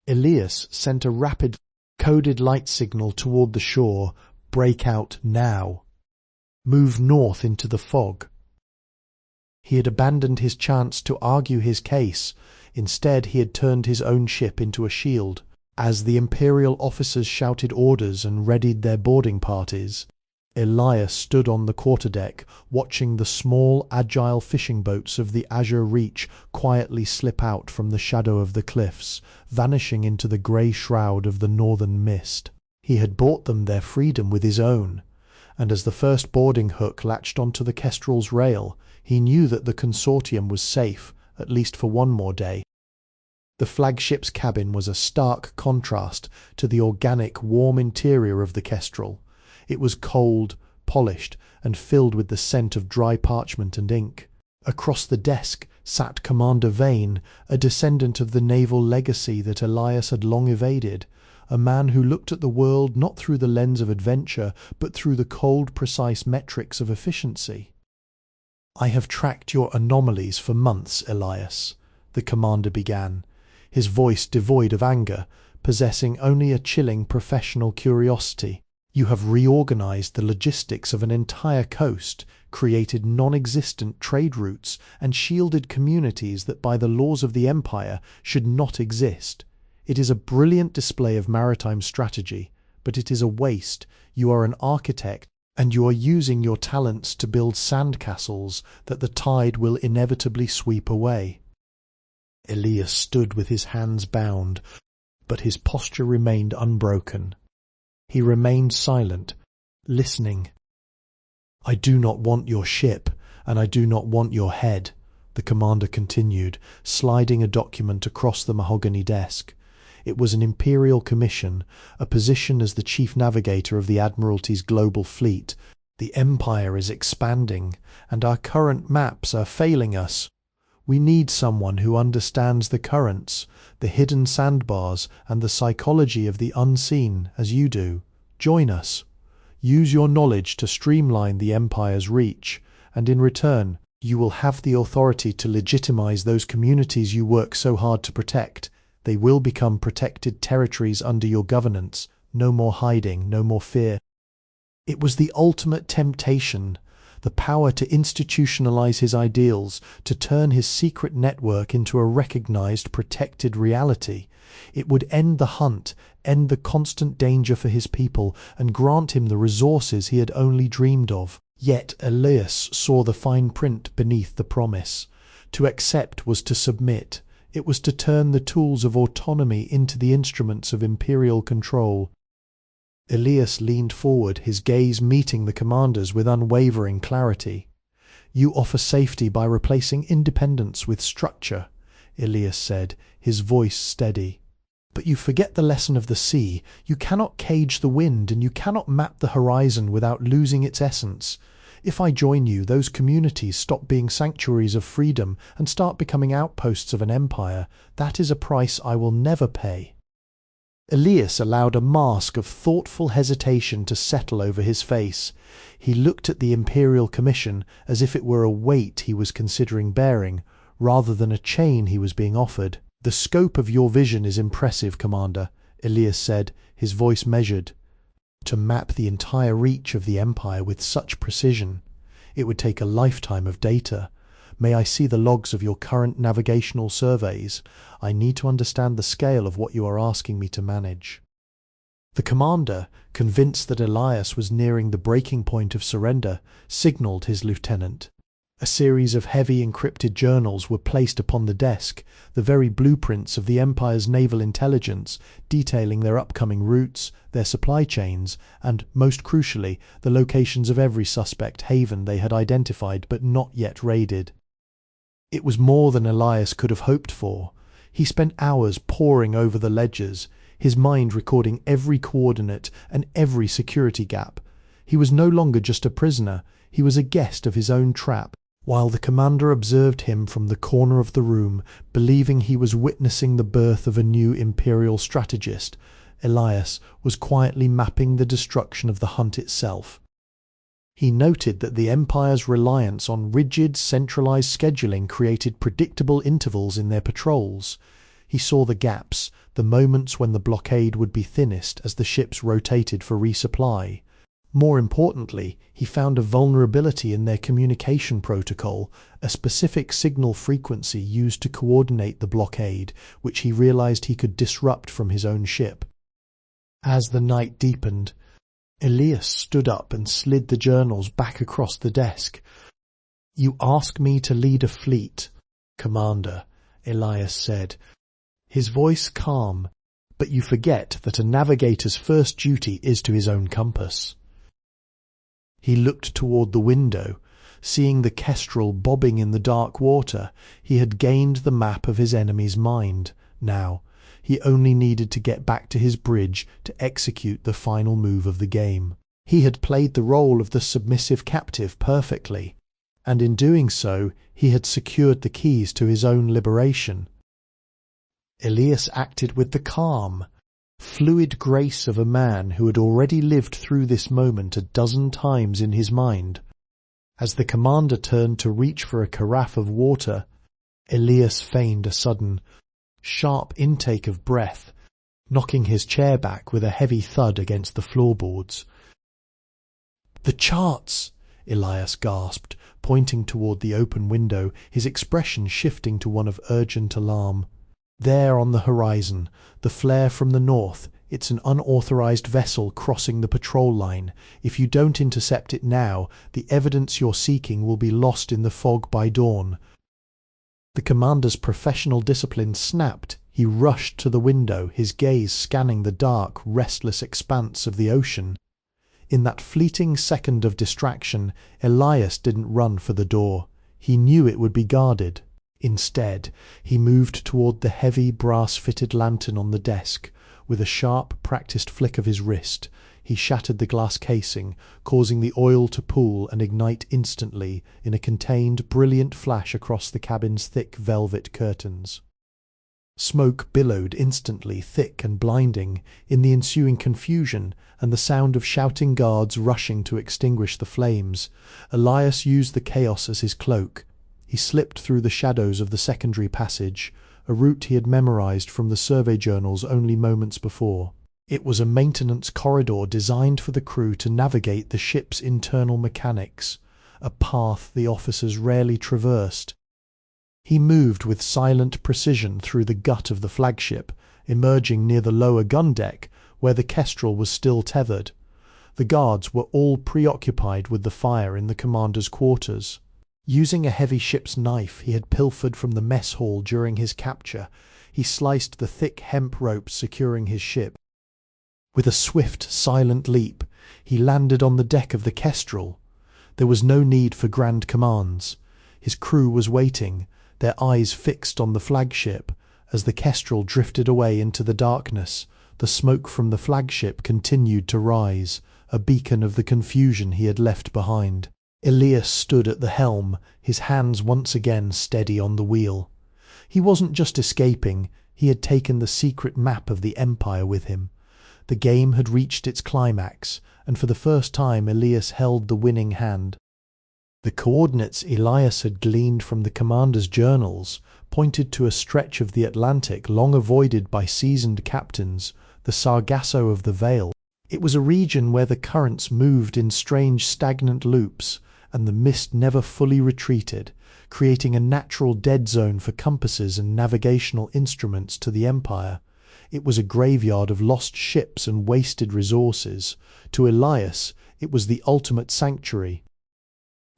Elias sent a rapid, coded light signal toward the shore. "Break out now. Move north into the fog." He had abandoned his chance to argue his case. Instead, he had turned his own ship into a shield. As the Imperial officers shouted orders and readied their boarding parties, Elias stood on the quarterdeck, watching the small, agile fishing boats of the Azure Reach quietly slip out from the shadow of the cliffs, vanishing into the grey shroud of the northern mist. He had bought them their freedom with his own, and as the first boarding hook latched onto the Kestrel's rail, he knew that the Consortium was safe, at least for one more day. The flagship's cabin was a stark contrast to the organic, warm interior of the Kestrel. It was cold, polished, and filled with the scent of dry parchment and ink. Across the desk sat Commander Vane, a descendant of the naval legacy that Elias had long evaded, a man who looked at the world not through the lens of adventure, but through the cold, precise metrics of efficiency. "I have tracked your anomalies for months, Elias," the commander began, his voice devoid of anger, possessing only a chilling professional curiosity. "You have reorganized the logistics of an entire coast, created non-existent trade routes, and shielded communities that by the laws of the Empire should not exist. It is a brilliant display of maritime strategy, but it is a waste. You are an architect, and you are using your talents to build sandcastles that the tide will inevitably sweep away." Elias stood with his hands bound, but his posture remained unbroken. He remained silent, listening. "I do not want your ship, and I do not want your head," the commander continued, sliding a document across the mahogany desk. It was an imperial commission, a position as the chief navigator of the Admiralty's global fleet, The Empire is expanding, and our current maps are failing us. We need someone who understands the currents, the hidden sandbars, and the psychology of the unseen, as you do. Join us. Use your knowledge to streamline the Empire's reach, and in return, you will have the authority to legitimize those communities you work so hard to protect. They will become protected territories under your governance. No more hiding, no more fear. It was the ultimate temptation, the power to institutionalize his ideals, to turn his secret network into a recognized, protected reality. It would end the hunt, end the constant danger for his people, and grant him the resources he had only dreamed of. Yet Elias saw the fine print beneath the promise. To accept was to submit. It was to turn the tools of autonomy into the instruments of imperial control. Elias leaned forward, his gaze meeting the commander's with unwavering clarity. "You offer safety by replacing independence with structure," Elias said, his voice steady. "But you forget the lesson of the sea. You cannot cage the wind, and you cannot map the horizon without losing its essence. If I join you, those communities stop being sanctuaries of freedom and start becoming outposts of an empire. That is a price I will never pay." Elias allowed a mask of thoughtful hesitation to settle over his face. He looked at the Imperial Commission as if it were a weight he was considering bearing, rather than a chain he was being offered. "The scope of your vision is impressive, Commander," Elias said, his voice measured. "To map the entire reach of the Empire with such precision, it would take a lifetime of data. May I see the logs of your current navigational surveys? I need to understand the scale of what you are asking me to manage." The commander, convinced that Elias was nearing the breaking point of surrender, signalled his lieutenant. A series of heavy encrypted journals were placed upon the desk, the very blueprints of the Empire's naval intelligence, detailing their upcoming routes, their supply chains, and, most crucially, the locations of every suspect haven they had identified but not yet raided. It was more than Elias could have hoped for. He spent hours poring over the ledgers, his mind recording every coordinate and every security gap. He was no longer just a prisoner, he was a guest of his own trap. While the commander observed him from the corner of the room, believing he was witnessing the birth of a new imperial strategist, Elias was quietly mapping the destruction of the hunt itself. He noted that the Empire's reliance on rigid, centralized scheduling created predictable intervals in their patrols. He saw the gaps, the moments when the blockade would be thinnest as the ships rotated for resupply. More importantly, he found a vulnerability in their communication protocol, a specific signal frequency used to coordinate the blockade, which he realized he could disrupt from his own ship. As the night deepened, Elias stood up and slid the journals back across the desk. "You ask me to lead a fleet, Commander," Elias said, his voice calm, "but you forget that a navigator's first duty is to his own compass." He looked toward the window. Seeing the kestrel bobbing in the dark water, he had gained the map of his enemy's mind. Now, he only needed to get back to his bridge to execute the final move of the game. He had played the role of the submissive captive perfectly, and in doing so, he had secured the keys to his own liberation. Elias acted with the calm, fluid grace of a man who had already lived through this moment a dozen times in his mind. As the commander turned to reach for a carafe of water, Elias feigned a sudden, sharp intake of breath, knocking his chair back with a heavy thud against the floorboards. "The charts!" Elias gasped, pointing toward the open window, his expression shifting to one of urgent alarm. "There on the horizon, the flare from the north. It's an unauthorized vessel crossing the patrol line. If you don't intercept it now, the evidence you're seeking will be lost in the fog by dawn." The commander's professional discipline snapped. He rushed to the window, his gaze scanning the dark, restless expanse of the ocean. In that fleeting second of distraction, Elias didn't run for the door. He knew it would be guarded. Instead, he moved toward the heavy brass-fitted lantern on the desk. With a sharp, practiced flick of his wrist, he shattered the glass casing, causing the oil to pool and ignite instantly in a contained, brilliant flash across the cabin's thick velvet curtains. Smoke billowed instantly, thick and blinding, in the ensuing confusion and the sound of shouting guards rushing to extinguish the flames. Elias used the chaos as his cloak. He slipped through the shadows of the secondary passage, a route he had memorized from the survey journals only moments before. It was a maintenance corridor designed for the crew to navigate the ship's internal mechanics, a path the officers rarely traversed. He moved with silent precision through the gut of the flagship, emerging near the lower gun deck, where the Kestrel was still tethered. The guards were all preoccupied with the fire in the commander's quarters. Using a heavy ship's knife he had pilfered from the mess hall during his capture, he sliced the thick hemp ropes securing his ship. With a swift, silent leap, he landed on the deck of the Kestrel. There was no need for grand commands. His crew was waiting, their eyes fixed on the flagship. As the Kestrel drifted away into the darkness, the smoke from the flagship continued to rise, a beacon of the confusion he had left behind. Elias stood at the helm, his hands once again steady on the wheel. He wasn't just escaping, he had taken the secret map of the Empire with him. The game had reached its climax, and for the first time Elias held the winning hand. The coordinates Elias had gleaned from the commander's journals pointed to a stretch of the Atlantic long avoided by seasoned captains, the Sargasso of the Vale. It was a region where the currents moved in strange stagnant loops, and the mist never fully retreated, creating a natural dead zone for compasses and navigational instruments to the Empire. It was a graveyard of lost ships and wasted resources. To Elias, it was the ultimate sanctuary.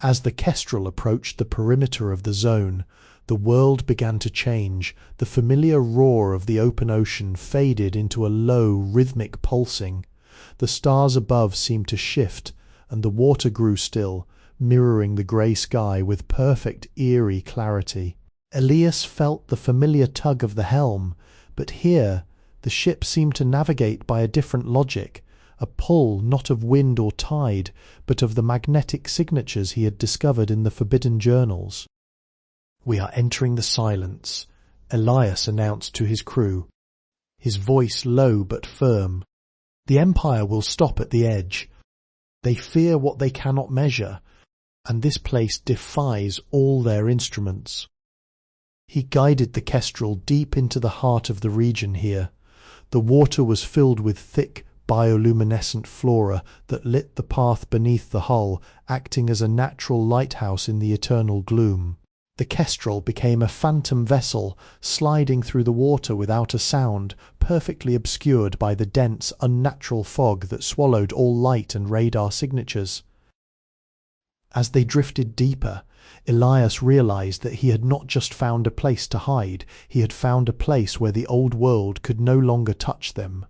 As the Kestrel approached the perimeter of the zone, the world began to change. The familiar roar of the open ocean faded into a low, rhythmic pulsing. The stars above seemed to shift, and the water grew still, mirroring the grey sky with perfect, eerie clarity. Elias felt the familiar tug of the helm, but here the ship seemed to navigate by a different logic, a pull not of wind or tide, but of the magnetic signatures he had discovered in the forbidden journals. "We are entering the silence," Elias announced to his crew, his voice low but firm. "The Empire will stop at the edge. They fear what they cannot measure, and this place defies all their instruments." He guided the Kestrel deep into the heart of the region here. The water was filled with thick, bioluminescent flora that lit the path beneath the hull, acting as a natural lighthouse in the eternal gloom. The Kestrel became a phantom vessel, sliding through the water without a sound, perfectly obscured by the dense, unnatural fog that swallowed all light and radar signatures. As they drifted deeper, Elias realized that he had not just found a place to hide, he had found a place where the old world could no longer touch them.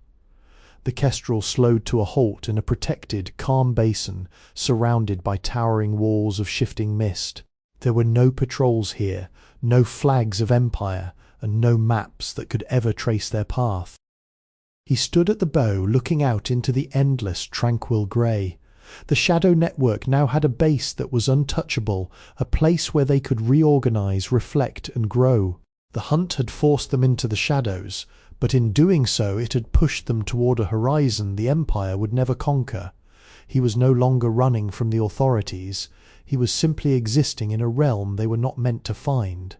The Kestrel slowed to a halt in a protected, calm basin, surrounded by towering walls of shifting mist. There were no patrols here, no flags of empire, and no maps that could ever trace their path. He stood at the bow, looking out into the endless, tranquil grey. The shadow network now had a base that was untouchable, a place where they could reorganize, reflect, and grow. The hunt had forced them into the shadows, but in doing so it had pushed them toward a horizon the Empire would never conquer. He was no longer running from the authorities, he was simply existing in a realm they were not meant to find.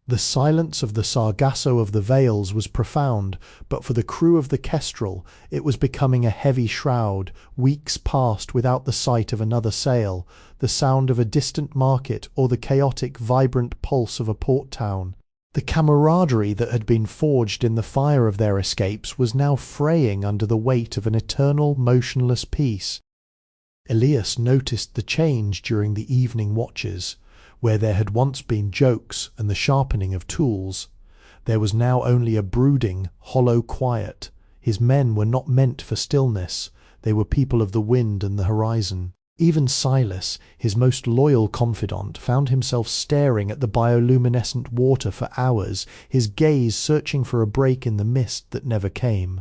The silence of the Sargasso of the Vales was profound, but for the crew of the Kestrel it was becoming a heavy shroud. Weeks passed without the sight of another sail, the sound of a distant market, or the chaotic, vibrant pulse of a port town. The camaraderie that had been forged in the fire of their escapes was now fraying under the weight of an eternal, motionless peace. Elias noticed the change during the evening watches. Where there had once been jokes and the sharpening of tools, there was now only a brooding, hollow quiet. His men were not meant for stillness, they were people of the wind and the horizon. Even Silas, his most loyal confidant, found himself staring at the bioluminescent water for hours, his gaze searching for a break in the mist that never came.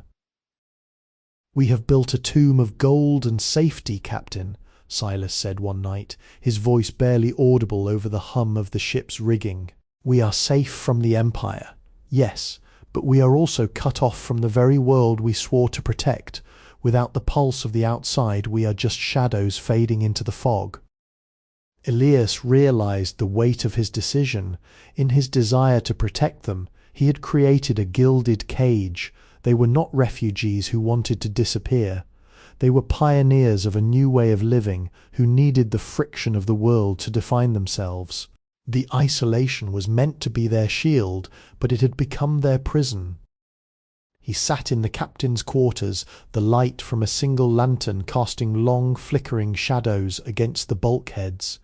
"We have built a tomb of gold and safety, Captain," Silas said one night, his voice barely audible over the hum of the ship's rigging. "We are safe from the Empire, yes, but we are also cut off from the very world we swore to protect. Without the pulse of the outside, we are just shadows fading into the fog." Elias realized the weight of his decision. In his desire to protect them, he had created a gilded cage. They were not refugees who wanted to disappear. They were pioneers of a new way of living who needed the friction of the world to define themselves. The isolation was meant to be their shield, but it had become their prison. He sat in the captain's quarters, the light from a single lantern casting long flickering shadows against the bulkheads.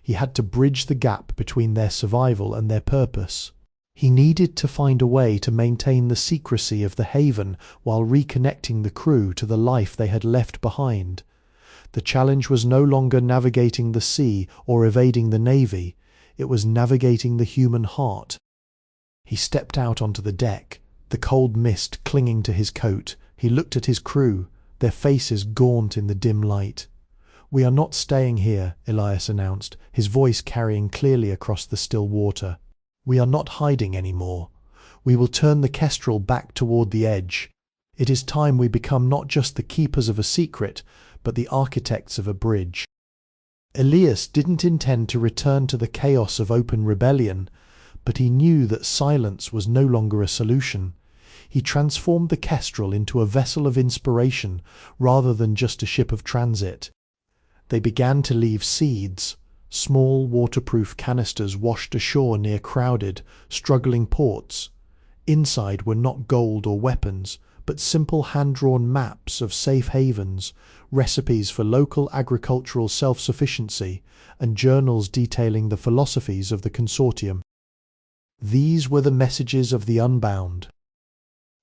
He had to bridge the gap between their survival and their purpose. He needed to find a way to maintain the secrecy of the haven while reconnecting the crew to the life they had left behind. The challenge was no longer navigating the sea or evading the navy, it was navigating the human heart. He stepped out onto the deck, the cold mist clinging to his coat. He looked at his crew, their faces gaunt in the dim light. "We are not staying here," Elias announced, his voice carrying clearly across the still water. "We are not hiding any more. We will turn the Kestrel back toward the edge. It is time we become not just the keepers of a secret, but the architects of a bridge." Elias didn't intend to return to the chaos of open rebellion, but he knew that silence was no longer a solution. He transformed the Kestrel into a vessel of inspiration rather than just a ship of transit. They began to leave seeds, small waterproof canisters washed ashore near crowded, struggling ports. Inside were not gold or weapons, but simple hand-drawn maps of safe havens, recipes for local agricultural self-sufficiency, and journals detailing the philosophies of the consortium. These were the messages of the unbound.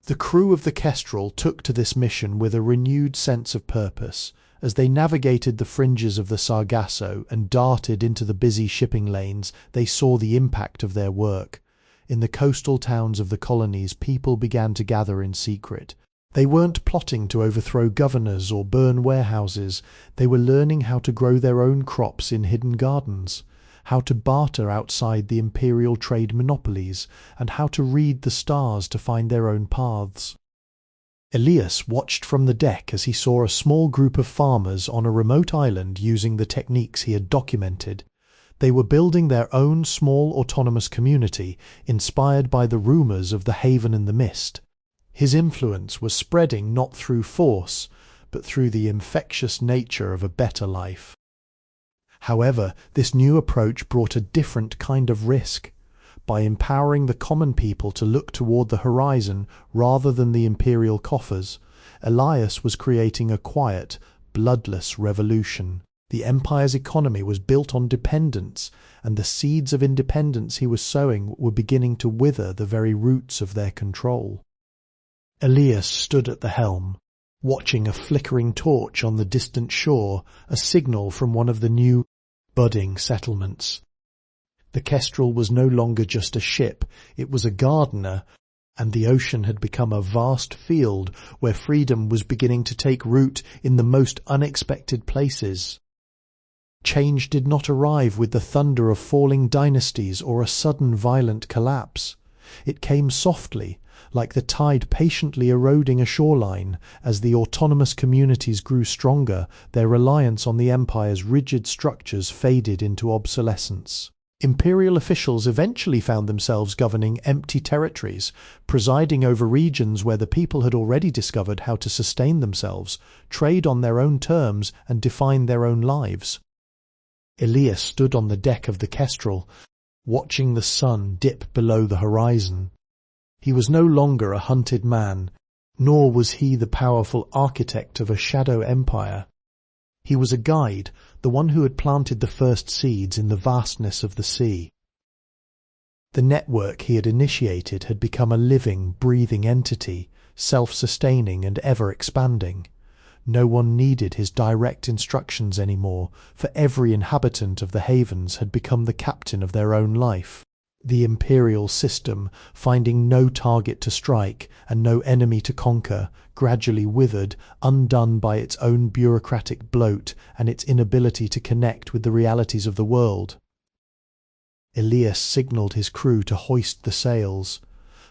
The crew of the Kestrel took to this mission with a renewed sense of purpose. As they navigated the fringes of the Sargasso and darted into the busy shipping lanes, they saw the impact of their work. In the coastal towns of the colonies, people began to gather in secret. They weren't plotting to overthrow governors or burn warehouses. They were learning how to grow their own crops in hidden gardens, how to barter outside the imperial trade monopolies, and how to read the stars to find their own paths. Elias watched from the deck as he saw a small group of farmers on a remote island using the techniques he had documented. They were building their own small autonomous community, inspired by the rumours of the haven in the mist. His influence was spreading not through force, but through the infectious nature of a better life. However, this new approach brought a different kind of risk. By empowering the common people to look toward the horizon rather than the imperial coffers, Elias was creating a quiet, bloodless revolution. The empire's economy was built on dependence, and the seeds of independence he was sowing were beginning to wither the very roots of their control. Elias stood at the helm, watching a flickering torch on the distant shore, a signal from one of the new, budding settlements. The Kestrel was no longer just a ship, it was a gardener, and the ocean had become a vast field where freedom was beginning to take root in the most unexpected places. Change did not arrive with the thunder of falling dynasties or a sudden violent collapse. It came softly, like the tide patiently eroding a shoreline. As the autonomous communities grew stronger, their reliance on the empire's rigid structures faded into obsolescence. Imperial officials eventually found themselves governing empty territories, presiding over regions where the people had already discovered how to sustain themselves, trade on their own terms, and define their own lives. Elias stood on the deck of the Kestrel, watching the sun dip below the horizon. He was no longer a hunted man, nor was he the powerful architect of a shadow empire. He was a guide, the one who had planted the first seeds in the vastness of the sea. The network he had initiated had become a living, breathing entity, self-sustaining and ever-expanding. No one needed his direct instructions anymore, for every inhabitant of the havens had become the captain of their own life. The imperial system, finding no target to strike and no enemy to conquer, gradually withered, undone by its own bureaucratic bloat and its inability to connect with the realities of the world. Elias signalled his crew to hoist the sails.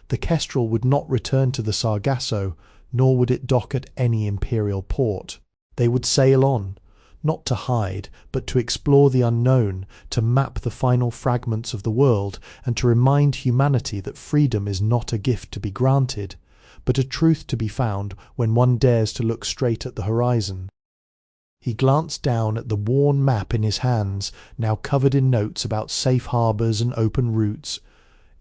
The Kestrel would not return to the Sargasso, nor would it dock at any imperial port. They would sail on, not to hide, but to explore the unknown, to map the final fragments of the world, and to remind humanity that freedom is not a gift to be granted, but a truth to be found when one dares to look straight at the horizon. He glanced down at the worn map in his hands, now covered in notes about safe harbours and open routes.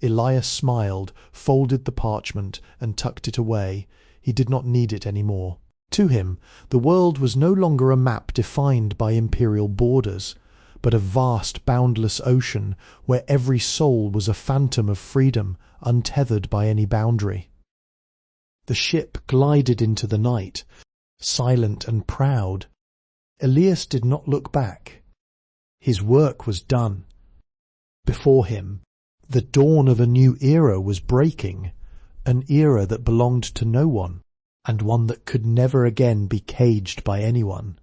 Elias smiled, folded the parchment, and tucked it away. He did not need it any more. To him, the world was no longer a map defined by imperial borders, but a vast, boundless ocean where every soul was a phantom of freedom, untethered by any boundary. The ship glided into the night, silent and proud. Elias did not look back. His work was done. Before him, the dawn of a new era was breaking, an era that belonged to no one, and one that could never again be caged by anyone.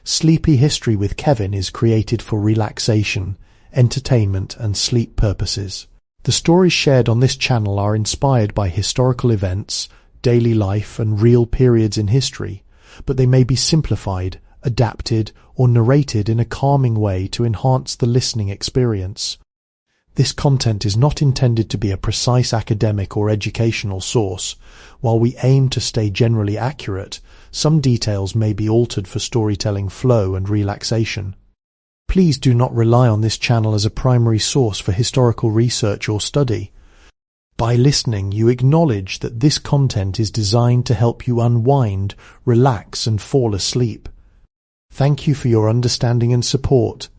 Sleepy History with Kevin is created for relaxation, entertainment and sleep purposes. The stories shared on this channel are inspired by historical events, daily life and real periods in history, but they may be simplified, adapted or narrated in a calming way to enhance the listening experience. This content is not intended to be a precise academic or educational source. While we aim to stay generally accurate, some details may be altered for storytelling flow and relaxation. Please do not rely on this channel as a primary source for historical research or study. By listening, you acknowledge that this content is designed to help you unwind, relax, and fall asleep. Thank you for your understanding and support.